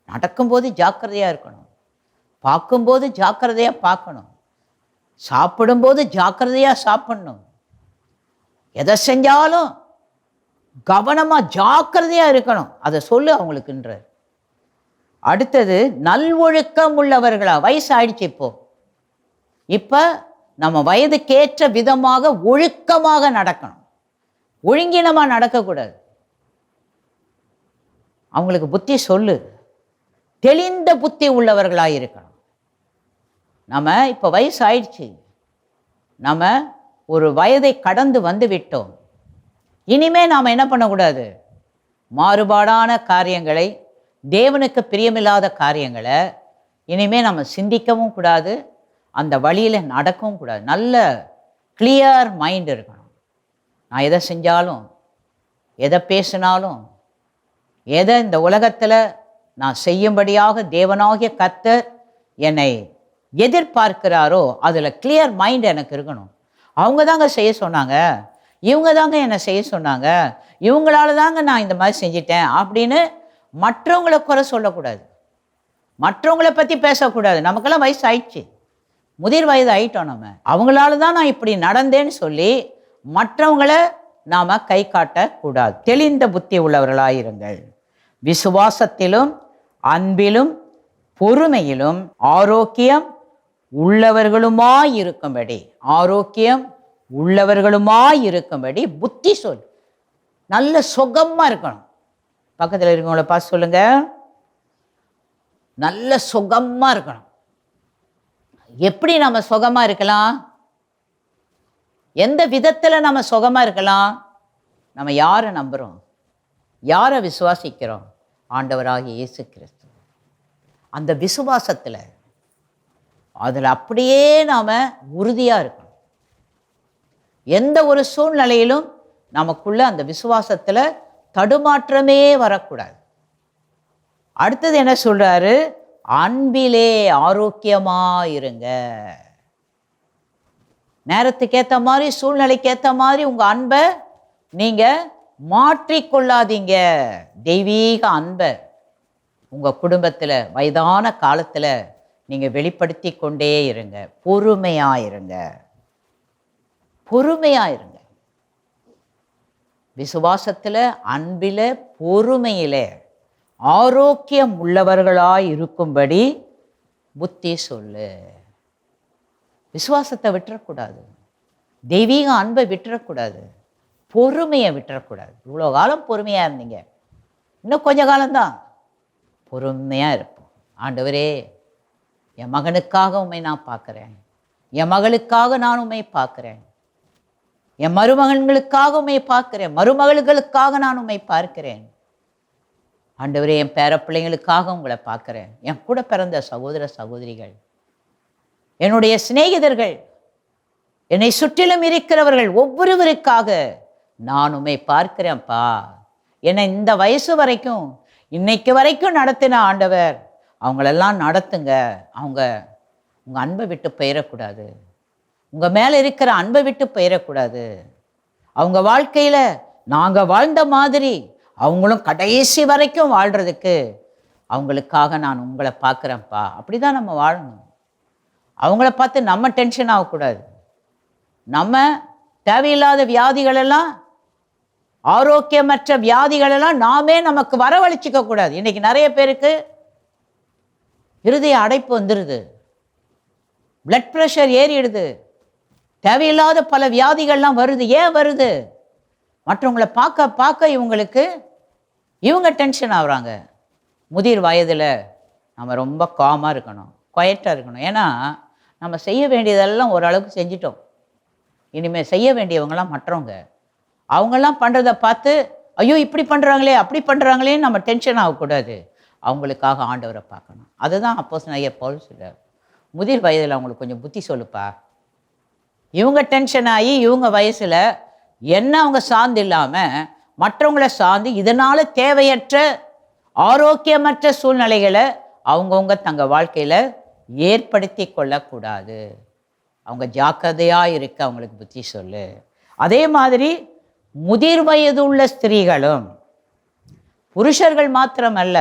நடக்கும்போது ஜாக்கிரதையா இருக்கணும், பார்க்கும்போது ஜாக்கிரதையா பார்க்கணும், சாப்பிடும்போது ஜாக்கிரதையா சாப்பிடணும். எதை செஞ்சாலும் கவனமா ஜாக்கிரதையா இருக்கணும். அதை சொல்லு அவங்களுக்குன்றார். அடுத்தது நல்வொழுக்கம் உள்ளவர்களா. வயசு ஆயிடுச்சு. இப்போ நம்ம வயதுக்கேற்ற விதமாக ஒழுக்கமாக நடக்கணும். ஒழுங்கினமாக நடக்கக்கூடாது. அவங்களுக்கு புத்தி சொல்லு. தெளிந்த புத்தி உள்ளவர்களாக இருக்கணும். நம்ம இப்போ வயசு ஆயிடுச்சு, நம்ம ஒரு வயதை கடந்து வந்து விட்டோம். இனிமே நாம் என்ன பண்ணக்கூடாது? மாறுபாடான காரியங்களை, தேவனுக்கு பிரியமில்லாத காரியங்களை இனிமே நம்ம சிந்திக்கவும் கூடாது, அந்த வழியில் நடக்கவும் கூடாது. நல்ல கிளியர் மைண்ட் இருக்கணும். நான் எதை செஞ்சாலும், எதை பேசினாலும், எதை இந்த உலகத்தில் நான் செய்யும்படியாக தேவனாகிய கர்த்தர் என்னை எதிர்பார்க்கிறாரோ அதில் கிளியர் மைண்ட் எனக்கு இருக்கணும். அவங்க தாங்க செய்ய சொன்னாங்க, இவங்க தாங்க என்னை செய்ய சொன்னாங்க, இவங்களால தாங்க நான் இந்த மாதிரி செஞ்சிட்டேன் அப்படின்னு மற்றவங்களை குறை சொல்லக்கூடாது, மற்றவங்கள பற்றி பேசக்கூடாது. நமக்கெல்லாம் வயசு ஆயிடுச்சு, முதிர் வயது ஆயிட்டோம். நம்ம அவங்களால தான் நான் இப்படி நடந்தேன்னு சொல்லி மற்றவங்களை நாம் கை காட்டக்கூடாது. தெளிந்த புத்தி உள்ளவர்களாயிருங்கள். விசுவாசத்திலும் அன்பிலும் பொறுமையிலும் ஆரோக்கியம் உள்ளவர்களுமாயிருக்கும்படி, ஆரோக்கியம் உள்ளவர்களுமாயிருக்கும்படி புத்தி சொல். நல்ல சுகமாக இருக்கணும். பக்கத்தில் இருக்கவங்கள பார்த்து சொல்லுங்க, நல்ல சுகமாக இருக்கணும். எப்படி நம்ம சுகமாக இருக்கலாம்? எந்த விதத்தில் நம்ம சுகமாக இருக்கலாம்? நம்ம யாரை நம்புகிறோம், யாரை விசுவாசிக்கிறோம்? ஆண்டவராகிய இயேசு கிறிஸ்து. அந்த விசுவாசத்தில் அதில் அப்படியே நாம் உறுதியாக இருக்கணும். எந்த ஒரு சூழ்நிலையிலும் நமக்குள்ள அந்த விசுவாசத்தில் தடுமாற்றமே வரக்கூடாது. அடுத்தது என்ன சொல்றாரு? அன்பிலே ஆரோக்கியமாயிருங்க. நேரத்துக்கு ஏற்ற மாதிரி, சூழ்நிலைக்கு ஏற்ற மாதிரி உங்கள் அன்பை நீங்கள் மாற்றிக்கொள்ளாதீங்க. தெய்வீக அன்பை உங்கள் குடும்பத்தில் வயதான காலத்தில் நீங்கள் வெளிப்படுத்தி கொண்டே இருங்க. பொறுமையாயிருங்க, பொறுமையாயிருங்க. விசுவாசத்தில், அன்பில், பொறுமையில் ஆரோக்கியம் உள்ளவர்களாய் இருக்கும்படி புத்தி சொல்லு. விசுவாசத்தை விட்டுறக்கூடாது, தெய்வீக அன்பை விட்டுறக்கூடாது, பொறுமையை விட்டுறக்கூடாது. இவ்வளோ காலம் பொறுமையாக இருந்தீங்க, இன்னும் கொஞ்ச காலம்தான் பொறுமையாக இருப்போம். ஆண்டவரே, என் மகனுக்காக உண்மை நான் பார்க்குறேன், என் மகளுக்காக நான் உண்மை பார்க்குறேன், என் மருமகன்களுக்காக உண்மை பார்க்கிறேன், மருமகளுக்காக நான் உண்மை பார்க்கிறேன். ஆண்டவரே, என் பேர பிள்ளைங்களுக்காக உங்களை பார்க்குறேன், என் கூட பிறந்த சகோதர சகோதரிகள், என்னுடைய சிநேகிதர்கள், என்னை சுற்றிலும் இருக்கிறவர்கள் ஒவ்வொருவருக்காக நான் உண்மை பார்க்கிறேன்ப்பா. என்னை இந்த வயசு வரைக்கும், இன்னைக்கு வரைக்கும் நடத்தின ஆண்டவர், அவங்களெல்லாம் நடத்துங்க. அவங்க உங்கள் அன்பை விட்டு போயிடக்கூடாது, உங்கள் மேலே இருக்கிற அன்பை விட்டு போயிடக்கூடாது. அவங்க வாழ்க்கையில் நாங்கள் வாழ்ந்த மாதிரி அவங்களும் கடைசி வரைக்கும் வாழ்கிறதுக்கு அவங்களுக்காக நான் உங்களை பார்க்குறேன்ப்பா. அப்படி தான் நம்ம வாழணும். அவங்கள பார்த்து நம்ம டென்ஷன் ஆகக்கூடாது. நம்ம தேவையில்லாத வியாதிகளெல்லாம், ஆரோக்கியமற்ற வியாதிகளெல்லாம் நாமே நமக்கு வரவழைச்சிக்க கூடாது. இன்றைக்கி நிறைய பேருக்கு இருதய அடைப்பு வந்துடுது, பிளட் ப்ரெஷர் ஏறிடுது, தேவையில்லாத பல வியாதிகள்லாம் வருது. ஏன் வருது? மற்றவங்களை பார்க்க பார்க்க இவங்க டென்ஷன் ஆகுறாங்க. முதிர் வயதில் நம்ம ரொம்ப காமாக இருக்கணும், குவைட்டாக இருக்கணும். ஏன்னா நம்ம செய்ய வேண்டியதெல்லாம் ஓரளவுக்கு செஞ்சிட்டோம். இனிமேல் செய்ய வேண்டியவங்களாம் மற்றவங்க. அவங்கெல்லாம் பண்ணுறதை பார்த்து ஐயோ இப்படி பண்ணுறாங்களே அப்படி பண்ணுறாங்களேன்னு நம்ம டென்ஷன் ஆகக்கூடாது. அவங்களுக்காக ஆண்டவரை பார்க்கணும். அதுதான் அப்போஸ்தலனாகிய பவுல் சொல்றார், முதிர் வயதில் அவங்களுக்கு கொஞ்சம் புத்தி சொல்லுப்பா. இவங்க டென்ஷன் ஆகி இவங்க வயசில் என்ன அவங்க சார்ந்து இல்லாமல் மற்றவங்கள சார்ந்து இதனால் தேவையற்ற ஆரோக்கியமற்ற சூழ்நிலைகளை அவங்கவுங்க தங்கள் வாழ்க்கையில் ஏற்படுத்தி கொள்ளக்கூடாது. அவங்க ஜாக்கிரதையாக இருக்க அவங்களுக்கு புத்தி சொல்லு. அதே மாதிரி முதிர் வயது உள்ள ஸ்திரீகளும், புருஷர்கள் மாத்திரமல்ல,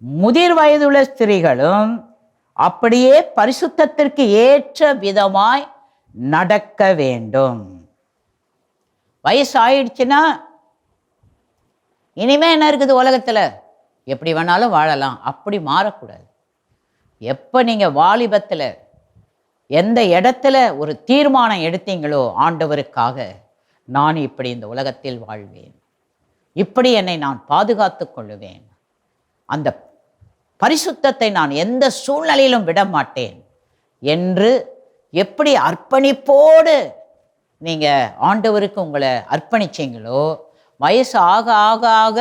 முதிர் வயதுள்ள ஸ்திரீகளும் அப்படியே பரிசுத்தத்திற்கு ஏற்ற விதமாய் நடக்க வேண்டும். வயசு ஆயிடுச்சுன்னா இனிமே என்ன இருக்குது உலகத்தில், எப்படி வேணாலும் வாழலாம், அப்படி மாறக்கூடாது. எப்போ நீங்கள் வாலிபத்தில் எந்த இடத்துல ஒரு தீர்மானம் எடுத்தீங்களோ, ஆண்டவருக்காக நான் இப்படி இந்த உலகத்தில் வாழ்வேன், இப்படி என்னை நான் பாதுகாத்து கொள்ளுவேன், அந்த பரிசுத்தத்தை நான் எந்த சூழ்நிலையிலும் விட மாட்டேன் என்று எப்படி அர்ப்பணிப்போடு நீங்கள் ஆண்டவருக்கு உங்களை அர்ப்பணிச்சிங்களோ, வயசு ஆக ஆக ஆக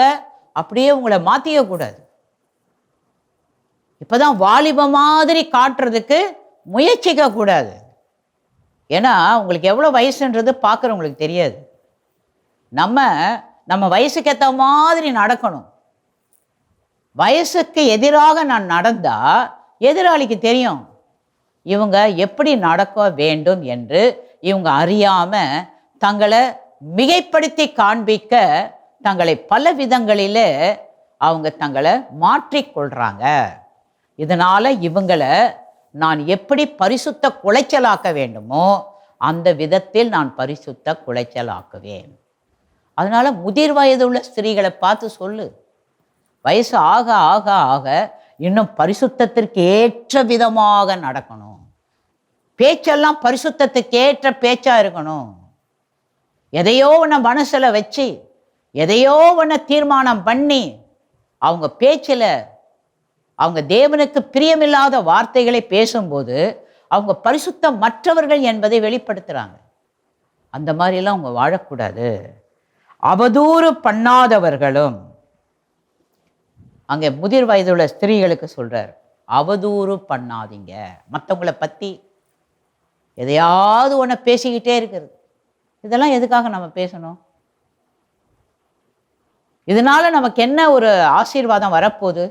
அப்படியே உங்களை மாற்றிக்கக்கூடாது. இப்போ தான் வாலிப மாதிரி காட்டுறதுக்கு முயற்சிக்க கூடாது. ஏன்னா உங்களுக்கு எவ்வளோ வயசுன்றது பார்க்குறவங்களுக்கு தெரியாது. நம்ம வயசுக்கு ஏற்ற மாதிரி நடக்கணும். வயசுக்கு எதிராக நான் நடந்தால் எதிராளிக்கு தெரியும் இவங்க எப்படி நடக்க வேண்டும் என்று. இவங்க அறியாமல் தங்களை மிகைப்படுத்தி காண்பிக்க தங்களை பல விதங்களில் அவங்க தங்களை மாற்றிக்கொள்கிறாங்க. இதனால் இவங்களை நான் எப்படி பரிசுத்த குலைச்சலாக்க வேண்டுமோ அந்த விதத்தில் நான் பரிசுத்த குலைச்சலாக்குவேன். அதனால் முதிர் வயது உள்ள ஸ்திரீகளை பார்த்து சொல்லு, வயசு ஆக ஆக ஆக இன்னும் பரிசுத்தத்திற்கு ஏற்ற விதமாக நடக்கணும். பேச்செல்லாம் பரிசுத்தத்துக்கு ஏற்ற பேச்சாக இருக்கணும். எதையோ ஒன்று மனசில் வச்சு எதையோ ஒன்று தீர்மானம் பண்ணி அவங்க பேச்சில் அவங்க தேவனுக்கு பிரியமில்லாத வார்த்தைகளை பேசும்போது அவங்க பரிசுத்தம் மற்றவர்கள் என்பதை வெளிப்படுத்துகிறாங்க. அந்த மாதிரிலாம் அவங்க வாழக்கூடாது. அவதூறு பண்ணாதவர்களும், அங்கே முதிர் வயதுள்ள ஸ்திரீகளுக்கு சொல்கிறார், அவதூறு பண்ணாதீங்க. மற்றவங்களை பற்றி எதையாவது ஒன்று பேசிக்கிட்டே இருக்கிறது. இதெல்லாம் எதுக்காக நம்ம பேசணும்? இதனால் நமக்கு என்ன ஒரு ஆசீர்வாதம் வரப்போகுது?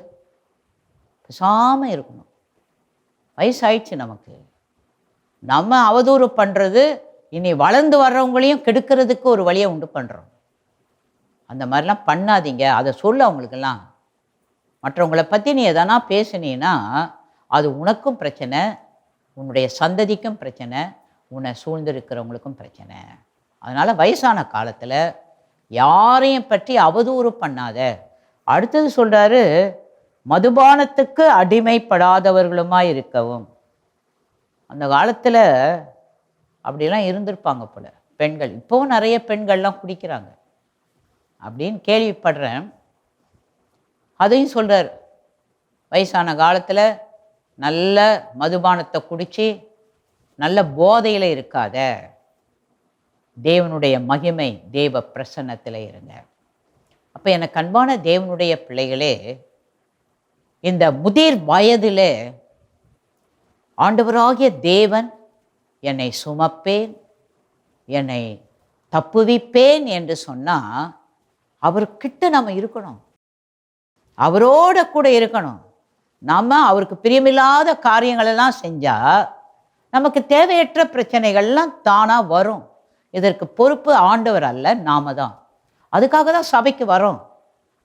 பேசாமல் இருக்கணும். வயசாயிடுச்சு நமக்கு. நம்ம அவதூறு பண்ணுறது இனி வளர்ந்து வர்றவங்களையும் கெடுக்கிறதுக்கு ஒரு வழியை உண்டு பண்ணுறோம். அந்த மாதிரிலாம் பண்ணாதீங்க. அதை சொல்ல அவங்களுக்கெல்லாம். மற்றவங்களை பற்றி நீ எதனா பேசுனீன்னா அது உனக்கும் பிரச்சனை, உன்னுடைய சந்ததிக்கும் பிரச்சனை, உன்னை சூழ்ந்திருக்கிறவங்களுக்கும் பிரச்சனை. அதனால் வயசான காலத்தில் யாரையும் பற்றி அவதூறு பண்ணாத. அடுத்தது சொல்கிறாரு, மதுபானத்துக்கு அடிமைப்படாதவர்களுமாய் இருக்கவும். அந்த காலத்தில் அப்படிலாம் இருந்திருப்பாங்க போல பெண்கள். இப்போவும் நிறைய பெண்கள்லாம் குடிக்கிறாங்க அப்படின்னு கேள்விப்படுறேன். அதையும் சொல்கிறார், வயசான காலத்தில் நல்ல மதுபானத்தை குடித்து நல்ல போதையில் இருக்காத, தேவனுடைய மகிமை தேவ பிரசன்னத்தில் இருங்க. அப்போ எனக்கு அன்பான தேவனுடைய பிள்ளைகளே, இந்த முதிர் வயதில் ஆண்டவராகிய தேவன் என்னை சுமப்பேன், என்னை தப்புவிப்பேன் என்று சொன்னால் அவர்கிட்ட நம்ம இருக்கணும், அவரோட கூட இருக்கணும். நாம் அவருக்கு பிரியமில்லாத காரியங்களெல்லாம் செஞ்சால் நமக்கு தேவையற்ற பிரச்சனைகள்லாம் தானாக வரும். இதற்கு பொறுப்பு ஆண்டவர் அல்ல, நாம தான். அதுக்காக தான் சபைக்கு வரோம்.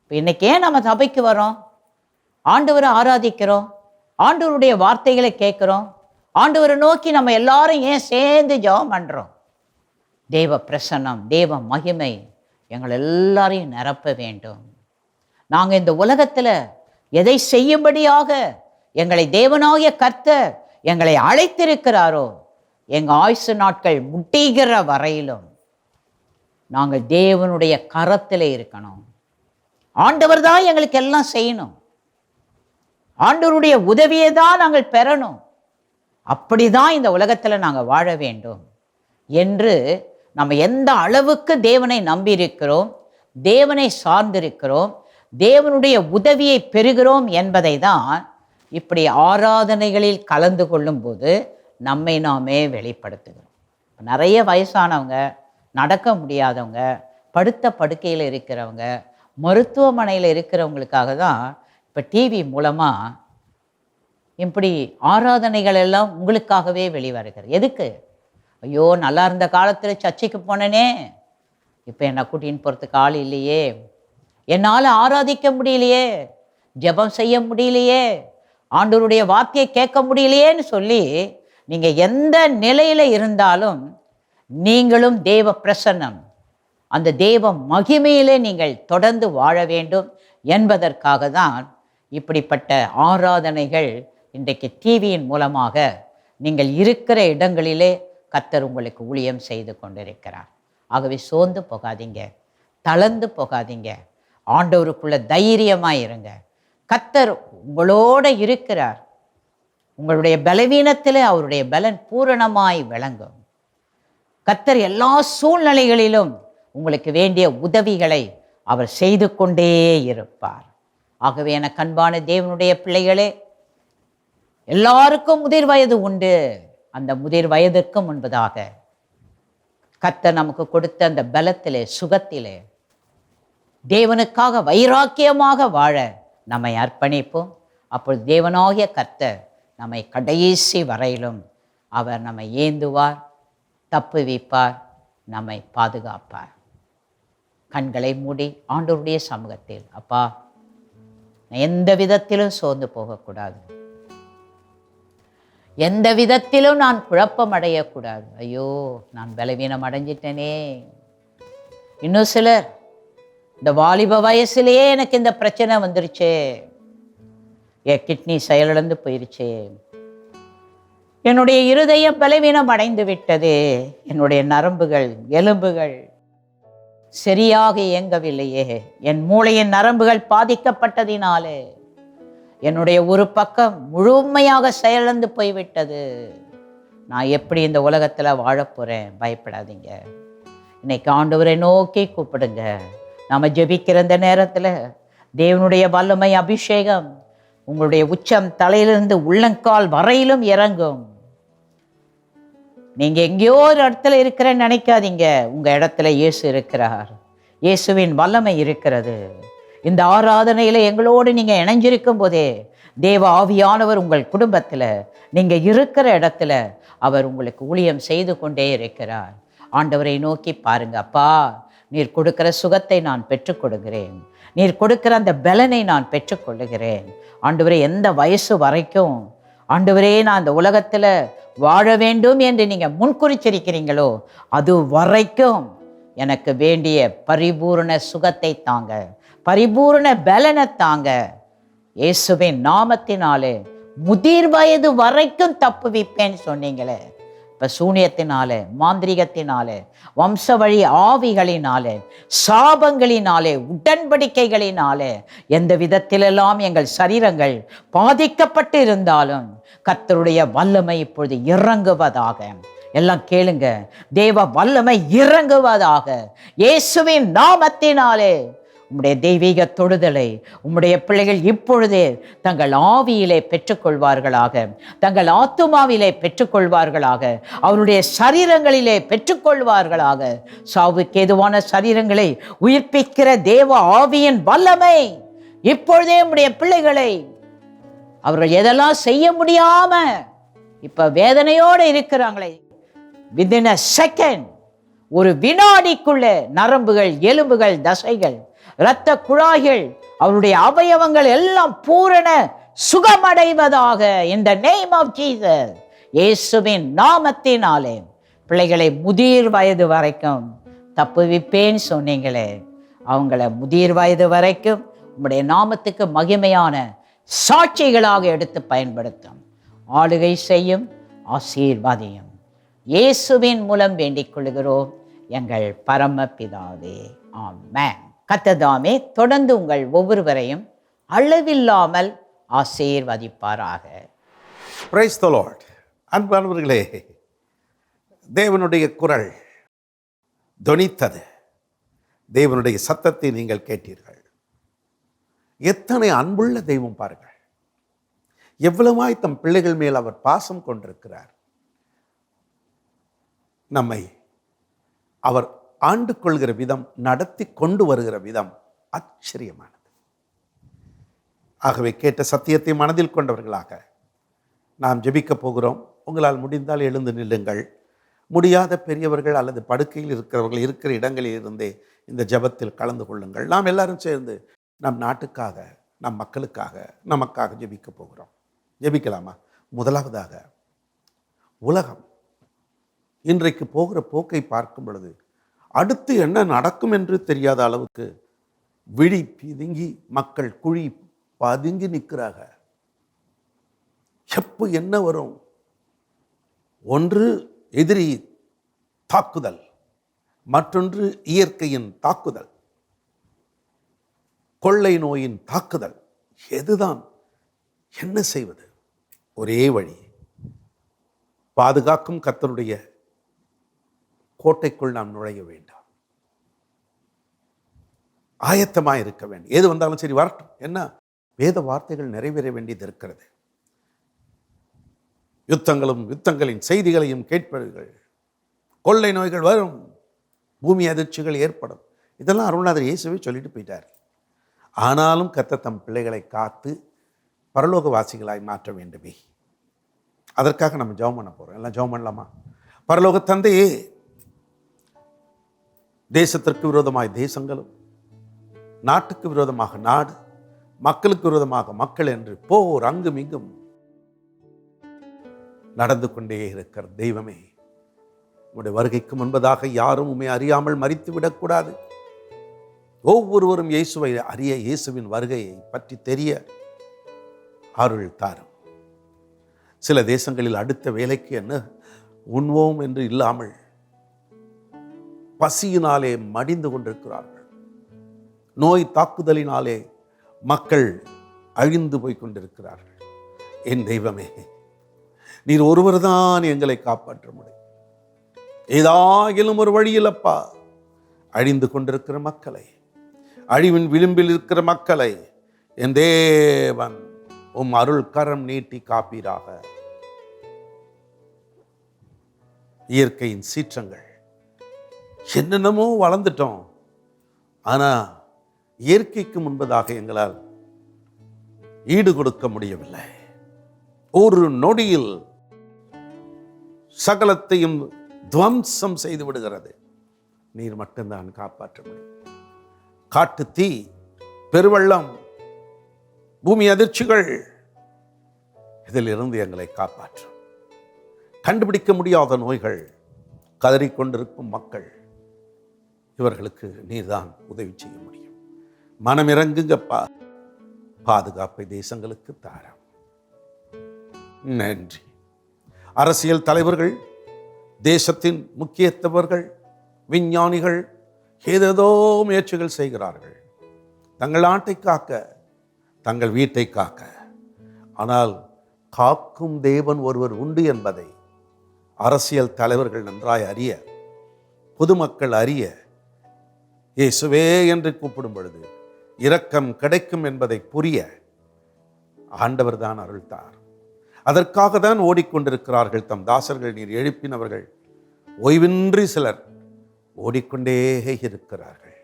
இப்போ இன்றைக்கி ஏன் நம்ம சபைக்கு வரோம்? ஆண்டவரை ஆராதிக்கிறோம், ஆண்டவருடைய வார்த்தைகளை கேட்குறோம், ஆண்டவரை நோக்கி நம்ம எல்லாரும் ஏன் சேர்ந்து ஜெபம் பண்ணுறோம்? தேவ பிரசன்னம், தேவ மகிமை எங்கள் எல்லாரையும் நிரப்ப வேண்டும். நாங்கள் இந்த உலகத்தில் எதை செய்யும்படியாக எங்களை தேவனாகிய கர்த்தர் எங்களை அழைத்திருக்கிறாரோ, எங்கள் ஆயுசு நாட்கள் முட்டிகிற வரையிலும் நாங்கள் தேவனுடைய கரத்தில் இருக்கணும். ஆண்டவர் தான் எங்களுக்கு எல்லாம் செய்யணும். ஆண்டவருடைய உதவியை தான் நாங்கள் பெறணும். அப்படிதான் இந்த உலகத்தில் நாங்கள் வாழ வேண்டும் என்று நம்ம எந்த அளவுக்கு தேவனை நம்பியிருக்கிறோம், தேவனை சார்ந்திருக்கிறோம், தேவனுடைய உதவியை பெறுகிறோம் என்பதை தான் இப்படி ஆராதனைகளில் கலந்து கொள்ளும்போது நம்மை நாமே வெளிப்படுத்துகிறோம். நிறைய வயசானவங்க, நடக்க முடியாதவங்க, படுத்த படுக்கையில் இருக்கிறவங்க, மருத்துவமனையில் இருக்கிறவங்களுக்காக தான் இப்போ டிவி மூலமாக இப்படி ஆராதனைகள் எல்லாம் உங்களுக்காகவே வெளிவருகிறது. எதுக்கு? ஐயோ, நல்லா இருந்த காலத்தில் சர்ச்சைக்கு போனேனே, இப்போ என்னை கூட்டின்னு போகிறதுக்கு ஆள் இல்லையே, என்னால் ஆராதிக்க முடியலையே, ஜெபம் செய்ய முடியலையே, ஆண்டவருடைய வார்த்தையை கேட்க முடியலையேன்னு சொல்லி நீங்கள் எந்த நிலையில் இருந்தாலும் நீங்களும் தேவ பிரசன்னம், அந்த தேவ மகிமையிலே நீங்கள் தொடர்ந்து வாழ வேண்டும் என்பதற்காக தான் இப்படிப்பட்ட ஆராதனைகள் இன்றைக்கு டிவியின் மூலமாக நீங்கள் இருக்கிற இடங்களிலே கர்த்தர் உங்களுக்கு ஊழியம் செய்து கொண்டிருக்கிறார். ஆகவே சோர்ந்து போகாதீங்க, தளர்ந்து போகாதீங்க, ஆண்டவருக்குள்ள தைரியமாக இருங்க. கர்த்தர் உங்களோட இருக்கிறார். உங்களுடைய பலவீனத்தில் அவருடைய பலன் பூரணமாய் விளங்கும். கர்த்தர் எல்லா சூழ்நிலைகளிலும் உங்களுக்கு வேண்டிய உதவிகளை அவர் செய்து கொண்டே இருப்பார். ஆகவே எனக்கு அன்பான தேவனுடைய பிள்ளைகளே, எல்லாருக்கும் முதிர் வயது உண்டு. அந்த முதிர் வயதிற்கு முன்பதாக கர்த்தர் நமக்கு கொடுத்த அந்த பலத்திலே, சுகத்திலே தேவனுக்காக வைராக்கியமாக வாழ நம்மை அர்ப்பணிப்போம். அப்பொழுது தேவனாகிய கர்த்தர் நம்மை கடைசி வரையிலும் அவர் நம்மை ஏந்துவார், தப்புவிப்பார், நம்மை பாதுகாப்பார். கண்களை மூடி ஆண்டவருடைய சமூகத்தில், அப்பா, நான் எந்த விதத்திலும் சோர்ந்து போகக்கூடாது, எந்த விதத்திலும் நான் குழப்பம் அடையக்கூடாது. ஐயோ, நான் பலவீனம் அடைஞ்சிட்டேனே. இன்னும் சிலர் இந்த வாலிப வயசுலேயே எனக்கு இந்த பிரச்சனை வந்துருச்சே, என் கிட்னி செயலிழந்து போயிருச்சே, என்னுடைய இருதயம் பலவீனம் அடைந்து விட்டது, என்னுடைய நரம்புகள், எலும்புகள் சரியாக இயங்கவில்லையே, என் மூளையின் நரம்புகள் பாதிக்கப்பட்டதினாலே என்னுடைய ஒரு பக்கம் முழுமையாக செயலிழந்து போய்விட்டது, நான் எப்படி இந்த உலகத்தில் வாழப்போகிறேன்? பயப்படாதீங்க. இன்னைக்கு ஆண்டவரை நோக்கி கூப்பிடுங்க. நாம் ஜெபிக்கிற இந்த நேரத்தில் தேவனுடைய வல்லமை அபிஷேகம் உங்களுடைய உச்சம் தலையிலிருந்து உள்ளங்கால் வரையிலும் இறங்கும். நீங்கள் எங்கேயோ ஒரு இடத்துல இருக்கிறேன்னு நினைக்காதீங்க. உங்கள் இடத்துல இயேசு இருக்கிறார், இயேசுவின் வல்லமை இருக்கிறது. இந்த ஆராதனையில் எங்களோடு நீங்கள் இணைஞ்சிருக்கும் போதே தேவ ஆவியானவர் உங்கள் குடும்பத்தில், நீங்கள் இருக்கிற இடத்துல அவர் உங்களுக்கு ஊழியம் செய்து கொண்டே இருக்கிறார். ஆண்டவரை நோக்கி பாருங்க. அப்பா, நீர் கொடுக்கிற சுகத்தை நான் பெற்றுக்கொள்கிறேன், நீர் கொடுக்கிற அந்த பலனை நான் பெற்றுக்கொள்ளுகிறேன். ஆண்டவரே, எந்த வயசு வரைக்கும் ஆண்டவரே நான் அந்த உலகத்தில் வாழ வேண்டும் என்று நீங்கள் முன்குறிச்சிருக்கிறீங்களோ அது வரைக்கும் எனக்கு வேண்டிய பரிபூர்ண சுகத்தை தாங்க, பரிபூர்ண பலனை தாங்க. இயேசுவின் நாமத்தினாலே முதிர் வயது வரைக்கும் தப்புவிப்பேன்னு சொன்னீங்களே. இப்போ சூனியத்தினாலே, மாந்திரிகத்தினாலே, வம்ச வழி ஆவிகளினாலே, சாபங்களினாலே, உடன்படிக்கைகளினாலே எந்த விதத்திலெல்லாம் எங்கள் சரீரங்கள் பாதிக்கப்பட்டு இருந்தாலும் கர்த்தருடைய வல்லமை இப்பொழுது இறங்குவதாக. எல்லாம் கேளுங்க, தேவ வல்லமை இறங்குவதாக. இயேசுவின் நாமத்தினாலே உம்முடைய தெய்வீக தொடுதலை உம்முடைய பிள்ளைகள் இப்பொழுதே தங்கள் ஆவியிலே பெற்றுக்கொள்வார்களாக, தங்கள் ஆத்துமாவிலே பெற்றுக்கொள்வார்களாக, அவருடைய சரீரங்களிலே பெற்றுக்கொள்வார்களாக. சாவுக்கு ஏதுவான சரீரங்களை உயிர்ப்பிக்கிற தேவ ஆவியின் வல்லமை இப்பொழுதே உம்முடைய பிள்ளைகளை, அவர்கள் எதெல்லாம் செய்ய முடியாம இப்ப வேதனையோடு இருக்கிறாங்களே, வித்தின் அ செகண்ட், ஒரு வினாடிக்குள்ளே நரம்புகள், எலும்புகள், தசைகள், இரத்த குழாய்கள், அவருடைய அவயவங்கள் எல்லாம் பூரண சுகமடைவதாக. in the name of Jesus, இயேசுவின் நாமத்தினாலே பிள்ளைகளை முதிர் வயது வரைக்கும் தப்புவிப்பேன்னு சொன்னீங்களே, அவங்கள முதிர் வயது வரைக்கும் உம்முடைய நாமத்துக்கு மகிமையான சாட்சிகளாக எடுத்து பயன்படுத்தும். ஆளுகை செய்யும், ஆசீர்வாதியும். இயேசுவின் மூலம் வேண்டிக் கொள்கிறோம் எங்கள் பரம பிதாவே, ஆமென். கர்த்தர் தொடர்ந்து உங்கள் ஒவ்வொருவரையும் அளவில்லாமல் ஆசீர்வதிப்பாராக. Praise the Lord. அன்பானவர்களே, தேவனுடைய குரல் தொனித்தது. தேவனுடைய சத்தத்தை நீங்கள் கேட்டீர்கள். எத்தனை அன்புள்ள தெய்வம் பாருங்கள். எவ்வளவாய் தம் பிள்ளைகள் மேல் அவர் பாசம் கொண்டிருக்கிறார். நம்மை அவர் ஆண்டு கொள்கிற விதம், நடத்தி கொண்டு வருகிற விதம் ஆச்சரியமானது. ஆகவே கேட்ட சத்தியத்தை மனதில் கொண்டவர்களாக நாம் ஜெபிக்கப் போகிறோம். உங்களால் முடிந்தால் எழுந்து நில்லுங்கள். முடியாத பெரியவர்கள் அல்லது படுக்கையில் இருக்கிறவர்கள் இருக்கிற இடங்களில் இருந்தே இந்த ஜெபத்தில் கலந்து கொள்ளுங்கள். நாம் எல்லாரும் சேர்ந்து நம் நாட்டுக்காக, நம் மக்களுக்காக, நமக்காக ஜெபிக்க போகிறோம். ஜெபிக்கலாமா? முதலாவதாக, உலகம் இன்றைக்கு போகிற போக்கை பார்க்கும் பொழுது அடுத்து என்ன நடக்கும் என்று தெரியாத அளவுக்கு விழி பிதுங்கி மக்கள் குழி பதுங்கி நிற்கிறாங்க. எப்போ என்ன வரும்? ஒன்று எதிரி தாக்குதல், மற்றொன்று இயற்கையின் தாக்குதல், கொள்ளை நோயின் தாக்குதல். எதுதான்? என்ன செய்வது? ஒரே வழி, பாதுகாக்கும் கர்த்தருடைய கோட்டைக்குள் நாம் நுழைய வேண்டாம். ஆயத்தமாக இருக்க வேண்டும். எது வந்தாலும் சரி வரட்டும். என்ன? வேத வார்த்தைகள் நிறைவேற வேண்டியது இருக்கிறது. யுத்தங்களின் செய்திகளையும் கேட்பீர்கள். கொள்ளை நோய்கள் வரும், பூமி அதிர்ச்சிகள் ஏற்படும். இதெல்லாம் அருள்நாதர் இயேசுவே சொல்லிட்டு போயிட்டார். ஆனாலும் கர்த்தர் தம் பிள்ளைகளை காத்து பரலோகவாசிகளாய் மாற்ற வேண்டுமே. அதற்காக நம்ம ஜெபம் பண்ண போகிறோம். எல்லாம் ஜெபம் பண்ணலாமா? பரலோக தந்தையே, தேசத்திற்கு விரோதமாய் தேசங்களும், நாட்டுக்கு விரோதமாக நாடு, மக்களுக்கு விரோதமாக மக்கள் என்று போர் அங்கும் இங்கும் நடந்து கொண்டே இருக்கிற தெய்வமே, உம்முடைய வருகைக்கு முன்பதாக யாரும் உம்மை அறியாமல் மரித்து விடக்கூடாது. ஒவ்வொருவரும் இயேசுவை அறிய, இயேசுவின் வருகையை பற்றி தெரிய அருள் தாரும். சில தேசங்களில் அடுத்த வேலைக்கு என்ன உண்வோம் என்று இல்லாமல் பசியினாலே மடிந்து கொண்டிருக்கிறார்கள். நோய் தாக்குதலினாலே மக்கள் அழிந்து போய் கொண்டிருக்கிறார்கள். என் தெய்வமே, நீர் ஒருவர் தான் எங்களை காப்பாற்ற முடியும். ஏதாகிலும் ஒரு வழியிலப்பா, அழிந்து கொண்டிருக்கிற மக்களை, அழிவின் விளிம்பில் இருக்கிற மக்களை என் தேவன் உம் அருள் கரம் நீட்டி காப்பீராக. இயற்கையின் சீற்றங்கள், என்னென்னமோ வளர்ந்துட்டோம். ஆனால் இயற்கைக்கு முன்பதாக எங்களால் ஈடு கொடுக்க முடியவில்லை. ஒரு நொடியில் சகலத்தையும் துவம்சம் செய்து விடுகிறது. நீர் மட்டும்தான் காப்பாற்ற முடியும். காட்டு தீ, பெருவெள்ளம், பூமி அதிர்ச்சிகள், இதிலிருந்து எங்களை காப்பாற்றும். கண்டுபிடிக்க முடியாத நோய்கள், கதறிக்கொண்டிருக்கும் மக்கள், இவர்களுக்கு நீர்தான் உதவி செய்ய முடியும். மனம் இறங்குங்கப்பா. பாதுகாப்பை தேசங்களுக்கு தாரம். நன்றி. அரசியல் தலைவர்கள், தேசத்தின் முக்கியத்தவர்கள், விஞ்ஞானிகள் ஏதேதோ முயற்சிகள் செய்கிறார்கள் தங்கள் நாட்டை காக்க, தங்கள் வீட்டை காக்க. ஆனால் காக்கும் தேவன் ஒருவர் உண்டு என்பதை அரசியல் தலைவர்கள் நன்றாய் அறிய, பொதுமக்கள் அறிய, இயேசுவே என்று கூப்பிடும் பொழுது இரக்கம் கிடைக்கும் என்பதை புரிய ஆண்டவர் தான் அருள்தார். அதற்காக தான் ஓடிக்கொண்டிருக்கிறார்கள் தம் தாசர்கள். நீர் எழுப்பினவர்கள் ஓய்வின்றி சிலர் ஓடிக்கொண்டே இருக்கிறார்கள்.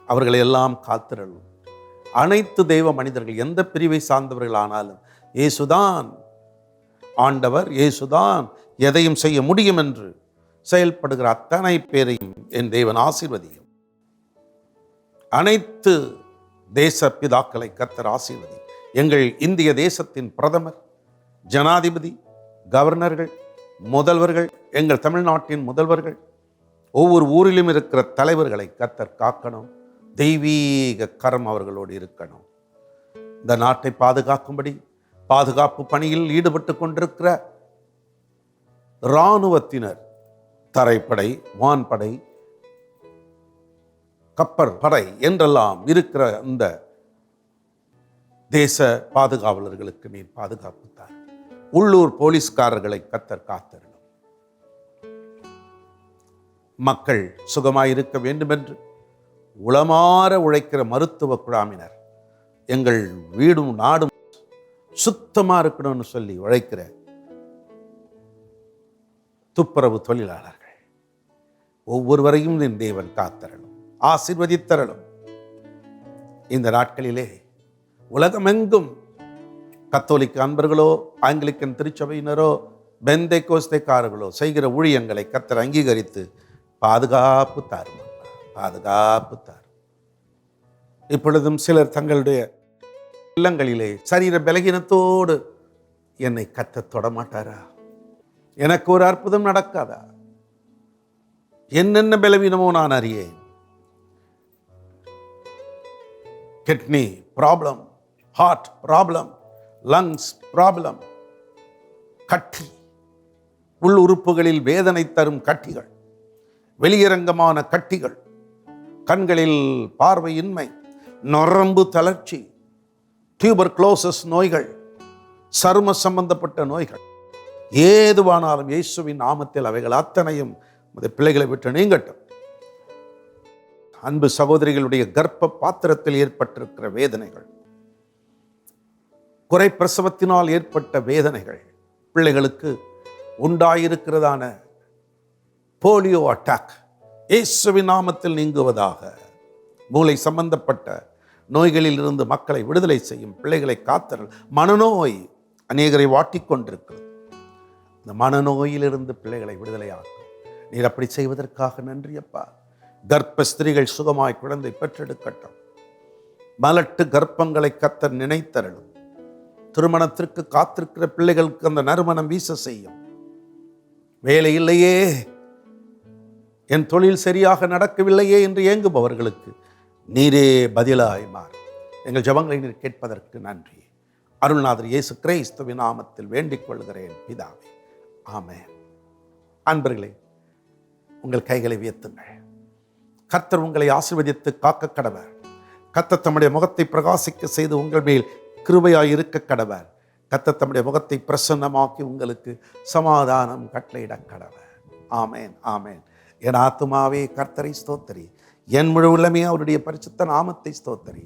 அவர்களை எல்லாம் காத்திரலும். அனைத்து தெய்வ மனிதர்கள், எந்த பிரிவை சார்ந்தவர்கள் ஆனாலும், இயேசுதான் ஆண்டவர், இயேசுதான் எதையும் செய்ய முடியும் என்று செயல்படுகிற அத்தனை பேரையும் என் தேவன் ஆசீர்வதியும். அனைத்து தேச பிதாக்களை கர்த்தர் ஆசீர்வதி. எங்கள் இந்திய தேசத்தின் பிரதமர், ஜனாதிபதி, கவர்னர்கள், முதல்வர்கள், எங்கள் தமிழ்நாட்டின் முதல்வர்கள், ஒவ்வொரு ஊரிலும் இருக்கிற தலைவர்களை கர்த்தர் காக்கணும். தெய்வீக கரம் அவர்களோடு இருக்கணும். இந்த நாட்டை பாதுகாக்கும்படி பாதுகாப்பு பணியில் ஈடுபட்டு கொண்டிருக்கிற இராணுவத்தினர், தரைப்படை, வான்படை, கப்பற்படை என்றெல்லாம் இருக்கிற இந்த தேச பாதுகாவலர்களுக்கு நீர் பாதுகாப்பு தார். உள்ளூர் போலீஸ்காரர்களை கர்த்தர் காத்தருளும். மக்கள் சுகமாயிருக்க வேண்டுமென்று உளமாற உழைக்கிற மருத்துவ குழாமினர், எங்கள் வீடும் நாடும் சுத்தமாக இருக்கணும்னு சொல்லி உழைக்கிற துப்புரவு தொழிலாளர்கள் ஒவ்வொருவரையும் என் தேவன் காத்தரலும் ஆசீர்வதித்தரலும். இந்த நாட்களிலே உலகமெங்கும் கத்தோலிக்க அன்பர்களோ, ஆங்கிலிக்கன் திருச்சபையினரோ, பெந்தைக்கோஸ்தைக்காரர்களோ செய்கிற ஊழியங்களை கர்த்தர் அங்கீகரித்து பாதுகாப்பு தாரும், பாதுகாப்பு தாரும். இப்பொழுதும் சிலர் தங்களுடைய இல்லங்களிலே சரீர பலகீனத்தோடு, என்னை கர்த்தர் தொடமாட்டாரா, எனக்கு ஒரு அற்புதம் நடக்காதா, என்னென்ன பலவீனமோ நான் அறியேன், kidney problem, heart problem, lungs problem, கட்டி, உள் உறுப்புகளில் வேதனை தரும் கட்டிகள், வெளியரங்கமான கட்டிகள், கண்களில் பார்வையின்மை, நரம்பு தளர்ச்சி, டியூபர்குலோசிஸ் நோய்கள், சரும சம்பந்தப்பட்ட நோய்கள், ஏதுவானாலும் இயேசுவின் நாமத்தில் அவைகள் அத்தனையும் பிள்ளைகளை விட்டு நீங்கட்டும். அன்பு சகோதரிகளுடைய கர்ப்ப பாத்திரத்தில் ஏற்பட்டிருக்கிற வேதனைகள், குறை பிரசவத்தினால் ஏற்பட்ட வேதனைகள், பிள்ளைகளுக்கு உண்டாயிருக்கிறதான போலியோ அட்டாக் இயேசுவின் நாமத்தில் நீங்குவதாக. மூளை சம்பந்தப்பட்ட நோய்களில் இருந்து மக்களை விடுதலை செய்யும், பிள்ளைகளை காத்தல். மனநோய் அநேகரை வாட்டிக்கொண்டிருக்கிறது. இந்த மனநோயிலிருந்து பிள்ளைகளை விடுதலையாக்கும். நீர் அப்படி செய்வதற்காக நன்றி அப்பா. கர்ப்ப ஸ்திரீகள் சுகமாய் குழந்தை பெற்றெடுக்கட்டும். மலட்டு கர்ப்பங்களை கர்த்தர் நினைத்தருளும். திருமணத்திற்கு காத்திருக்கிற பிள்ளைகளுக்கு அந்த நறுமணம் வீச செய்யும். வேலை இல்லையே, என் தொழில் சரியாக நடக்கவில்லையே என்று ஏங்குபவர்களுக்கு நீரே பதிலாய் மாறும். எங்கள் ஜெபங்களை நீர் கேட்பதற்கு நன்றி. அருள்நாதர் இயேசு கிறிஸ்துவின் நாமத்தில் வேண்டிக் கொள்கிறேன் பிதாவே, ஆமென். அன்பர்களே, உங்கள் கைகளை உயர்த்துங்கள். கர்த்தர் உங்களை ஆசீர்வதித்து காக்க கடவர். கர்த்தர் தம்முடைய முகத்தை பிரகாசிக்க செய்து உங்கள் மேல் கிருபையாய் இருக்க கடவர். கர்த்தர் தம்முடைய முகத்தை பிரசன்னமாக்கி உங்களுக்கு சமாதானம் கட்டளையிட கடவர். ஆமென், ஆமென். என் ஆத்துமாவே கர்த்தரை ஸ்தோத்திரி, என் முழு உள்ளமே அவருடைய பரிசுத்த நாமத்தை ஸ்தோத்திரி.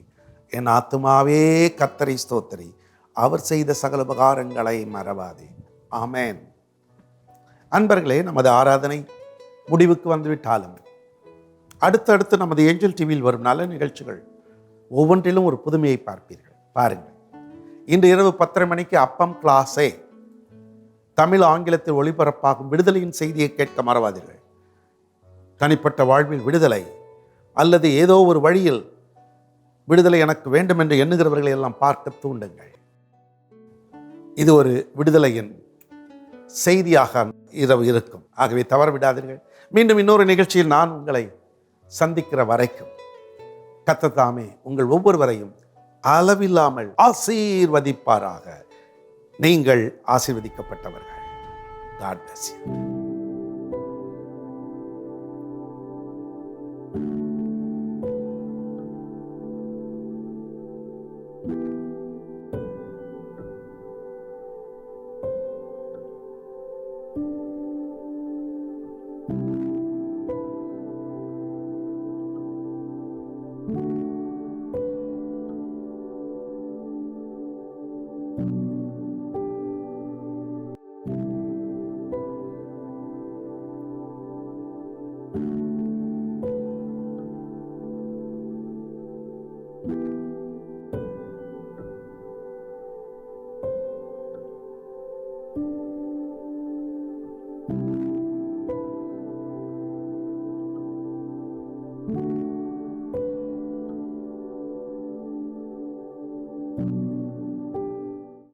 என் ஆத்துமாவே கர்த்தரை ஸ்தோத்திரி, அவர் செய்த சகல உபகாரங்களை மறவாதே. ஆமென். அன்பர்களே, நமது ஆராதனை முடிவுக்கு வந்துவிட்டாலும் அடுத்தடுத்து நமது ஏஞ்சல் டிவியில் வரும் நல்ல நிகழ்ச்சிகள் ஒவ்வொன்றிலும் ஒரு புதுமையை பார்ப்பீர்கள். பாருங்கள், இன்று இரவு 10:30 மணிக்கு அப்பம் கிளாஸே தமிழ் ஆங்கிலத்தில் ஒளிபரப்பாகும் விடுதலையின் செய்தியை கேட்க மறவாதீர்கள். தனிப்பட்ட வாழ்வில் விடுதலை அல்லது ஏதோ ஒரு வழியில் விடுதலை எனக்கு வேண்டும் என்று எண்ணுகிறவர்களை எல்லாம் பார்க்க தூண்டுங்கள். இது ஒரு விடுதலையின் செய்தியாக இரவு இருக்கும். ஆகவே தவறவிடாதீர்கள். மீண்டும் இன்னொரு நிகழ்ச்சியில் நான் உங்களை சந்திக்கிற வரைக்கும் கர்த்தர் தாமே உங்கள் ஒவ்வொருவரையும் அளவில்லாமல் ஆசீர்வதிப்பாராக. நீங்கள் ஆசீர்வதிக்கப்பட்டவர்கள். God bless you.